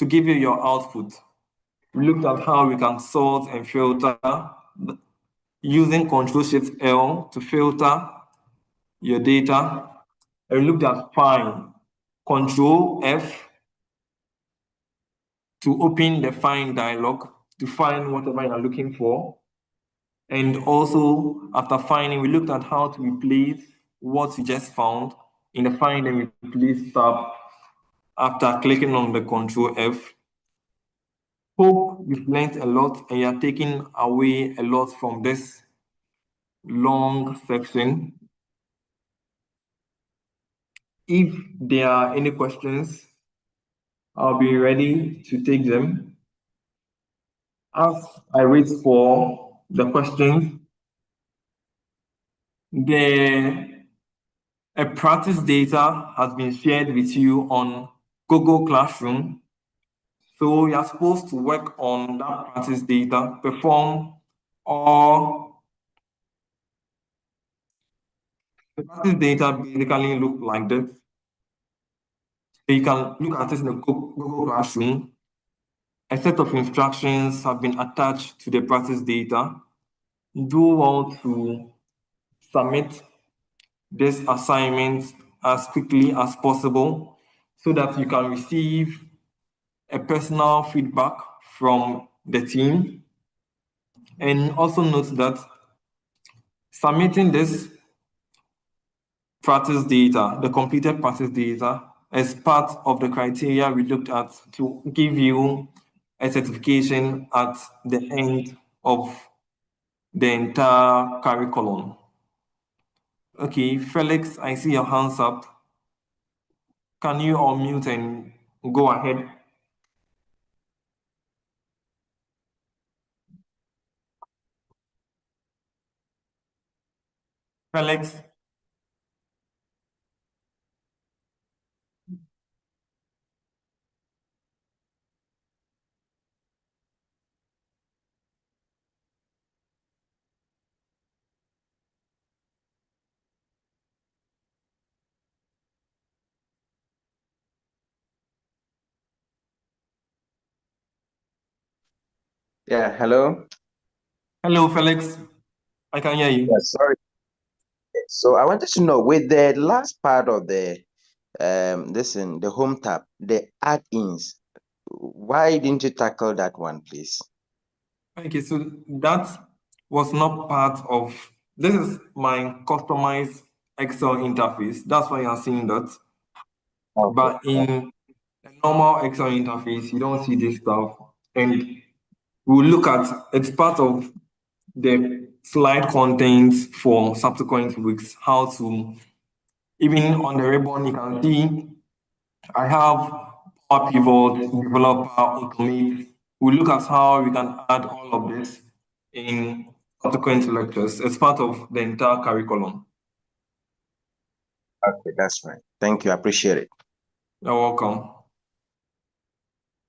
give you your output. We looked at how we can sort and filter using Ctrl+Shift+L to filter your data. And we looked at find. Ctrl+F to open the find dialog to find whatever you're looking for. And also, after finding, we looked at how to replace what you just found in the find and replace tab after clicking on the Control F. Hope you've learned a lot and you're taking away a lot from this long section. If there are any questions, I'll be ready to take them. As I wait for the questions, a practice data has been shared with you on Google Classroom. So you're supposed to work on that practice data, perform all the practice data basically look like this. So you can look at this in the Google Classroom. A set of instructions have been attached to the practice data. Do well to submit this assignment as quickly as possible so that you can receive a personal feedback from the team. And also note that submitting this practice data, the completed practice data, as part of the criteria we looked at to give you a certification at the end of the entire curriculum. Okay, Felix, I see your hands up. Can you unmute and go ahead? Felix? Yeah, hello. Hello, Felix. I can hear you. Yeah, sorry. So I wanted to know with the last part of the the home tab, the add-ins, why didn't you tackle that one, please? Okay, so that was not part of, this is my customized Excel interface. That's why you're seeing that. Okay. But in a normal Excel interface, you don't see this stuff. And we'll look at, it's part of the slide contents for subsequent weeks, how to, even on the ribbon, you can see I have Power Pivot, Developer, Automate. We look at how we can add all of this in subsequent lectures as part of the entire curriculum. Okay, that's right. Thank you. I appreciate it. You're welcome.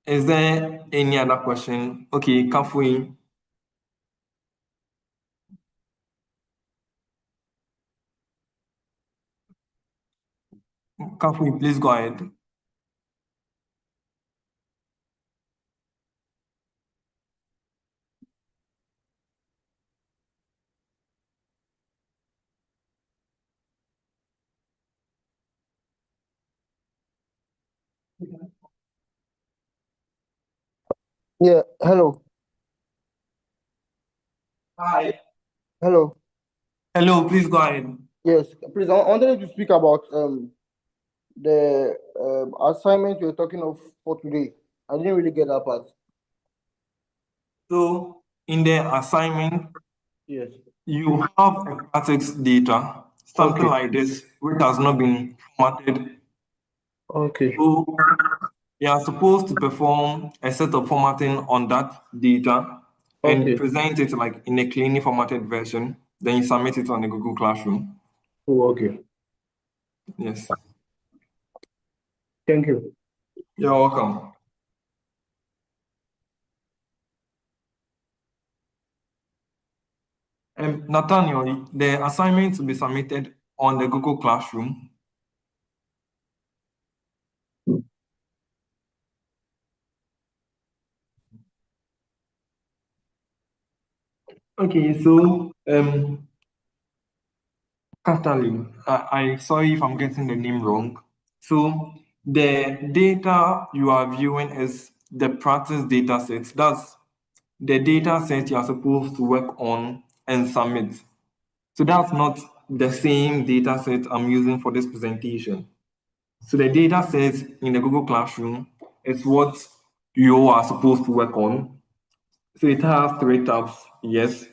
Is there any other question? Okay, Kafui. Kafui, please go ahead. Yeah, hello. Hi. Hello. Hello, please go ahead. Yes, please. I wanted to speak about the assignment you're talking of for today. I didn't really get that part. So in the assignment, Yes. you have a practice data, something Okay. like this, which has not been formatted. Okay. So you are supposed to perform a set of formatting on that data and Okay. present it like in a cleanly formatted version. Then you submit it on the Google Classroom. Oh, okay. Yes. Thank you. You're welcome. Nathaniel, the assignment will be submitted on the Google Classroom. Okay, so Kathleen, sorry if I'm getting the name wrong. So the data you are viewing is the practice data set. That's the data set you are supposed to work on and submit. So that's not the same data set I'm using for this presentation. So the data set in the Google Classroom is what you are supposed to work on. So it has 3 tabs, yes,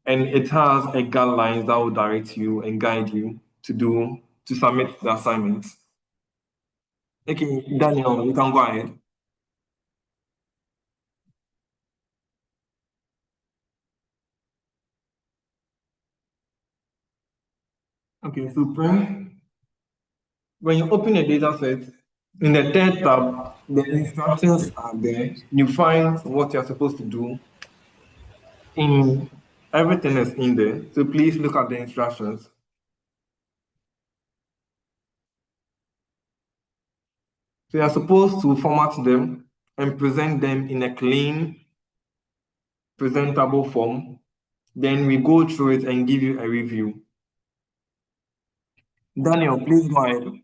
and it has a guidelines that will direct you and guide you to submit the assignments. Okay, Daniel, you can go ahead. Okay, so Prince, when you open a data set, in the third tab, the instructions are there. You find what you're supposed to do. In everything is in there. So please look at the instructions. So you're supposed to format them and present them in a clean, presentable form. Then we go through it and give you a review. Daniel, please go ahead.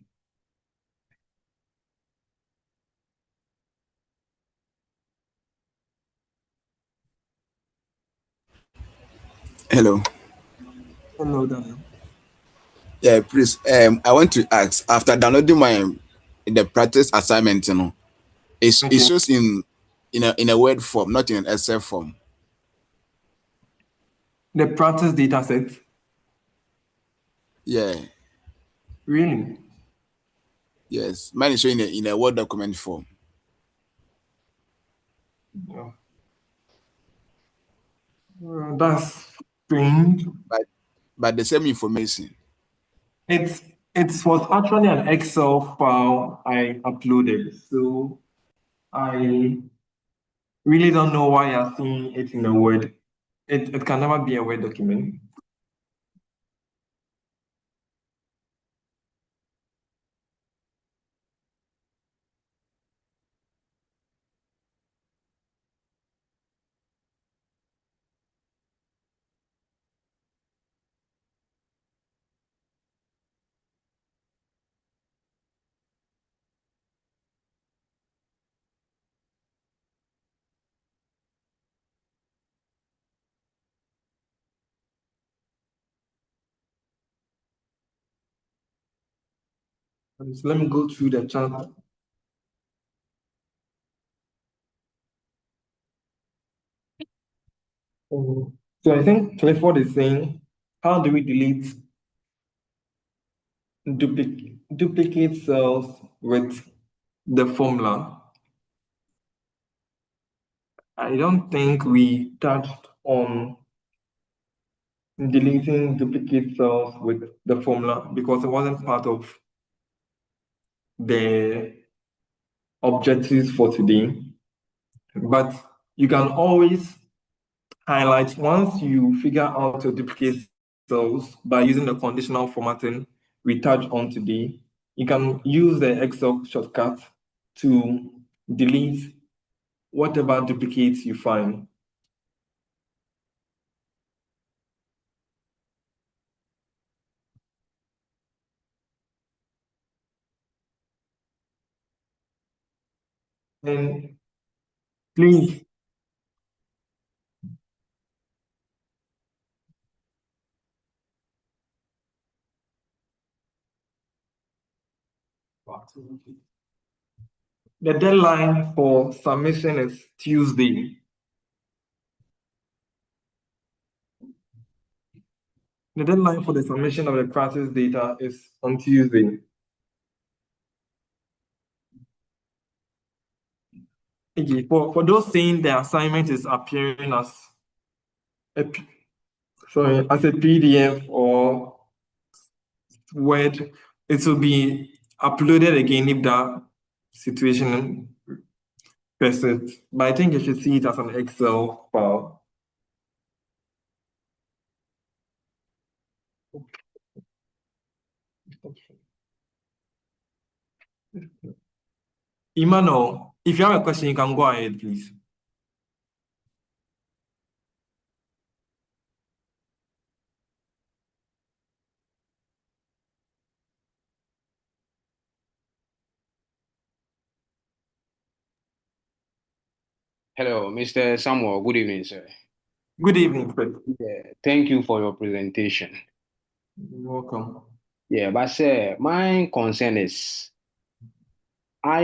Hello. Hello, Daniel. Yeah, please. I want to ask. After downloading the practice assignment, it Okay. shows in a Word form, not in an Excel form. The practice data set. Yeah. Really? Yes. Mine is showing in a Word document form. Yeah. That's strange. But the same information. It's it was actually an Excel file I uploaded. So I really don't know why you're seeing it in a Word. It can never be a Word document. So let me go through the chat. So I think Clifford is saying, how do we delete duplicate cells with the formula? I don't think we touched on deleting duplicate cells with the formula because it wasn't part of the objectives for today. But you can always highlight once you figure out your duplicate cells by using the conditional formatting we touched on today. You can use the Excel shortcut to delete whatever duplicates you find. And please, the deadline for submission is Tuesday. The deadline for the submission of the practice data is on Tuesday. Okay, for those saying the assignment is appearing as as a PDF or Word, it will be uploaded again if that situation persists. But I think you should see it as an Excel file. Emmanuel, if you have a question, you can go ahead, please. Hello, Mr. Samuel. Good evening, sir. Good evening, Fred. Yeah, thank you for your presentation. You're welcome. Yeah, but my concern is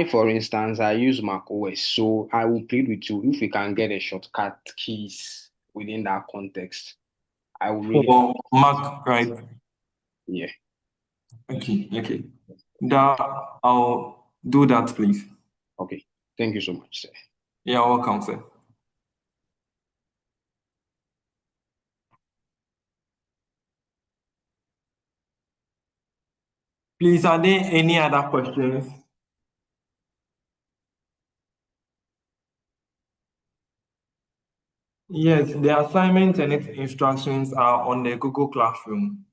for instance, I use Mac OS, so I will plead with you if we can get a shortcut keys within that context. I will really For Mac, right? yeah. Okay. That I'll do that, please. Okay. Thank you so much, sir. You're welcome, sir. Please, are there any other questions? Yes, the assignment and its instructions are on the Google Classroom.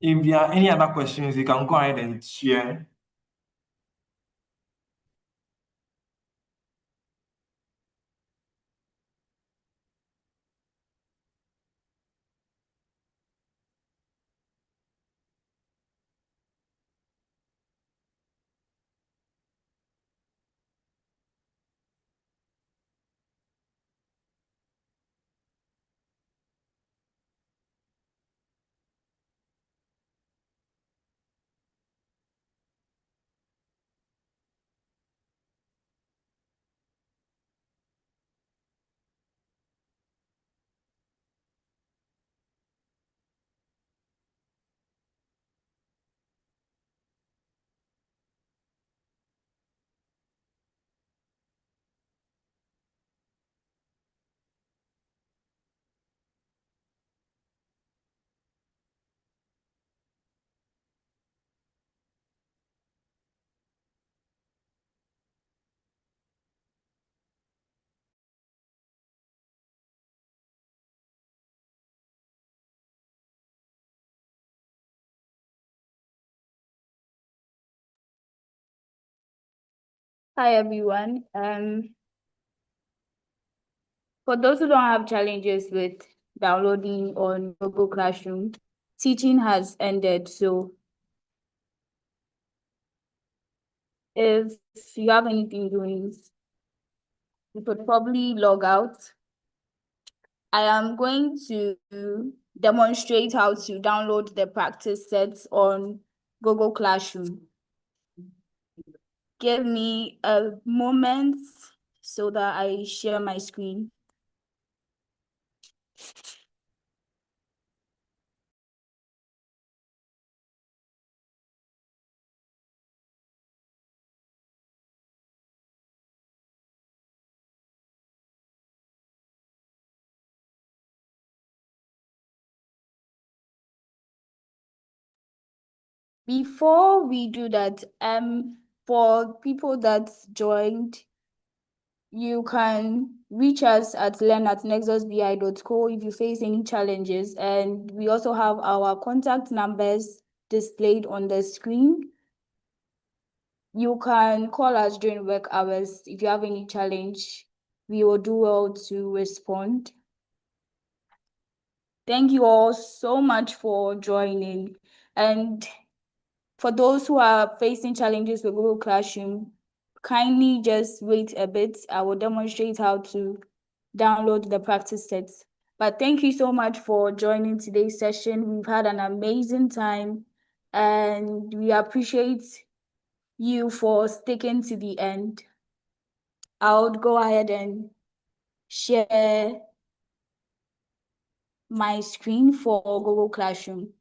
If there are any other questions, you can go ahead and share. Hi everyone. For those who don't have challenges with downloading on Google Classroom, teaching has ended. So if you have anything doing, you could probably log out. I am going to demonstrate how to download the practice sets on Google Classroom. Give me a moment so that I share my screen. Before we do that, for people that joined, you can reach us at learn@nexusbi.co if you face any challenges. And we also have our contact numbers displayed on the screen. You can call us during work hours if you have any challenge. We will do well to respond. Thank you all so much for joining. And for those who are facing challenges with Google Classroom, kindly just wait a bit. I will demonstrate how to download the practice sets. But thank you so much for joining today's session. We've had an amazing time and we appreciate you for sticking to the end. I'll go ahead and share my screen for Google Classroom.